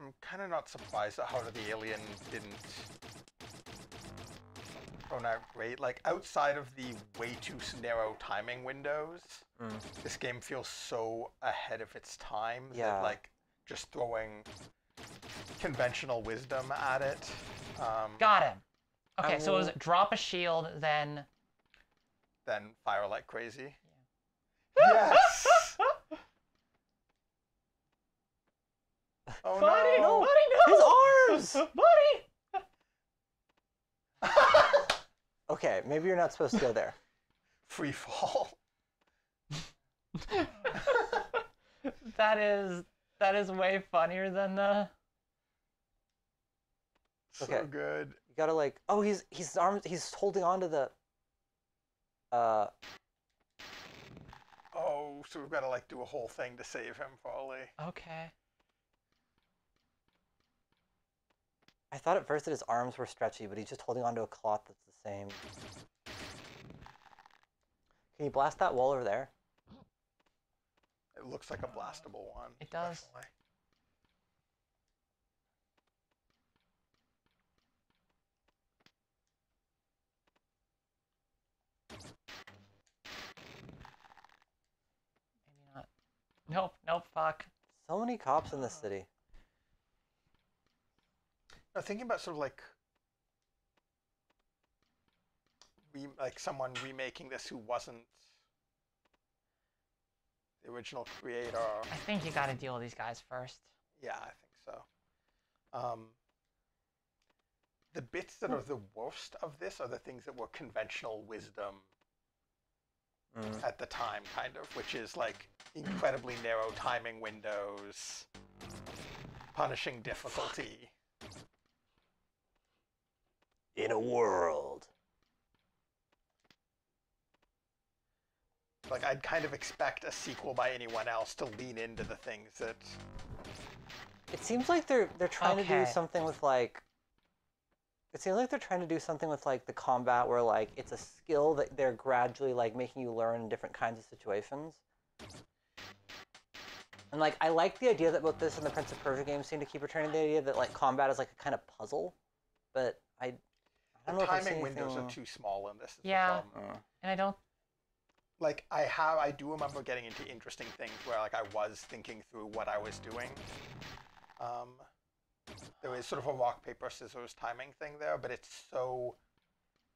it. I'm kind of not surprised at how the alien didn't turn out great. Like, outside of the way too narrow timing windows, this game feels so ahead of its time that, like, just throwing conventional wisdom at it. Got him. Okay, so it was drop a shield, then fire like crazy. Yeah. Yes! Oh Buddy, no! Buddy, no! His arms! Buddy! Okay, maybe you're not supposed to go there. Free fall. That is way funnier than the... So Okay. good. You gotta like, oh, he's holding on to the, Oh, so we've got to like do a whole thing to save him, probably. Okay. I thought at first that his arms were stretchy, but he's just holding onto a cloth that's the same. Can you blast that wall over there? It looks like a blastable one. It does. Definitely. Maybe not. Nope, fuck. So many cops in this city. Now, thinking about sort of like someone remaking this who wasn't the original creator. I think you gotta deal with these guys first. Yeah, I think so. The bits that are the worst of this are the things that were conventional wisdom at the time, kind of, which is like incredibly narrow timing windows, punishing difficulty. In a world. Like, I'd kind of expect a sequel by anyone else to lean into the things that... It seems like they're trying to do Okay. something with like. It seems like they're trying to do something with like the combat where like it's a skill that they're gradually like making you learn in different kinds of situations. And like I like the idea that both this and the Prince of Persia games seem to keep returning the idea that like combat is like a kind of puzzle, but I don't know The if I've seen timing windows are anything- too small in this. Is Yeah. the problem. And I don't. Like, I do remember getting into interesting things where, like, I was thinking through what I was doing. There is sort of a rock, paper, scissors timing thing there, but it's so...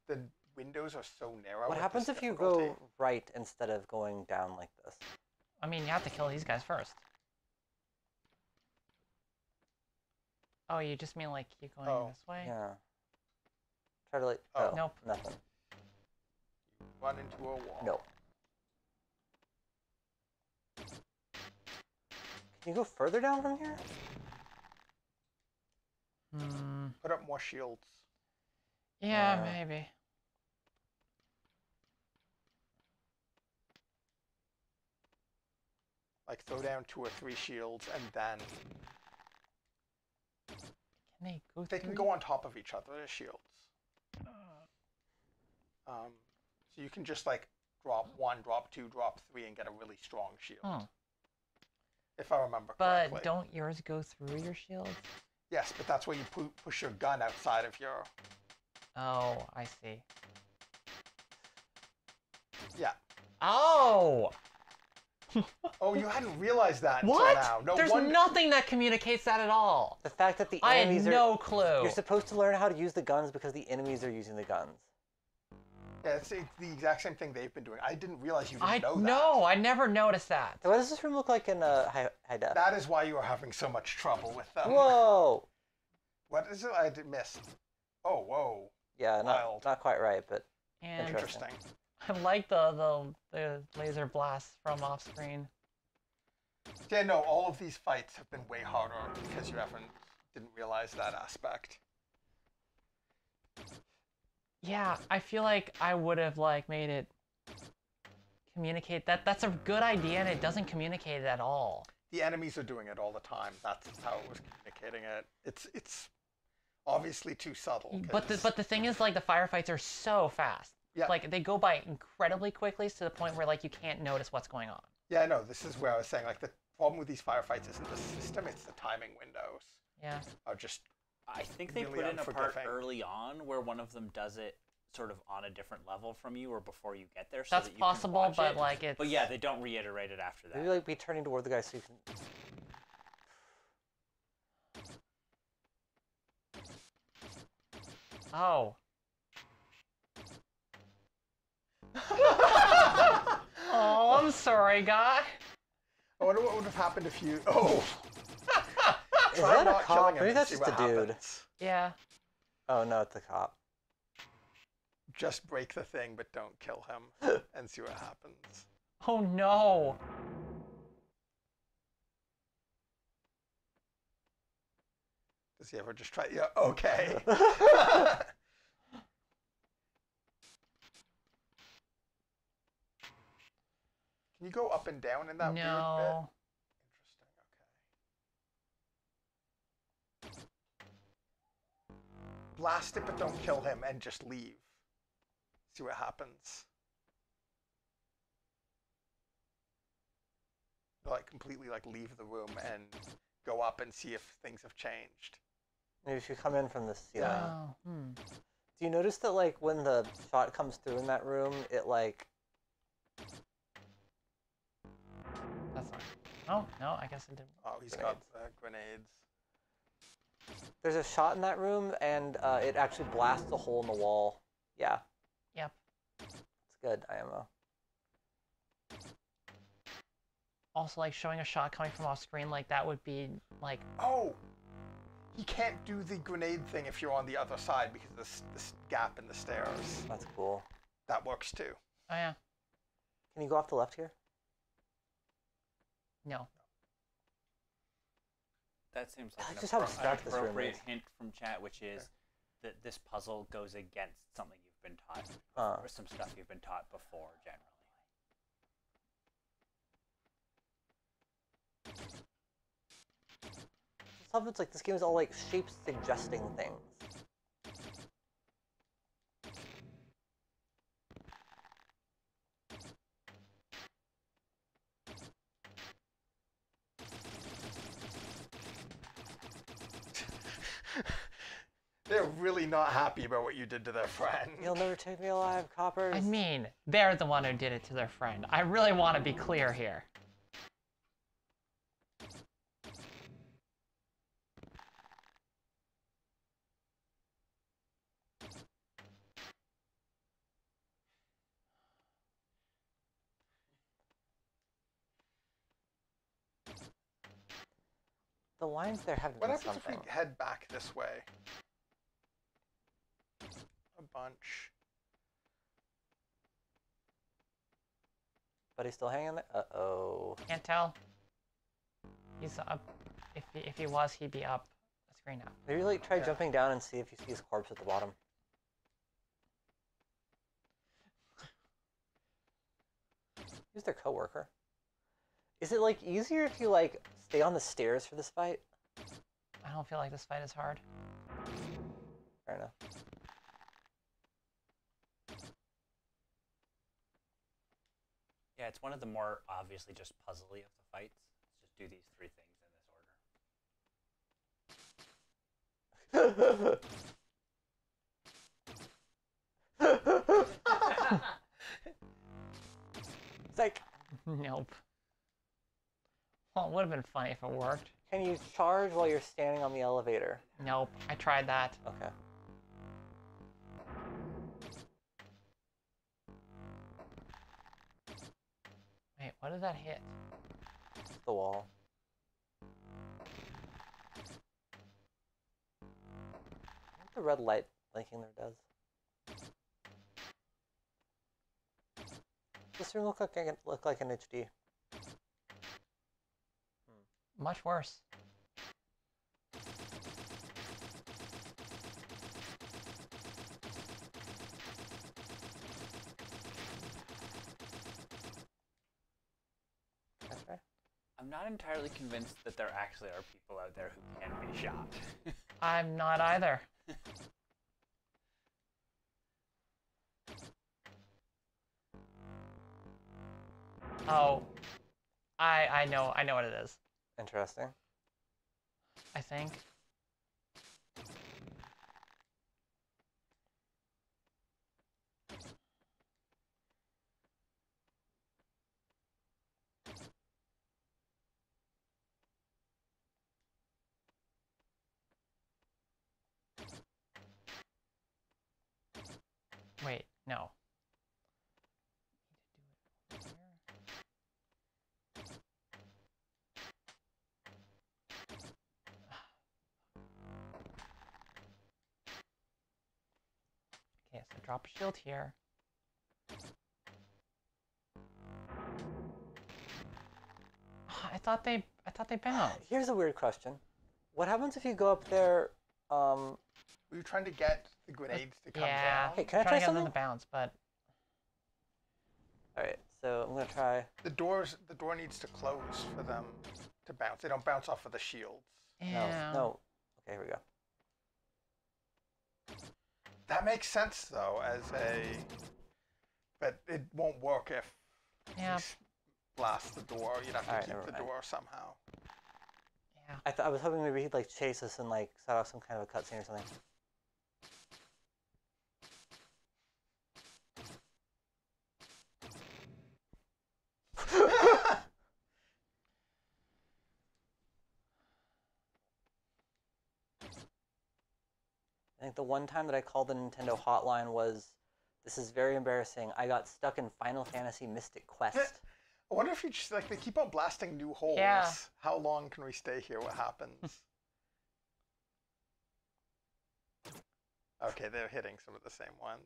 The windows are so narrow. What with happens this if you difficulty. go right instead of going down like this? I mean, you have to kill these guys first. Oh, you just mean like keep going Oh. this way? Yeah. Try to like. Oh. Oh, Nope. nothing. Run into a wall. No. Can you go further down from here? Hmm. Put up more shields. Yeah, Yeah. maybe. Like, throw down 2 or 3 shields, and then Can they go they through? can go on top of each other as shields. So you can just, like, drop 1, drop 2, drop 3, and get a really strong shield. Hmm. If I remember But correctly. don't yours go through your shield? Yes, but that's where you push your gun outside of your... Oh, I see. Yeah. Oh! Oh, you hadn't realized that What? until now. No There's wonder... nothing that communicates that at all. The fact that the I had enemies are. no clue. You're supposed to learn how to use the guns because the enemies are using the guns. Yeah, it's the exact same thing they've been doing. I didn't realize you didn't I know that. no, I never noticed that. So what does this room look like in high def? That is why you were having so much trouble with them. Whoa! What is it I missed? Oh, whoa. Yeah, Wild. not quite right, but And Interesting. Interesting. I like the laser blasts from off screen. Yeah, no, all of these fights have been way harder because you didn't realize that aspect. Yeah, I feel like I would have like made it communicate that. That's a good idea, and it doesn't communicate it at all. The enemies are doing it all the time. That's how it was communicating it. It's obviously too subtle. But the thing is, like, the firefights are so fast. Yeah. Like, they go by incredibly quickly to the point where like you can't notice what's going on. Yeah, no, this is where I was saying, like, the problem with these firefights isn't the system, it's the timing windows. Yeah. Are just... I think they really put in a part unforgiving. early on where one of them does it sort of on a different level from you or before you get there. So That's that you possible, can watch but it. like it's. But yeah, they don't reiterate it after that. maybe like be turning toward the guy so you can. Oh. Oh, I'm sorry, guy. I wonder what would have happened if you... Oh! Is Try that a not cop? killing him Maybe and that's see just a what dude. happens. Yeah. Oh no, it's a cop. Just break the thing, but don't kill him, and see what happens. Oh no. Does he ever just try... Yeah, okay. Can you go up and down in that weird bit? No. Interesting, okay. Blast it, but don't kill him, and just leave. See what happens. Like, completely, like, leave the room and go up and see if things have changed. Maybe if you come in from the ceiling. Oh. Hmm. Do you notice that like when the shot comes through in that room, it like That's not. Oh no, I guess it didn't. Oh, he's got grenades. there's a shot in that room and it actually blasts a hole in the wall. Yeah, Yep. it's good IMO. Also, like showing a shot coming from off screen like that would be like. Oh! He can't do the grenade thing if you're on the other side because of this gap in the stairs. That's cool. That works too. Oh yeah. Can you go off the left here? No. That seems like Just how an abstract this room appropriate is. hint from chat, which is that this puzzle goes against something you've been taught, or some stuff you've been taught before, generally. Stuff it's like this game is all like shape suggesting things. They're really not happy about what you did to their friend. You'll never take me alive, coppers. I mean, they're the one who did it to their friend. I really want to be clear here. The lines there have to What be happens something. if we head back this way? A bunch. But he's still hanging there? Uh-oh. Can't tell. He's up. If he was, he'd be up the screen now. Maybe like try Yeah. jumping down and see if you see his corpse at the bottom. Who's their coworker? Is it like easier if you like stay on the stairs for this fight? I don't feel like this fight is hard. Fair enough. Yeah, it's one of the more obviously just puzzly of the fights. Let's just do these 3 things in this order. Psych! Nope. Well, it would have been funny if it worked. Can you charge while you're standing on the elevator? Nope. I tried that. Okay. Wait, what did that hit? It's the wall. What the red light blinking there does. This room look like an HD. Much worse. Okay. I'm not entirely convinced that there actually are people out there who can be shot. I'm not either. Oh, I know what it is. Interesting. I think. Wait, no. Okay, so drop a shield here. I thought they bounced. Here's a weird question. What happens if you go up there, Were you trying to get the grenades to come Yeah. down? Hey, can I Trying try to get them something? to bounce, but Alright, so I'm gonna try. The door needs to close for them to bounce. They don't bounce off of the shields. yeah. No. Okay, here we go. That makes sense though, but it won't work if Yeah. you blast the door. You'd have to Alright, keep never the mind. door somehow. Yeah. I was hoping maybe he'd like chase us and like set off some kind of a cutscene or something. I think the one time that I called the Nintendo hotline was, this is very embarrassing. I got stuck in Final Fantasy Mystic Quest. I wonder if you just like they keep on blasting new holes. Yeah. How long can we stay here? What happens? Okay, they're hitting some of the same ones.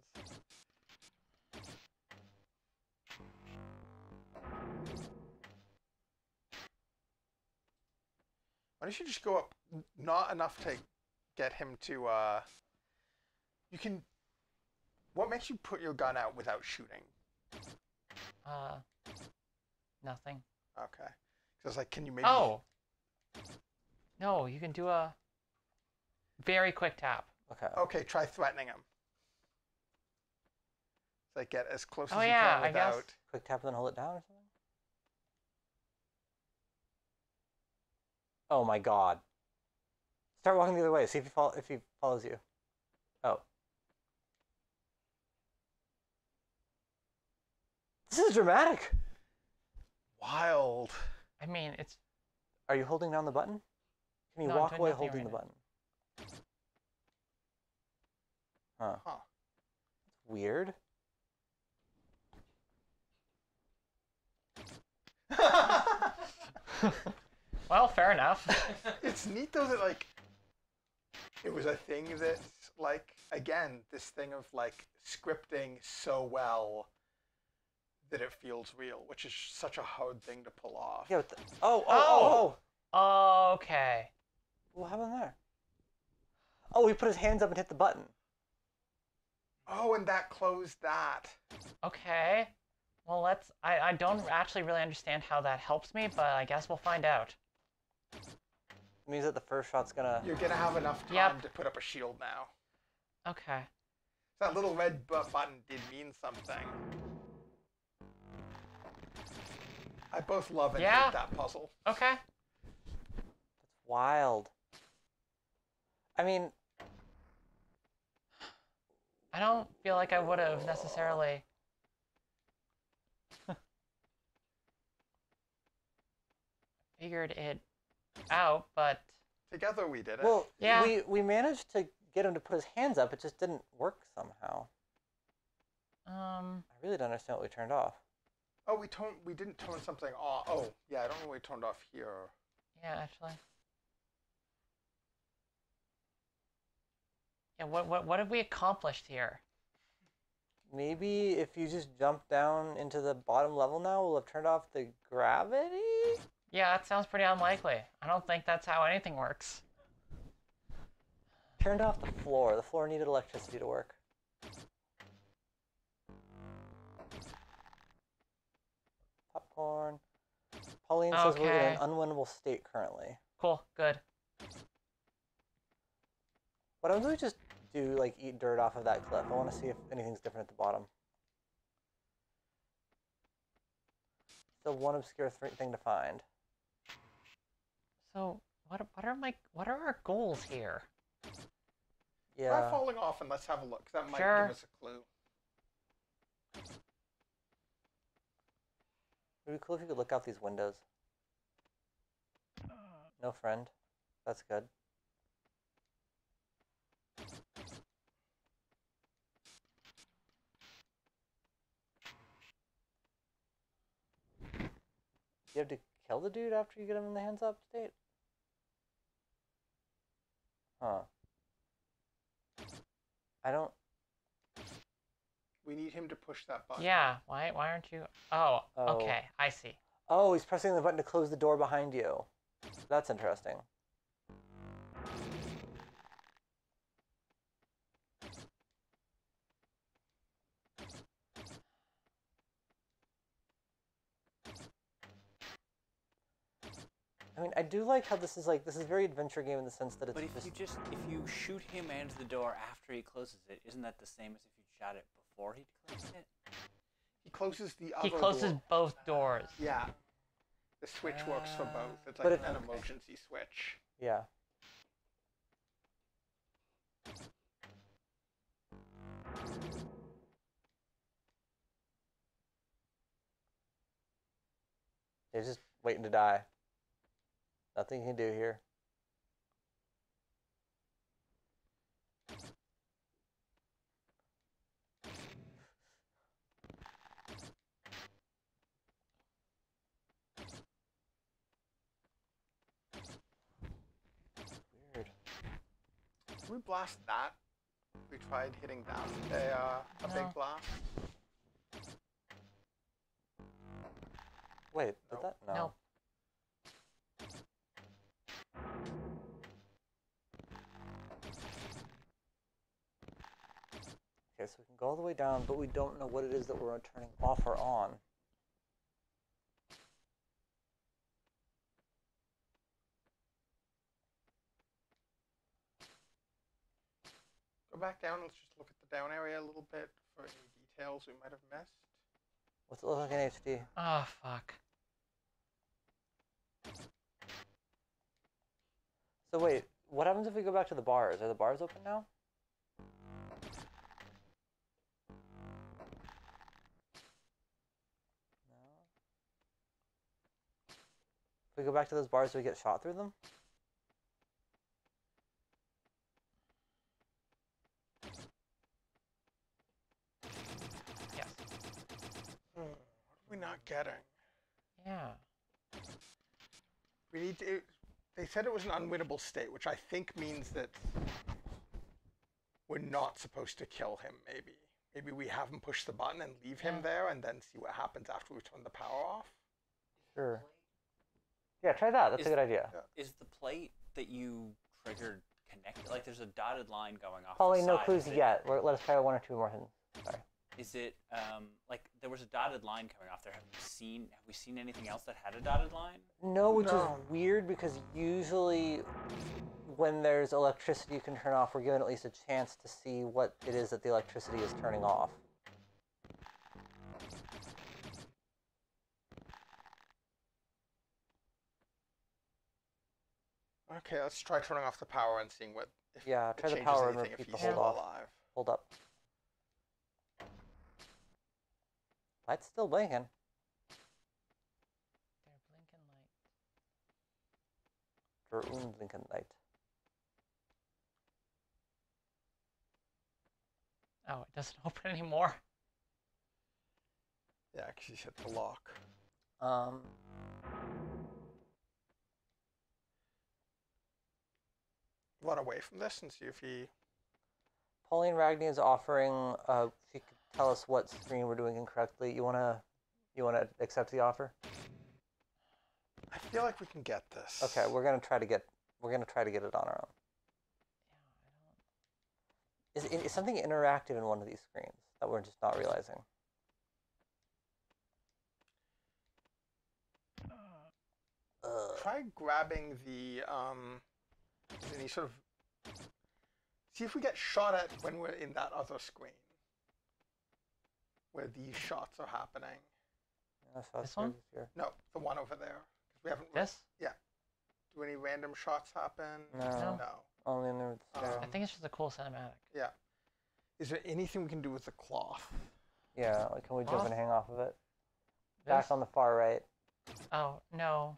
Why don't you just go up? Not enough to get him to. You can. What makes you put your gun out without shooting? Nothing. Okay. So I was like, can you maybe? Oh. No, you can do a very quick tap. Okay. Okay, try threatening him. So like get as close as Oh, you yeah, can I guess. without. Quick tap and then hold it down or something? Oh my god. Start walking the other way. See if he follows you. Oh. This is dramatic. Wild. I mean, it's... Are you holding down the button? Can you No, I'm walk doing away nothing holding right the button? Huh. Weird. Well, fair enough. It's neat though that like it was a thing that like again this thing of like scripting so well that it feels real, which is such a hard thing to pull off. Yeah. Oh. Okay. What happened there? Oh, he put his hands up and hit the button. Oh, and that closed that. Okay. Well, let's... I don't actually really understand how that helps me, but I guess we'll find out. It means that the first shot's gonna... You're gonna have enough time to put up a shield now. Okay. That little red button did mean something. I both love and hate that puzzle. Okay. That's wild. I mean... I don't feel like I would have necessarily... figured it out, but... Together we did it. Well, yeah. we managed to get him to put his hands up. It just didn't work somehow. I really don't understand what we turned off. Oh, we didn't turn something off. Oh, yeah, I don't know what we turned off here. Yeah, actually. Yeah, what have we accomplished here? Maybe if you just jump down into the bottom level now, we'll have turned off the gravity? Yeah, that sounds pretty unlikely. I don't think that's how anything works. Turned off the floor. The floor needed electricity to work. Popcorn. Pauline says we're in an unwinnable state currently. Cool, good. Why don't we just do, like, eat dirt off of that cliff? I want to see if anything's different at the bottom. Still one obscure thing to find. So, what are our goals here? Yeah. Try falling off and let's have a look. That might give us a clue. It would be cool if you could look out these windows. No friend. That's good. You have to kill the dude after you get him in the hands up state? Huh. I don't... We need him to push that button. Yeah, why aren't you... Oh, okay, I see. Oh, he's pressing the button to close the door behind you. That's interesting. I mean, I do like how this is very adventure game in the sense that it's But if you shoot him and the door after he closes it, isn't that the same as if you shot it before he closed it? He closes the other He closes door. both doors. Yeah. The switch works for both. It's like an emergency switch. Yeah. He's just waiting to die. Nothing he can do here. Weird. Can we blast that? We tried hitting that with a big blast. Wait, did that? No. No. Okay, so we can go all the way down, but we don't know what it is that we're turning off or on. Go back down. Let's just look at the down area a little bit for any details we might have missed. What's it look like in HD? Oh, fuck. So wait, what happens if we go back to the bars? Are the bars open now? No. If we go back to those bars, do we get shot through them? Yes. What are we not getting? Yeah. We need to. They said it was an unwinnable state, which I think means that we're not supposed to kill him. Maybe we have him push the button and leave him there, and then see what happens after we turn the power off. Sure. Yeah, try that. That's a good idea. Is the plate that you triggered connected? Like, there's a dotted line going off. Probably the no side. clues yet. Let us try one or two more things. Sorry. Is it like there was a dotted line coming off there? Have we seen anything else that had a dotted line? No, which is weird because usually when there's electricity you can turn off, we're given at least a chance to see what it is that the electricity is turning off. Okay, let's try turning off the power and seeing what. If Yeah, try it the changes power and anything repeat if the he's hold still off. alive. Hold up. Light's still blinking. They're blinking light. Der unblinken Light. Oh, it doesn't open anymore. Yeah, because he's hit the lock. Run away from this and see if he. Pauline Ragney is offering. She could tell us what screen we're doing incorrectly. You wanna accept the offer? I feel like we can get this. Okay, we're gonna try to get it on our own. Is something interactive in one of these screens that we're just not realizing? Try grabbing the any sort of. See if we get shot at when we're in that other screen, where these shots are happening. This one? No, the one over there. We haven't. This? Yeah. Do any random shots happen? No. No. Only in the stairs. I think it's just a cool cinematic. Yeah. Is there anything we can do with the cloth? Yeah, like can we jump Off? and hang off of it? This? Back on the far right. Oh, no.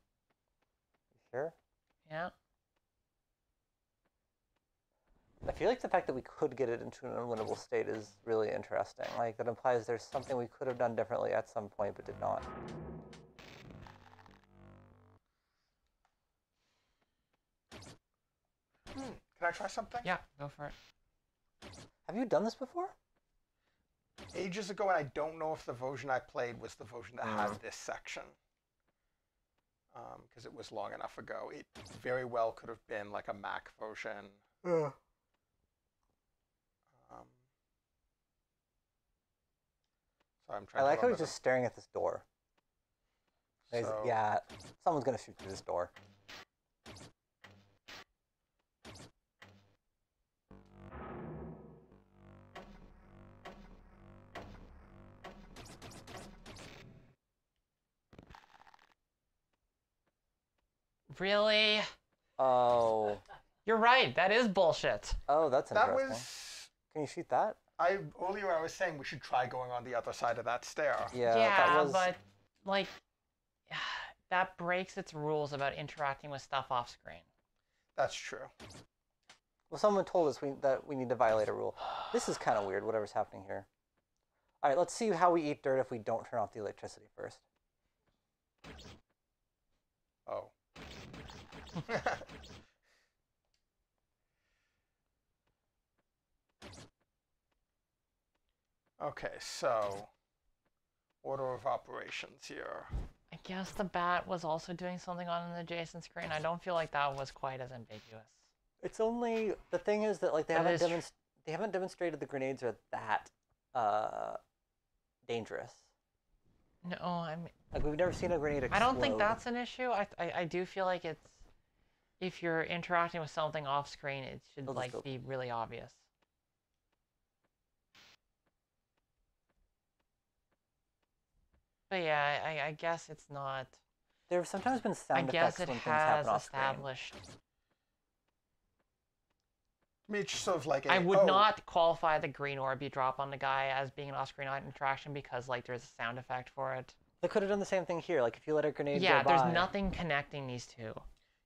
You sure? Yeah. I feel like the fact that we could get it into an unwinnable state is really interesting. Like, that implies there's something we could have done differently at some point, but did not. Can I try something? Yeah, go for it. Have you done this before? Ages ago, and I don't know if the version I played was the version that had this section. Because it was long enough ago. It very well could have been like a Mac version. So I'm trying I like to how he's just staring at this door. He's- So- yeah, someone's gonna shoot through this door. Really? Oh. You're right. That is bullshit. Oh, that's That interesting. was. Can you shoot that? Earlier I was saying we should try going on the other side of that stair. Yeah, Yeah, that was... but like that breaks its rules about interacting with stuff off screen. That's true. Well, someone told us that we need to violate a rule. This is kind of weird, whatever's happening here. All right, let's see how we eat dirt if we don't turn off the electricity first. Oh. Okay, so order of operations here. I guess the bat was also doing something on an adjacent screen. I don't feel like that was quite as ambiguous. It's only... The thing is that, like, they But haven't they haven't demonstrated the grenades are that dangerous. No, I mean, Like we've never seen a grenade explode. I don't think that's an issue. I do feel like it's if you're interacting with something off screen, it should like be really obvious. But yeah, I guess it's not. There have sometimes been sound I guess effects it when things happen has off screen. established. I mean, it's just sort of like I would not qualify the green orb you drop on the guy as being an off-screen interaction because like there's a sound effect for it. They could have done the same thing here. Like if you let a grenade yeah, go by. there's nothing connecting these two.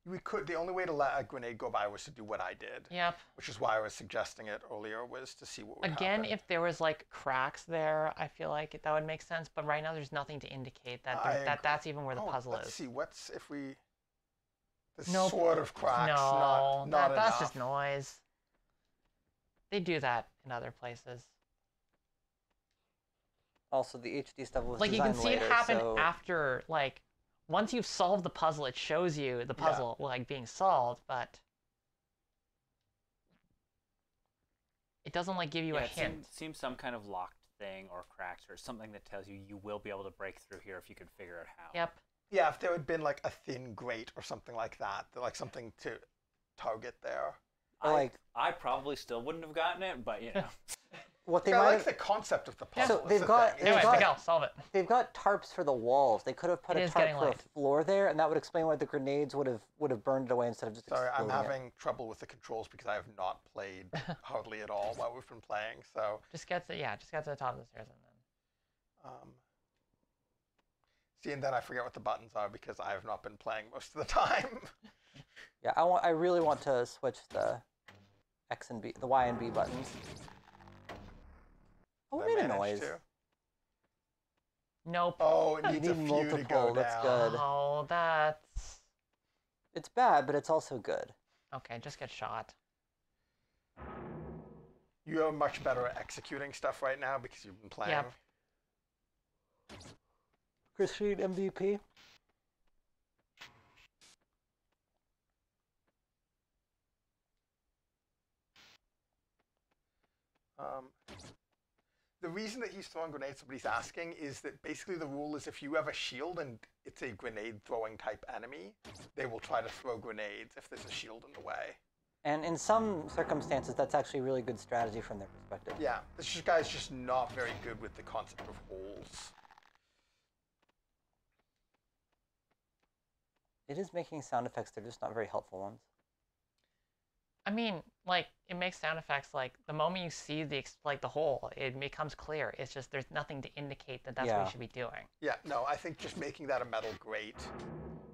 We could. The only way to let a grenade go by was to do what I did. Yep. Which is why I was suggesting it earlier, was to see what would Again, happen. if there was like cracks there, I feel like that would make sense. But right now, there's nothing to indicate that that's even where the puzzle let's is. see. What's if we? There's Nope. sort of cracks. No, not that's enough. just noise. They do that in other places. Also, the HD stuff was Like you can designed see later, it happen so... after like. Once you've solved the puzzle, it shows you the puzzle like being solved, but it doesn't like give you a hint. Seems some kind of locked thing or cracks or something that tells you you will be able to break through here if you can figure out how. Yep. Yeah, if there had been like a thin grate or something like that, like something to target there. I probably still wouldn't have gotten it, but you know. What they I might like the concept of the puzzle. So they've got, Anyway, Miguel, solve it. They've got tarps for the walls. They could have put a tarp for a floor there, and that would explain why the grenades would have burned it away instead of just Sorry, I'm exploding having trouble with the controls because I have not played hardly at all while we've been playing. So just get to the top of the stairs and then. See, and then I forget what the buttons are because I have not been playing most of the time. Yeah, I really want to switch the X and B, the Y and B buttons. Oh, we made a noise. Nope. Oh, it needs a few multiple. to go That's down. good. Oh, that's. It's bad, but it's also good. Okay, just get shot. You are much better at executing stuff right now because you've been playing. Yep. Christine MVP. The reason that he's throwing grenades, somebody's asking, is that basically the rule is if you have a shield and it's a grenade throwing type enemy, they will try to throw grenades if there's a shield in the way. And in some circumstances, that's actually really good strategy from their perspective. Yeah, this guy's just not very good with the concept of holes. It is making sound effects, they're just not very helpful ones. I mean, like, it makes sound effects, like, the moment you see the hole, it becomes clear. It's just, there's nothing to indicate that that's what you should be doing. Yeah, no, I think just making that a metal grate,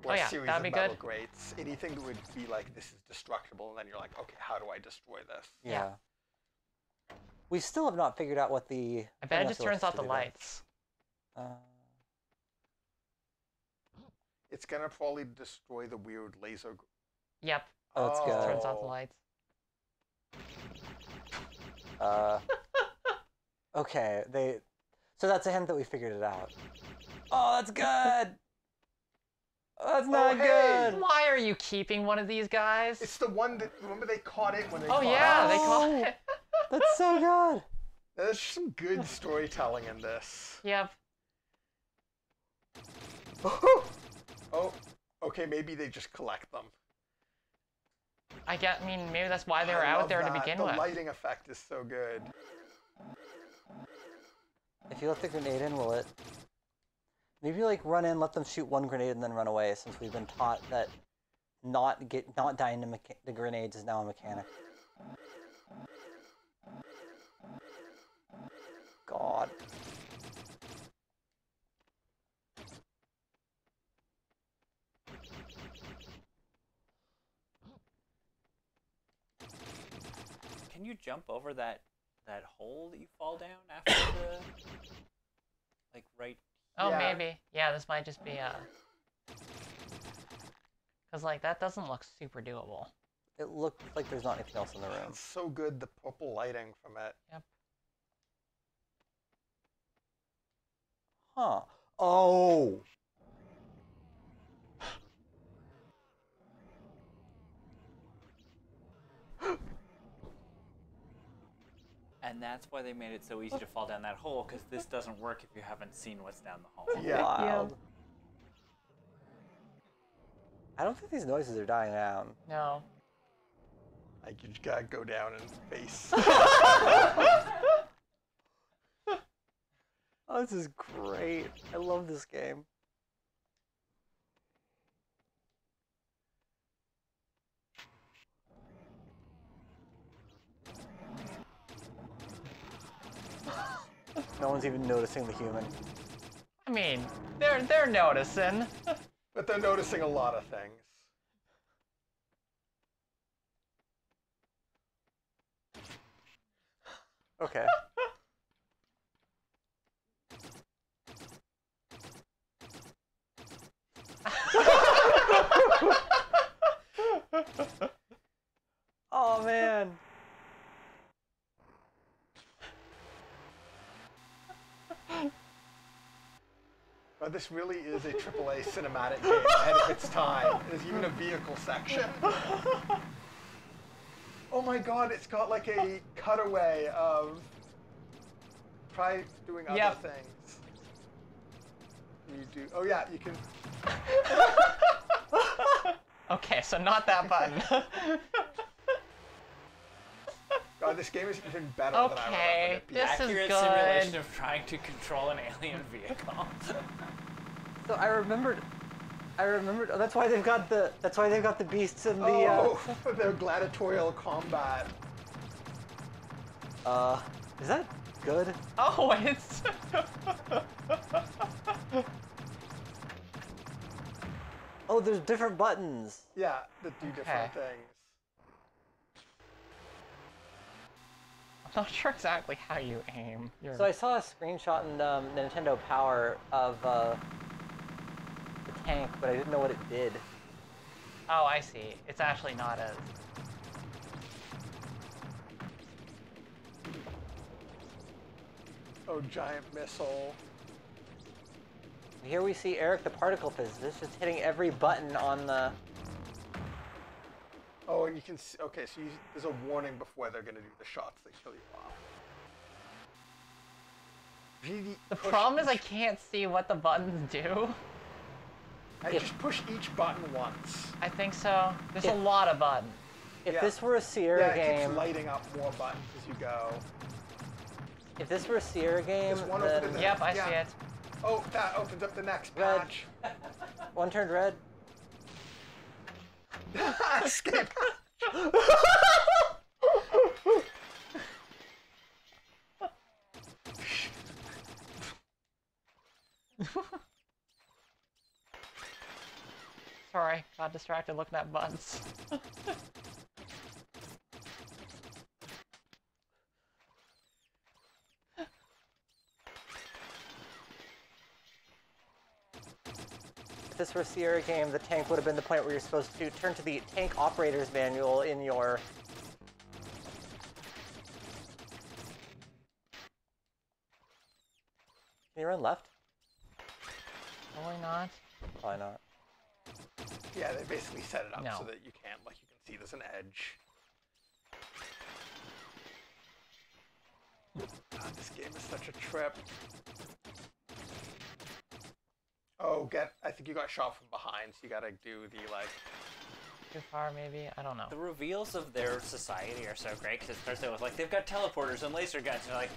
or Oh, yeah, a series that'd of be metal good. grates, anything that would be like, this is destructible, and then you're like, okay, how do I destroy this? Yeah. We still have not figured out what the... I bet it just turns off the lights. It's gonna probably destroy the weird laser. Yep. Oh, it's good. Turns off the lights. Okay, so that's a hint that we figured it out. Oh, that's good! Oh, that's not good! Why are you keeping one of these guys? It's the one that, remember they caught it when they Oh, caught yeah, it? they caught it. That's so good! There's some good storytelling in this. Yep. Oh, okay, maybe they just collect them. I mean, maybe that's why they were out there to begin with. The lighting effect is so good. If you let the grenade in, will it... Maybe, like, run in, let them shoot one grenade, and then run away, since we've been taught that not dying to the grenades is now a mechanic. God. Can you jump over that hole that you fall down after the like right? Oh, maybe. Yeah, this might just be because like that doesn't look super doable. It looks like there's not anything else in the room. It's so good, the purple lighting from it. Yep. Huh. Oh! And that's why they made it so easy to fall down that hole, because this doesn't work if you haven't seen what's down the hole. Yeah. Wild. I don't think these noises are dying down. No. Like, you just gotta go down and face. Oh, this is great. I love this game. No one's even noticing the human. I mean, they're noticing. But they're noticing a lot of things. Okay. Oh man. But this really is a AAA cinematic game ahead of its time. There's even a vehicle section. Oh my god, it's got like a cutaway of try doing other things. You do. Oh yeah, you can. Okay, so not that button. God, this game is even better than I remember Okay, it being. this is Accurate good. simulation of trying to control an alien vehicle. So I remembered. Oh, that's why they've got the. That's why they've got the beasts and the. Oh, the gladiatorial combat. Is that good? Oh, it's. Oh, there's different buttons. Yeah, that do different things. I'm not sure exactly how you aim. So I saw a screenshot in Nintendo Power of the tank, but I didn't know what it did. Oh, I see. It's actually not as. Oh, giant missile. Here we see Eric, the particle physicist, just hitting every button on the. Oh, and you can see. Okay, so there's a warning before they're gonna do the shots they show you off. Really The problem is I can't see what the buttons do. I just push each button once. I think so. There's a lot of buttons. If Yeah. this were a Sierra Yeah, it keeps game, lighting up more buttons as you go. if this were a Sierra game, There's one over then there. Yep, I Yeah. see it. Oh, that opens up the next Red. patch. one turned red. Escape. Sorry, got distracted looking at buttons. If this were a Sierra game, the tank would have been the point where you're supposed to turn to the tank operator's manual in your. Can you run left? Probably not. Probably not. Yeah, they basically set it up No. so that you can't, like, you can see there's an edge. God, this game is such a trip. Oh, I think you got shot from behind, so you gotta do the, like... Too far, maybe? I don't know. The reveals of their society are so great, because it starts out with, like, they've got teleporters and laser guns, and they're like,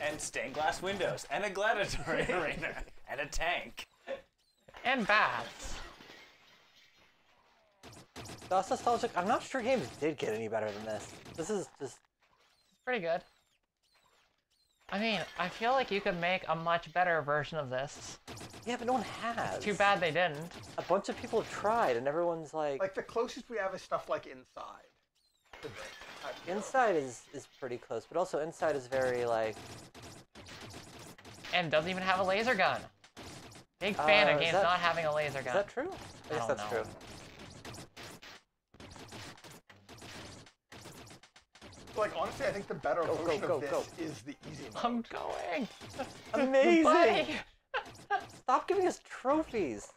and stained glass windows, and a gladiatory arena, and a tank. And bats. DOS nostalgic. I'm not sure games did get any better than this. This is just. It's pretty good. I mean, I feel like you could make a much better version of this. Yeah, but no one has. Too bad they didn't. A bunch of people have tried, and everyone's like. Like, the closest we have is stuff like Inside. To this, I feel. Inside is pretty close, but also Inside is very like. And doesn't even have a laser gun. Big fan of is games that- not having a laser Is gun. that true? I guess don't that's know. true. Like, honestly, I think the better Go, version go, of this go. is the easy mode. I'm going. Amazing! Bye. Stop giving us trophies.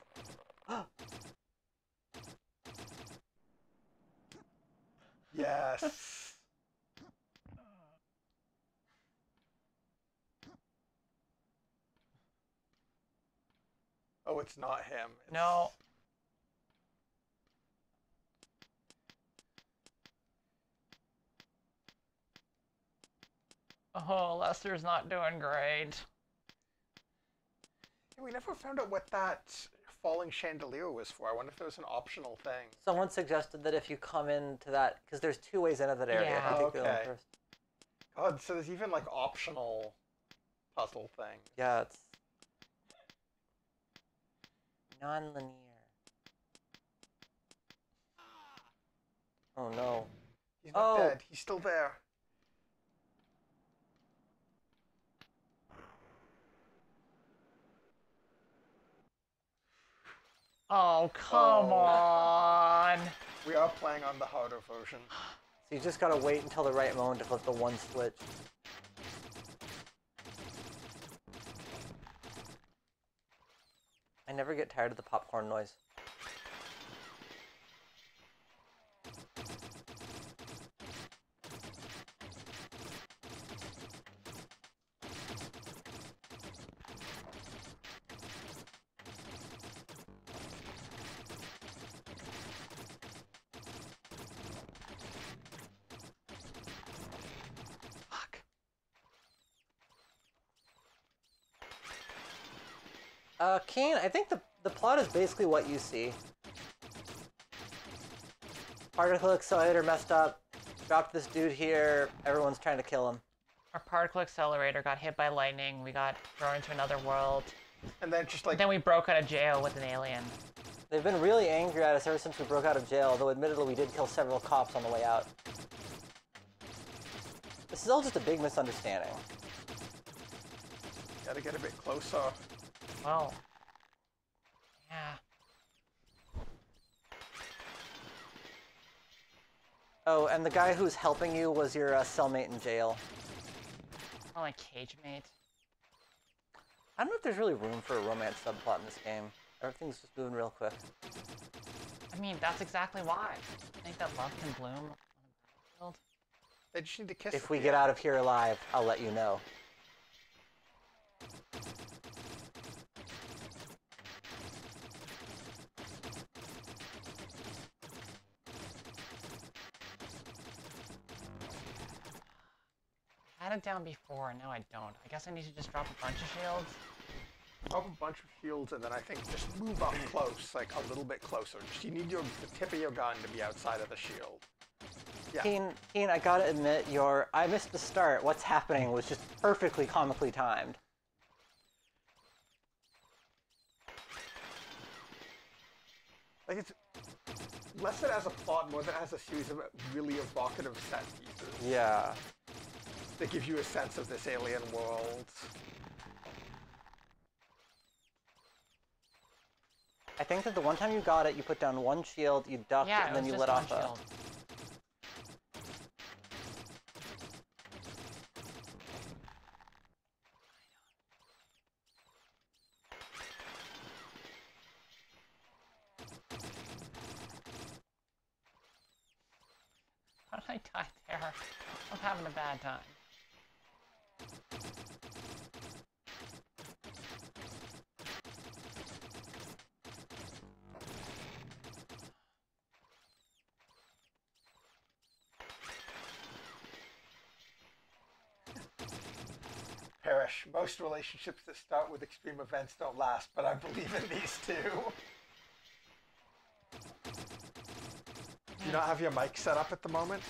Yes. it's not him. It's... No. Oh, Lester's not doing great. Yeah, we never found out what that falling chandelier was for. I wonder if there was an optional thing. Someone suggested that if you come into that, because there's 2 ways into that area. Yeah. If you take the other one Okay. first. God, so there's even like optional puzzle things. Yeah, it's non-linear. Oh no. He's not Oh. dead. He's still there. Oh, come Oh. on. We are playing on the harder version. So you just gotta wait until the right moment to flip the one switch. I never get tired of the popcorn noise. Fuck. Kane, I think the plot is basically what you see. Particle accelerator messed up, dropped this dude here, everyone's trying to kill him. Our particle accelerator got hit by lightning. We got thrown into another world. And then just like Then we broke out of jail with an alien. They've been really angry at us ever since we broke out of jail, though admittedly we did kill several cops on the way out. This is all just a big misunderstanding. gotta get a bit closer. Well. Yeah. Oh, and the guy who's helping you was your cellmate in jail. More like cage mate. I don't know if there's really room for a romance subplot in this game. Everything's just moving real quick. I mean, that's exactly why. I think that love can bloom on a battlefield. They just need to kiss. If at we the get end. out of here alive, I'll let you know. I had it down before, and now I don't. I guess I need to just drop a bunch of shields. Drop a bunch of shields and then I think just move up close, like a little bit closer. Just you need the tip of your gun to be outside of the shield. Yeah. Keen, I gotta admit, I missed the start. What's happening was just perfectly comically timed. Like it's less that it has a plot, more that it has a series of really evocative set pieces Yeah. that give you a sense of this alien world. I think that the one time you got it, you put down one shield, you ducked, Yeah, and then it you was lit just off one a... shield. How did I die there? I'm having a bad time. Perish. Most relationships that start with extreme events don't last, but I believe in these two. Do you not have your mic set up at the moment?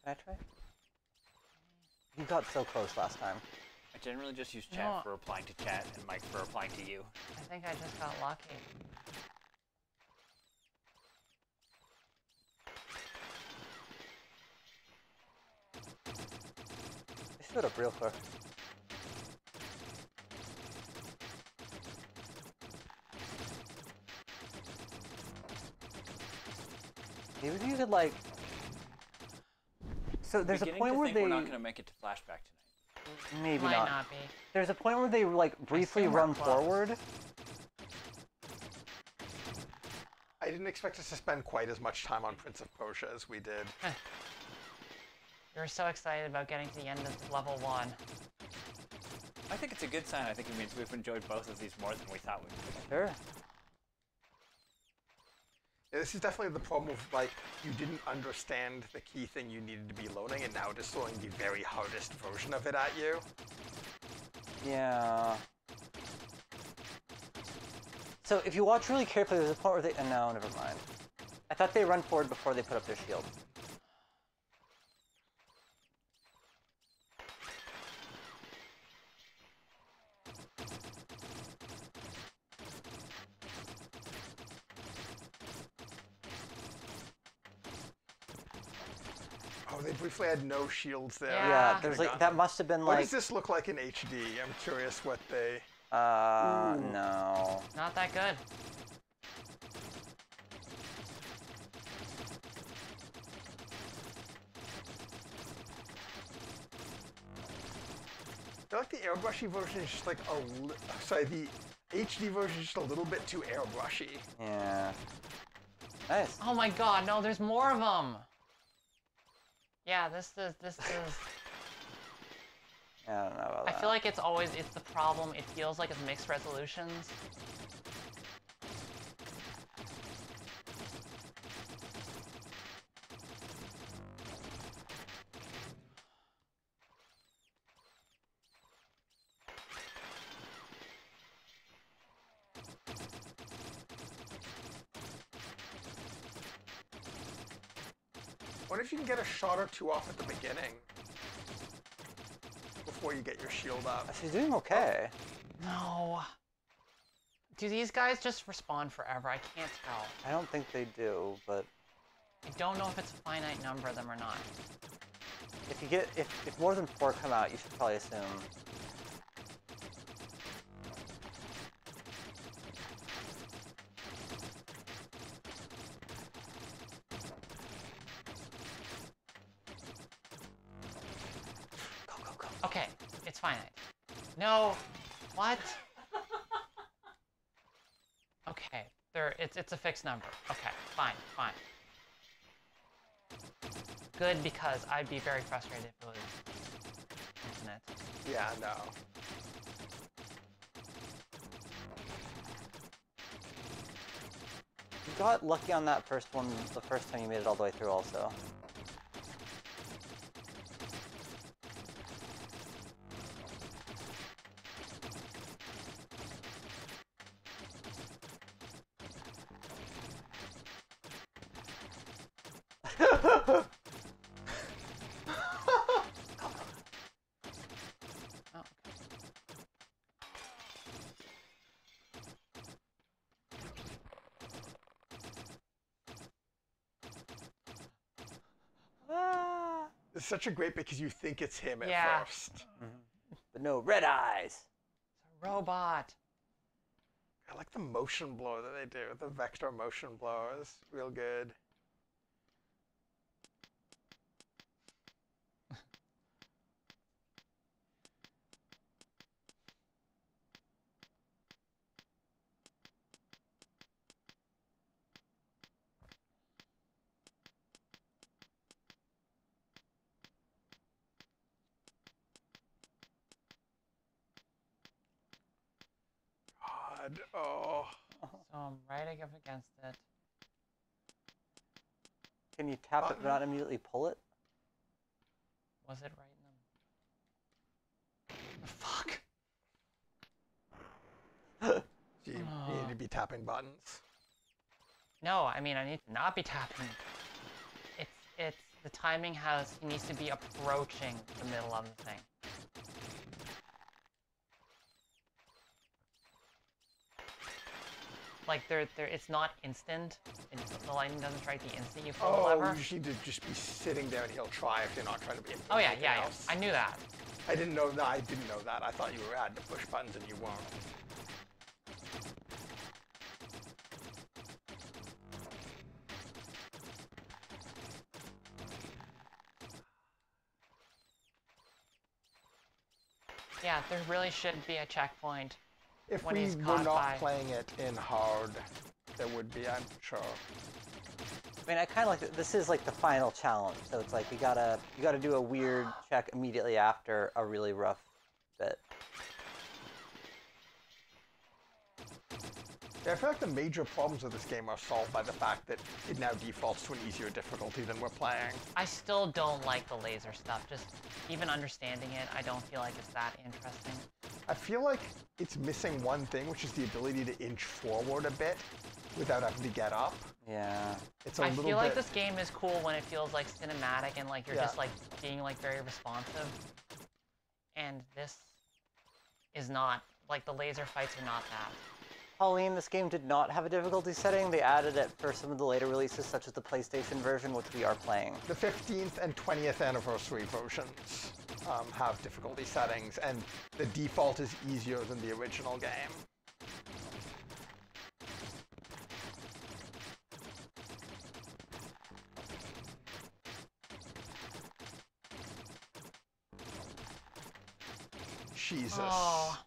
Can I try? You got so close last time. I generally just use chat No. for replying to chat and Mike for replying to you. I think I just got lucky. I stood up real quick. Maybe you could like. So there's a Beginning point to where think they we're not going to make it to flashback tonight. maybe Might not. not be. There's a point where they like briefly assume we're run close. forward. I didn't expect us to spend quite as much time on Prince of Persia as we did. We were so excited about getting to the end of level 1. I think it's a good sign. I think it means we've enjoyed both of these more than we thought we would. Sure. Yeah, this is definitely the problem of, like, you didn't understand the key thing you needed to be loading, and now it's throwing the very hardest version of it at you. Yeah. So if you watch really carefully, there's a point where they... no, never mind. I thought they run forward before they put up their shield. Oh, they briefly had no shields there. Yeah. There's like that must have been What like. does this look like in HD? I'm curious what they. No. Not that good. I feel like the airbrushy version is just like sorry, the HD version is just a little bit too airbrushy. Yeah. Nice. Oh my god, no, there's more of them. Yeah, this is. Yeah, I don't know about I that. feel like it's the problem. It feels like it's mixed resolutions. What if you can get a shot or two off at the beginning before you get your shield up? She's doing okay. No. Do these guys just respawn forever? I can't tell. I don't think they do, but I don't know if it's a finite number of them or not. if you get if more than 4 come out, you should probably assume. Go. Okay, it's finite. No. What? Okay, it's a fixed number. Okay, fine. Good, because I'd be very frustrated if it was infinite. Yeah, no. You got lucky on that first one the first time you made it all the way through also. Oh, Ah. It's such a great because you think it's him at Yeah. first. But no, red eyes. it's a robot. I like the motion blow that they do. The vector motion blow is real good. God, oh. So I'm right up against it. Can you tap it but not immediately pull it? Was it right in the... Fuck! You need to be tapping buttons. No, I mean, I need to not be tapping. It's the timing he needs to be approaching the middle of the thing. Like, it's not instant. The lightning doesn't strike the instant you pull the lever. You just need to just be sitting there and he'll try if you're not trying to be. Oh yeah. I knew that. I didn't know that. I didn't know that. I thought you had to push buttons and you weren't. Yeah, there really should be a checkpoint. If When we he's were caught not by- playing it in hard, there would be, I'm sure. I mean, I kind of like this is like the final challenge, so it's like you gotta do a weird check immediately after a really rough bit. Yeah, I feel like the major problems of this game are solved by the fact that it now defaults to an easier difficulty than we're playing. I still don't like the laser stuff. Just even understanding it, I don't feel like it's that interesting. I feel like it's missing one thing, which is the ability to inch forward a bit without having to get up. Yeah. It's a I little feel like bit... this game is cool when it feels like cinematic and like you're Yeah. just like being like very responsive. And this is not. Like the laser fights are not that. Pauline, this game did not have a difficulty setting. They added it for some of the later releases, such as the PlayStation version, which we are playing. The 15th and 20th anniversary versions have difficulty settings, and the default is easier than the original game. Jesus. Oh,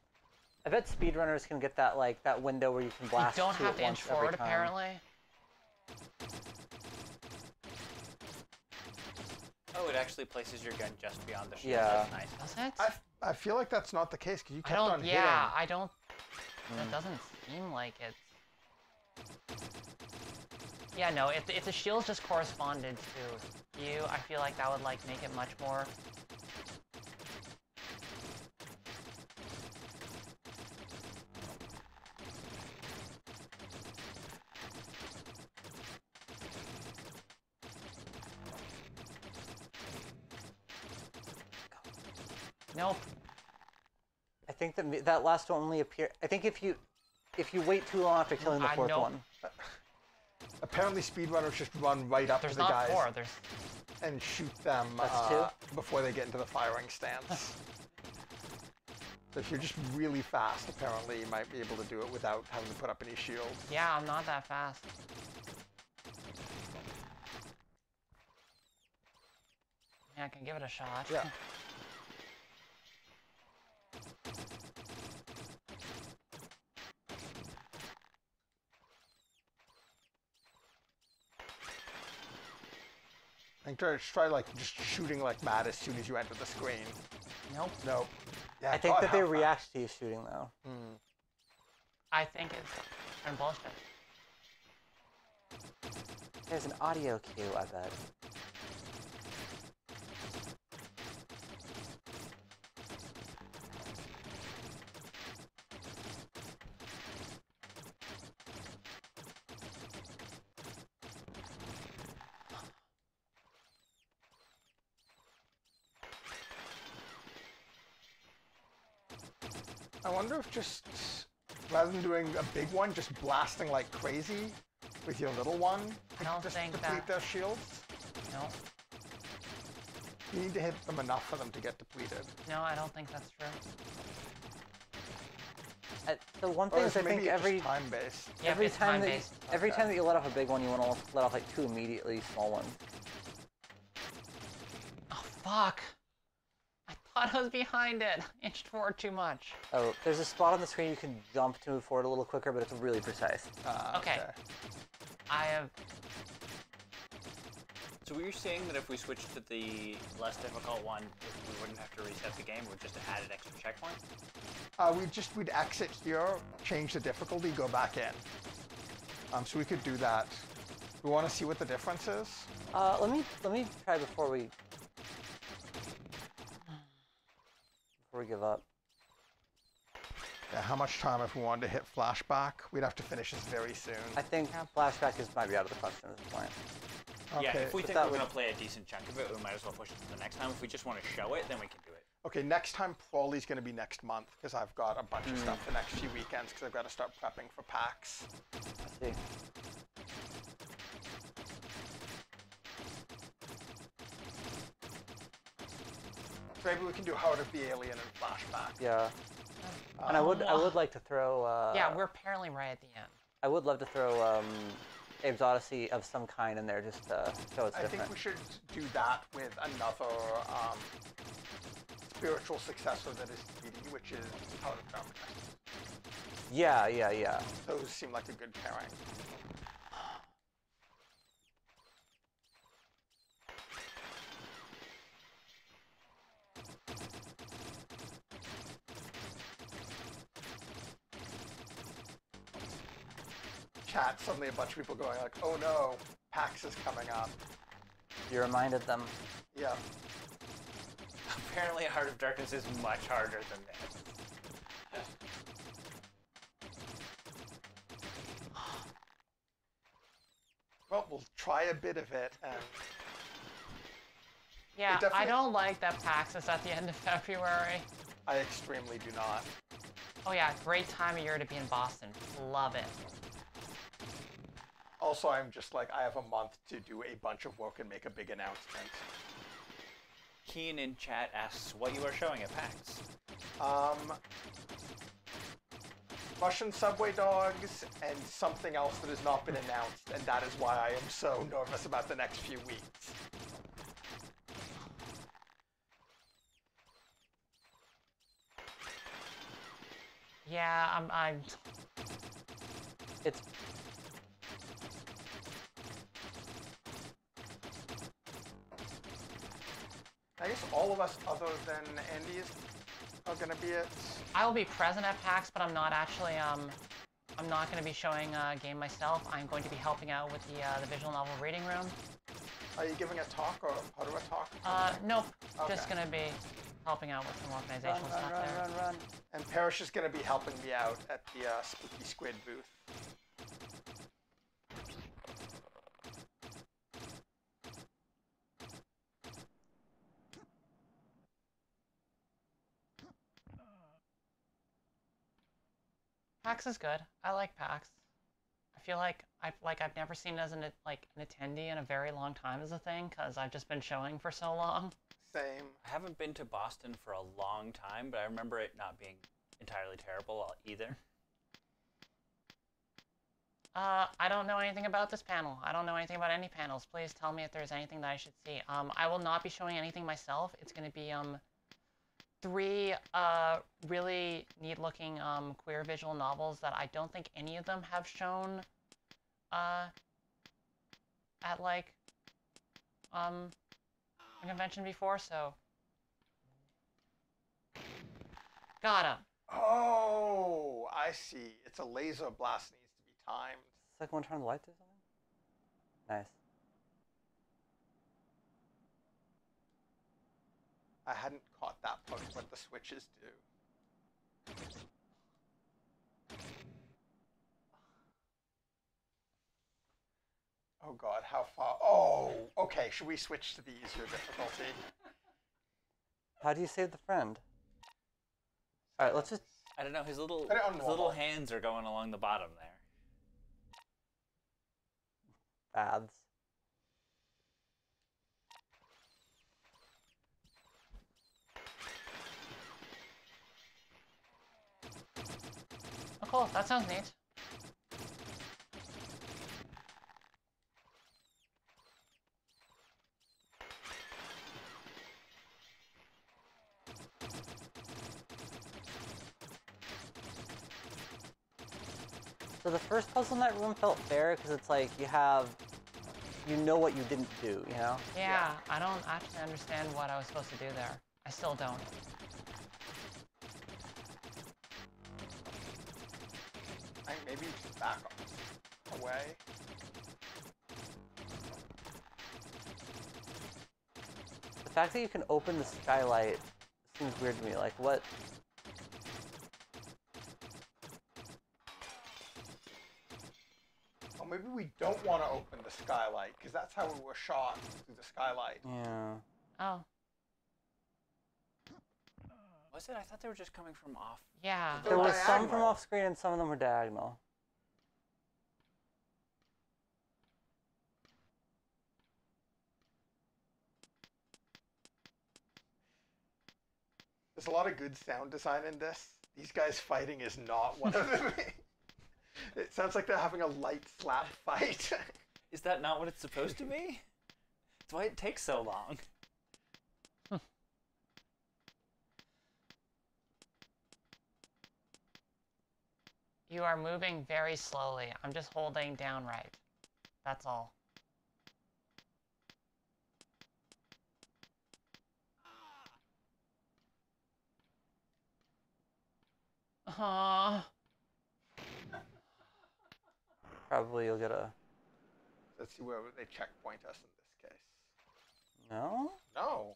I bet speedrunners can get that like that window where you can you blast don't to have it to inch once every forward time. apparently. Oh, it actually places your gun just beyond the shield. Yeah. That's nice. Does it? I feel like that's not the case, because you I kept don't. on hitting. Yeah, I don't. That doesn't seem like it's. Yeah, no. If the shields just corresponded to you, I feel like that would like make it much more. Nope. I think that that last one only appear. I think if you wait too long after killing the I fourth know. one. Apparently speedrunners just run right up There's to the not guys four. There's. and shoot them That's two? before they get into the firing stance. So if you're just really fast, apparently you might be able to do it without having to put up any shield. Yeah, I'm not that fast. Yeah, I can give it a shot. Yeah. I think try like just shooting like mad as soon as you enter the screen. Nope. Nope. Yeah, I think God, that they how fast. react to you shooting though. I think it's kind of bullshit. There's an audio cue, I bet. I wonder if just rather than doing a big one, just blasting like crazy with your little one, I don't just think deplete that- their shields. No, You need to hit them enough for them to get depleted. no, I don't think that's true. The one Or thing is, I maybe think it's every just time-based. Yeah, every it's time that time-based. every Okay. time that you let off a big one, you want to let off like two immediately small ones. Oh fuck! I thought I was behind it. Inched forward too much. Oh, there's a spot on the screen you can jump to move forward a little quicker, but it's really precise. Okay. I have. So were you saying that if we switched to the less difficult one, we wouldn't have to reset the game? We'd just add an extra checkpoint? We'd exit here, change the difficulty, go back in. So we could do that. We want to see what the difference is. Let me try before we give up. Yeah, how much time if we wanted to hit flashback? We'd have to finish this very soon. I think flashback might be out of the question at this point. Okay. Yeah, if we think that we're would- going to play a decent chunk of it, we might as well push it to the next time. If we just want to show it, then we can do it. Okay, next time probably is going to be next month because I've got a bunch of stuff the next few weekends because I've got to start prepping for PAX. Let's see. So maybe we can do Heart of the Alien and flashback. Yeah, and I would like to throw. Yeah, we're apparently right at the end. I would love to throw Abe's Odyssey of some kind in there just to show it's I different. think we should do that with another spiritual successor that is 3D, which is Heart of Darkness. Yeah. Those seem like a good pairing. chat, suddenly a bunch of people going like, oh no, PAX is coming up. You reminded them. Yeah. Apparently, Heart of Darkness is much harder than this. Well, we'll try a bit of it, and Yeah, definitely- I don't like that PAX is at the end of February. I extremely do not. Oh yeah, great time of year to be in Boston. Love it. Also, I'm just like, I have a month to do a bunch of work and make a big announcement. Keen in chat asks what you are showing at PAX. Russian subway dogs and something else that has not been announced, and that is why I am so nervous about the next few weeks. Yeah, I'm It's I guess all of us other than Andy's are gonna be it. I will be present at PAX, but I'm not actually I'm not going to be showing a game myself. I'm going to be helping out with the visual novel reading room. Are you giving a talk or part of a talk? Nope. Okay. Just going to be helping out with some run, organizational run, stuff run, there. run, run. And Parrish is gonna be helping me out at the Spooky Squid booth. PAX is good. I like PAX. I feel like I've never seen it as an attendee in a very long time as a thing, because I've just been showing for so long. Same. I haven't been to Boston for a long time, but I remember it not being entirely terrible either. I don't know anything about this panel. I don't know anything about any panels. Please tell me if there's anything that I should see. I will not be showing anything myself. It's going to be 3 really neat-looking queer visual novels that I don't think any of them have shown at a convention before. So got him. Oh, I see. It's a laser blast needs to be timed. Second one turn the lights or something? Nice. I hadn't caught that part of what the switches do. Oh god, how far? Oh, okay, should we switch to the easier difficulty? How do you save the friend? Alright, let's just... I don't know. His little Put it on normal. hands are going along the bottom there. Baths. Oh, cool. That sounds neat. So the first puzzle in that room felt fair because it's like you know what you didn't do, you know? Yeah, I don't actually understand what I was supposed to do there. I still don't. I think maybe just back away. The fact that you can open the skylight seems weird to me. Like, what? Or maybe we don't want to open the skylight, because that's how we were shot, through the skylight. Yeah. Oh, Was it? I thought they were just coming from off. yeah. There was some from diagonal. off screen and some of them were diagonal. There's a lot of good sound design in this. These guys fighting is not one of them. It sounds like they're having a light slap fight. Is that not what it's supposed to be? That's why it takes so long. You are moving very slowly. I'm just holding down right. That's all. Probably you'll get a... Let's see where they checkpoint us in this case. No? No.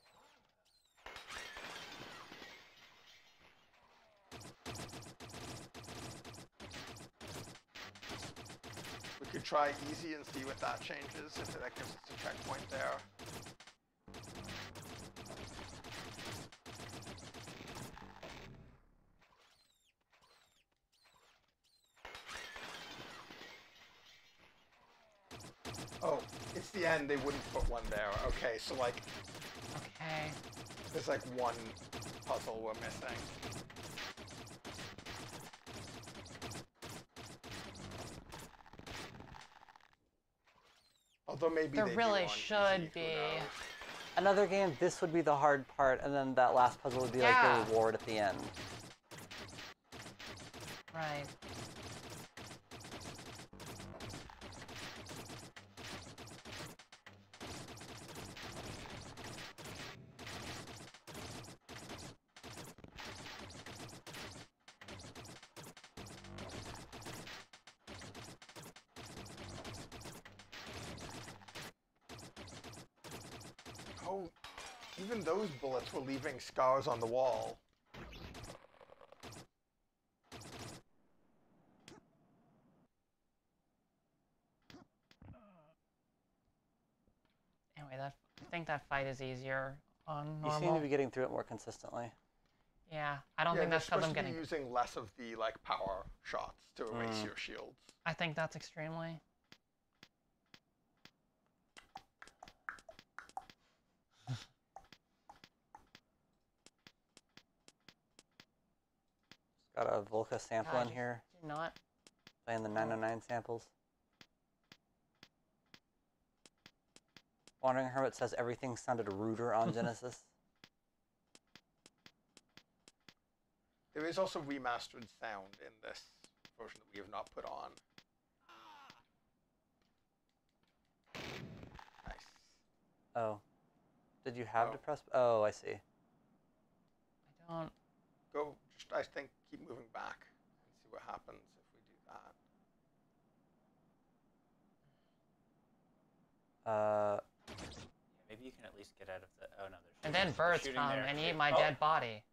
We could try easy and see what that changes, if that gives us a checkpoint there. Oh, it's the end. They wouldn't put one there. Okay, so like... Okay. There's like one puzzle we're missing. Although maybe There they really do on should easy, who be. knows? Another game, this would be the hard part, and then that last puzzle would be like Yeah. the reward at the end. Right. Oh, even those bullets were leaving scars on the wall. Anyway, I think that fight is easier on You normal. seem to be getting through it more consistently. Yeah, I don't Yeah, think they're that's because I'm supposed to getting. be using less of the like power shots to erase your shields. I think that's extremely. Got a Volca sample God, in here, do not. playing the 909 samples. Wandering Hermit says everything sounded ruder on Genesis. There is also remastered sound in this version that we have not put on. Nice. Oh. Did you have Oh. to press? Oh, I see. I don't. Go, just I think keep moving back and see what happens if we do that. Maybe you can at least get out of the. Oh no, there's. And then birds shooting come there. and eat my Oh. dead body.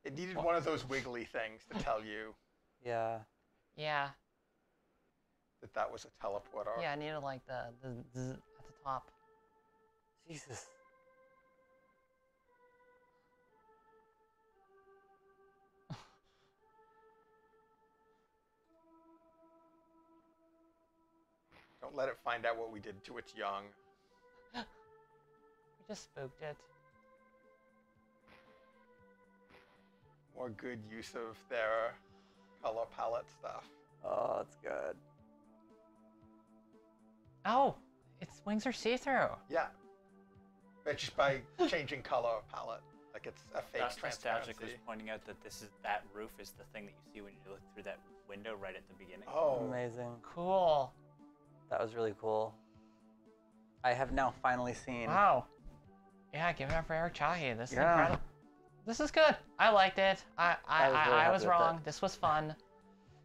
It needed one of those wiggly things to tell you Yeah. Yeah. that that was a teleporter. Yeah, I needed like the zzz at the top. Jesus. Don't let it find out what we did to its young. We just spooked it. More good use of their color palette stuff. Oh, it's good. Oh, its wings are see-through. Yeah. But just by changing color palette. Like it's a fake That's Nostalgic was transparency. pointing out that that roof is the thing that you see when you look through that window right at the beginning. Oh. Amazing. Cool. That was really cool. I have now finally seen. Wow. Yeah, give it up for Eric Chahi. This is Yeah. incredible. This is good. I liked it. I really I was happy with wrong. it. This was fun.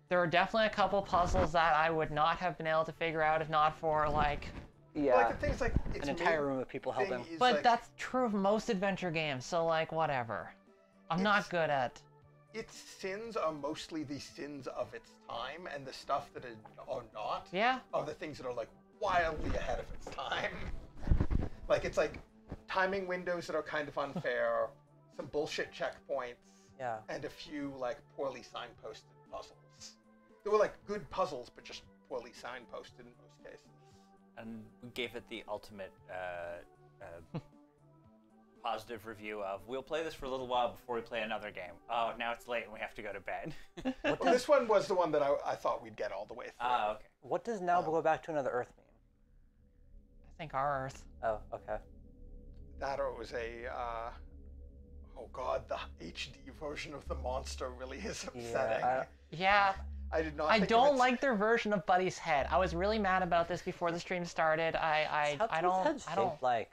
There were definitely a couple puzzles that I would not have been able to figure out if not for like. Yeah. Like the things like it's An entire main room of people thing helping. is, But like, that's true of most adventure games. So like whatever. I'm not good at. its sins are mostly the sins of its time, and the stuff that are not Yeah. are the things that are like wildly ahead of its time. Like it's like timing windows that are kind of unfair, some bullshit checkpoints, Yeah. and a few like poorly signposted puzzles. They were like good puzzles, but just poorly signposted in most cases. And we gave it the ultimate positive review of, we'll play this for a little while before we play another game. Oh, now it's late and we have to go to bed. Well, this one was the one that I thought we'd get all the way through. Ah, okay. What does now go back to another Earth mean? I think our Earth. Oh, okay. That or it was a, oh god, the HD version of the monster really is upsetting. Yeah. I did not. I think of don't its- like their version of Buddy's head. I was really mad about this before the stream started. I What's his don't. head I don't. shaped like?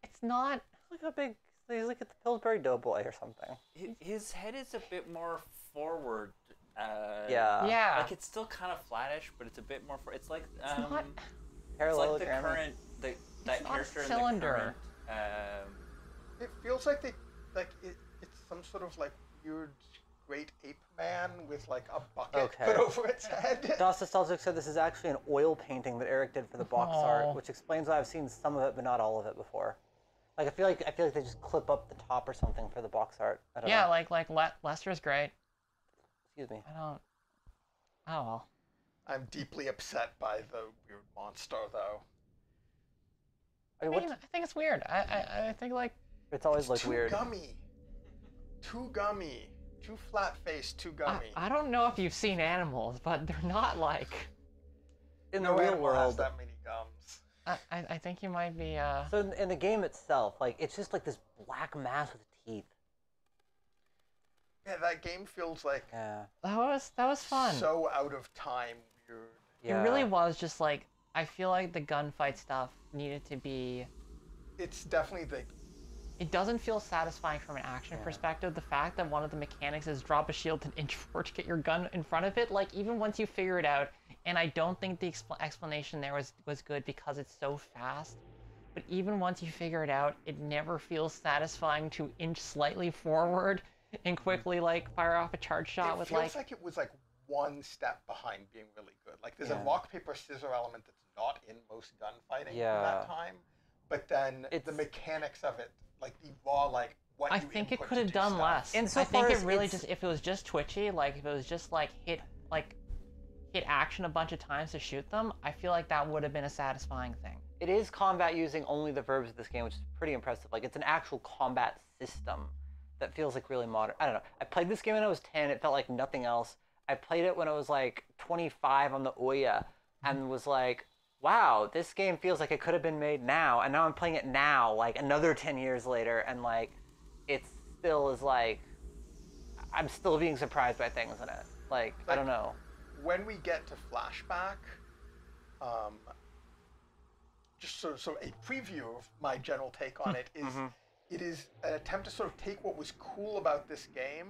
It's not. Look how big. He's like at the Pillsbury Doughboy or something. His head is a bit more forward Yeah. Yeah. Like it's still kind of flattish, but it's a bit more. It's like It's not. it's Parallel like the current that not a character in cylinder. the current. It feels like it's some sort of like weird great ape man with like a bucket put over its head. Das Nostalgic said this is actually an oil painting that Eric did for the box art, which explains why I've seen some of it but not all of it before. Like I feel like they just clip up the top or something for the box art. I don't know. like Lester's great. Excuse me. I don't. Oh well. I'm deeply upset by the weird monster though. I mean, I think it's weird. I think like it's always like too weird. Too gummy. Too flat faced, too gummy. I don't know if you've seen animals, but they're not like In the no real animal has world. that many gums. I think you might be So in the game itself, like it's just like this black mass with teeth. Yeah, that game feels like Yeah. that was fun. so out of time, weird. It really was just like I feel like the gunfight stuff needed to be. It's definitely the. It doesn't feel satisfying from an action perspective. The fact that one of the mechanics is drop a shield an inch forward to get your gun in front of it, like even once you figure it out, and I don't think the explanation there was good because it's so fast. But even once you figure it out, it never feels satisfying to inch slightly forward and quickly like fire off a charge shot with It feels like it was like one step behind being really good. Like there's a rock paper scissor element that's not in most gunfighting from that time, but then the mechanics of it, like the raw like what I you think it input could to have do done stuff. less. And so I think far it as really it's- just if it was just twitchy, like if it was just like hit action a bunch of times to shoot them, I feel like that would have been a satisfying thing. It is combat using only the verbs of this game, which is pretty impressive. Like it's an actual combat system that feels like really modern. I don't know. I played this game when I was 10. It felt like nothing else. I played it when I was like 25 on the Ouya and was like, wow, this game feels like it could have been made now. And now I'm playing it now, like another 10 years later, and like it still is like I'm still being surprised by things in it. Like I don't know. When we get to flashback, just so a preview of my general take on it is it is an attempt to sort of take what was cool about this game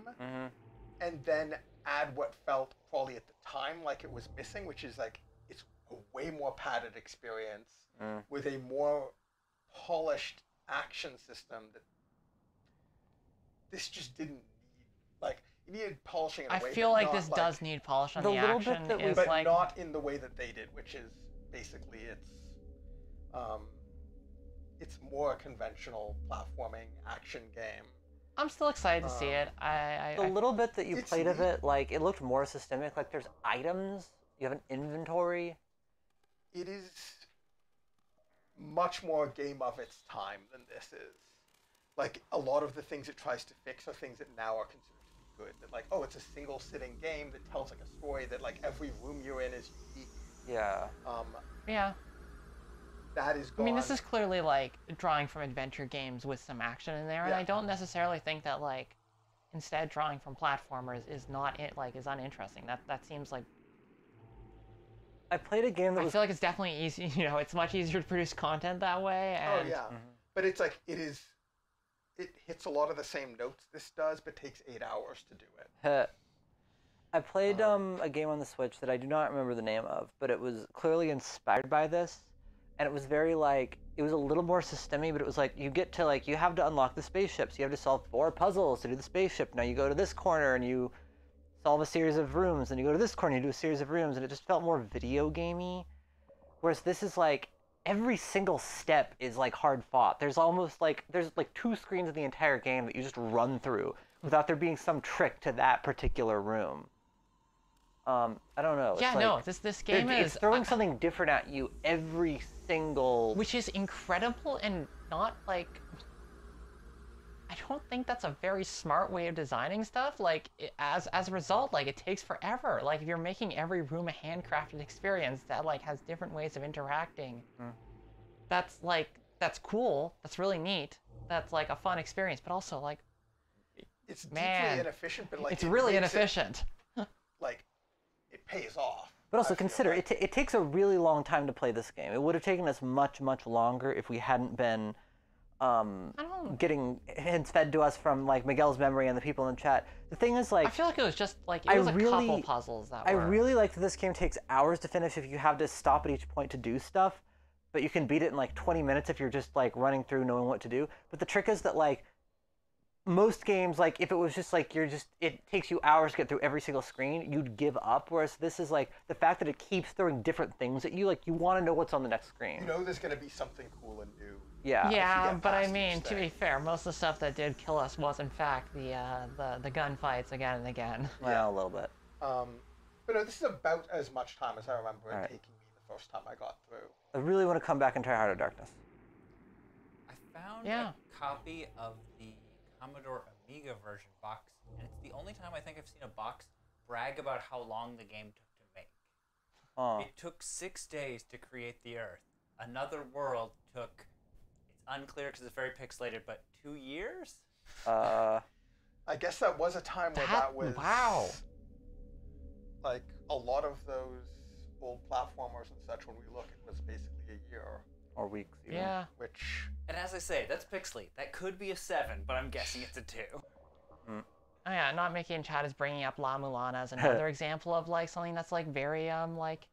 and then add what felt probably at the time like it was missing, which is like it's a way more padded experience with a more polished action system that this just didn't need. Like it needed polishing in a I way, feel but like not this does need polish on the the little bit action. that we- Is but like not in the way that they did, which is basically it's more a conventional platforming action game. I'm still excited to see it. The little bit that you It's played of neat. it, like it looked more systemic. Like there's items, you have an inventory. It is much more a game of its time than this is. Like a lot of the things it tries to fix are things that now are considered to be good. That like, oh, it's a single sitting game that tells like a story that like every room you're in is unique. Yeah. yeah. That is I gone. mean, this is clearly like drawing from adventure games with some action in there, and Yeah. I don't necessarily think that like instead drawing from platformers is not is uninteresting. That seems like I played a game that I was feel like it's definitely easy. You know, it's much easier to produce content that way. And Oh yeah, but it's like it hits a lot of the same notes this does, but takes 8 hours to do it. I played a game on the Switch that I do not remember the name of, but it was clearly inspired by this, and it was very like it was a little more systemic, but it was like you get to like you have to unlock the spaceships. You have to solve 4 puzzles to do the spaceship. Now you go to this corner and you solve a series of rooms, and you go to this corner and you do a series of rooms, and it just felt more video gamey. Whereas this is like every single step is like hard fought. There's like 2 screens of the entire game that you just run through without there being some trick to that particular room. I don't know. yeah, it's like, no, this game it's is throwing something different at you every single. which is incredible and not like. I don't think that's a very smart way of designing stuff. Like as a result, like it takes forever. Like if you're making every room a handcrafted experience that like has different ways of interacting, that's cool. That's really neat. That's like a fun experience, but also like It's Man, deeply inefficient, but like it's it really makes it, inefficient. like it pays off. But also I feel consider like. it takes a really long time to play this game. It would have taken us much, much longer if we hadn't been getting hints fed to us from like Miguel's memory and the people in the chat. The thing is, like, I feel like it was just like it was a couple puzzles that I were. really like that this game takes hours to finish if you have to stop at each point to do stuff, but you can beat it in like 20 minutes if you're just like running through knowing what to do. But the trick is that like most games, like if it was just like it takes you hours to get through every single screen, you'd give up. Whereas this is like the fact that it keeps throwing different things at you, like you want to know what's on the next screen. You know there's going to be something cool and new. Yeah. Yeah, but I mean, to be fair, most of the stuff that did kill us was in fact the gunfights again and again. Well, a little bit. But no, this is about as much time as I remember it taking me the first time I got through. I really want to come back and try Heart of Darkness. I found a copy of the Commodore Amiga version box, and it's the only time I think I've seen a box brag about how long the game took to make. It took 6 days to create the Earth. Another World took, it's unclear because it's very pixelated, but 2 years? I guess that was a time where that was... Wow. Like, a lot of those old platformers and such, when we look, it was basically a year. Or weeks, even. Yeah. Which... And as I say, that's pixely. That could be a 7, but I'm guessing it's a 2. Oh yeah, Not Mickey in chat is bringing up La Mulana as another example of like something that's like very like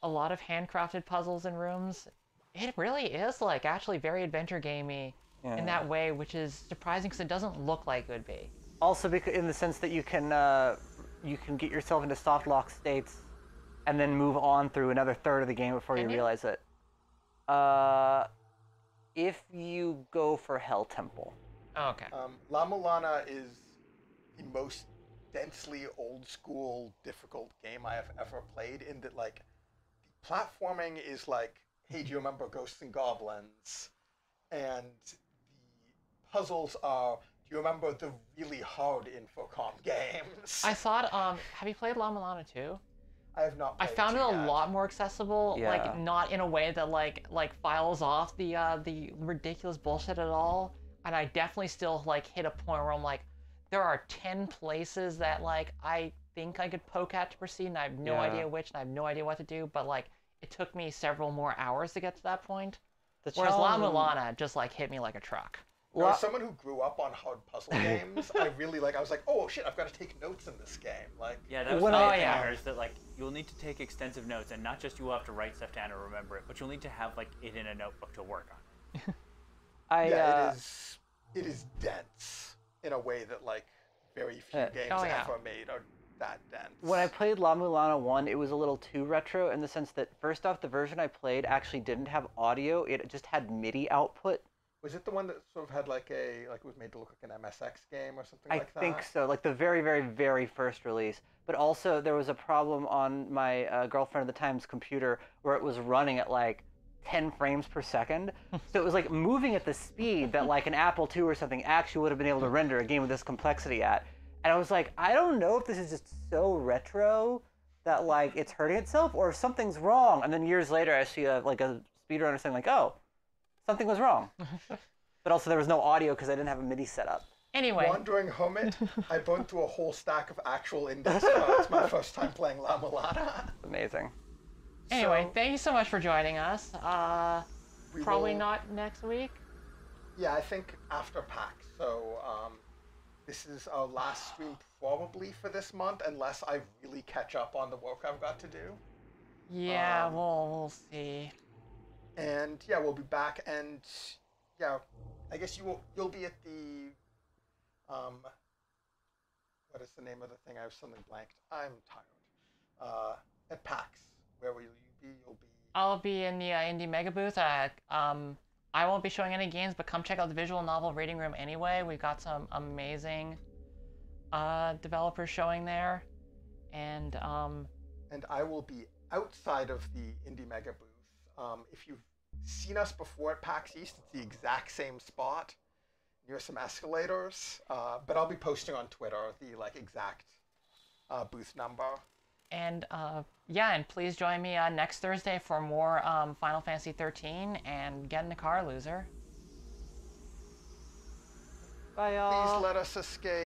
a lot of handcrafted puzzles and rooms. It really is like actually very adventure gamey in that way, which is surprising because it doesn't look like it would be. Also, because in the sense that you can get yourself into soft lock states, and then move on through another third of the game before you realize it. If you go for Hell Temple. Oh, okay. La Mulana is the most densely old school difficult game I have ever played, in that like the platforming is like, hey, do you remember Ghosts and Goblins? And the puzzles are, do you remember the really hard Infocom games? I thought, have you played La Mulana 2? I have not played I found it a yet. lot more accessible, like not in a way that like files off the ridiculous bullshit at all. And I definitely still like hit a point where I'm like, there are 10 places that like I think I could poke at to proceed, and I have no idea which, and I have no idea what to do. But like, it took me several more hours to get to that point. Whereas La Mulana just like hit me like a truck. Well, as someone who grew up on hard puzzle games, I was like, oh shit, I've got to take notes in this game. Like, yeah, that was my thing. I heard that like you'll need to take extensive notes, and not just you will have to write stuff down and remember it, but you'll need to have like it in a notebook to work on. It is dense in a way that like very few games ever made are that dense. When I played La Mulana 1, it was a little too retro in the sense that, first off, the version I played actually didn't have audio. It just had MIDI output. Was it the one that sort of had like it was made to look like an MSX game or something like that? I think so, like the very, very, very first release. But also there was a problem on my girlfriend at the time's computer where it was running at like 10 frames per second. So it was like moving at the speed that like an Apple II or something actually would have been able to render a game with this complexity at. And I was like, I don't know if this is just so retro that like it's hurting itself or if something's wrong. And then years later I see a speedrunner saying like, oh, something was wrong. But also there was no audio because I didn't have a MIDI set up. Anyway. Wandering Hermit, I burned through a whole stack of actual index cards my first time playing La Mulana. Amazing. Anyway, thank you so much for joining us. Probably not next week. Yeah, I think after PAX. So this is our last stream probably for this month, unless I really catch up on the work I've got to do. Yeah, we'll see. And yeah, we'll be back, and yeah, I guess you'll be at the what is the name of the thing? I have suddenly blanked. I'm tired. At PAX, where will you be? I'll be in the Indie Mega booth. I won't be showing any games, but come check out the visual novel reading room anyway. We've got some amazing developers showing there, and I will be outside of the Indie Mega booth. If you've seen us before at PAX East, it's the exact same spot near some escalators. But I'll be posting on Twitter the exact booth number. And yeah, and please join me next Thursday for more Final Fantasy 13 and get in the car, loser. Bye, y'all. Please let us escape.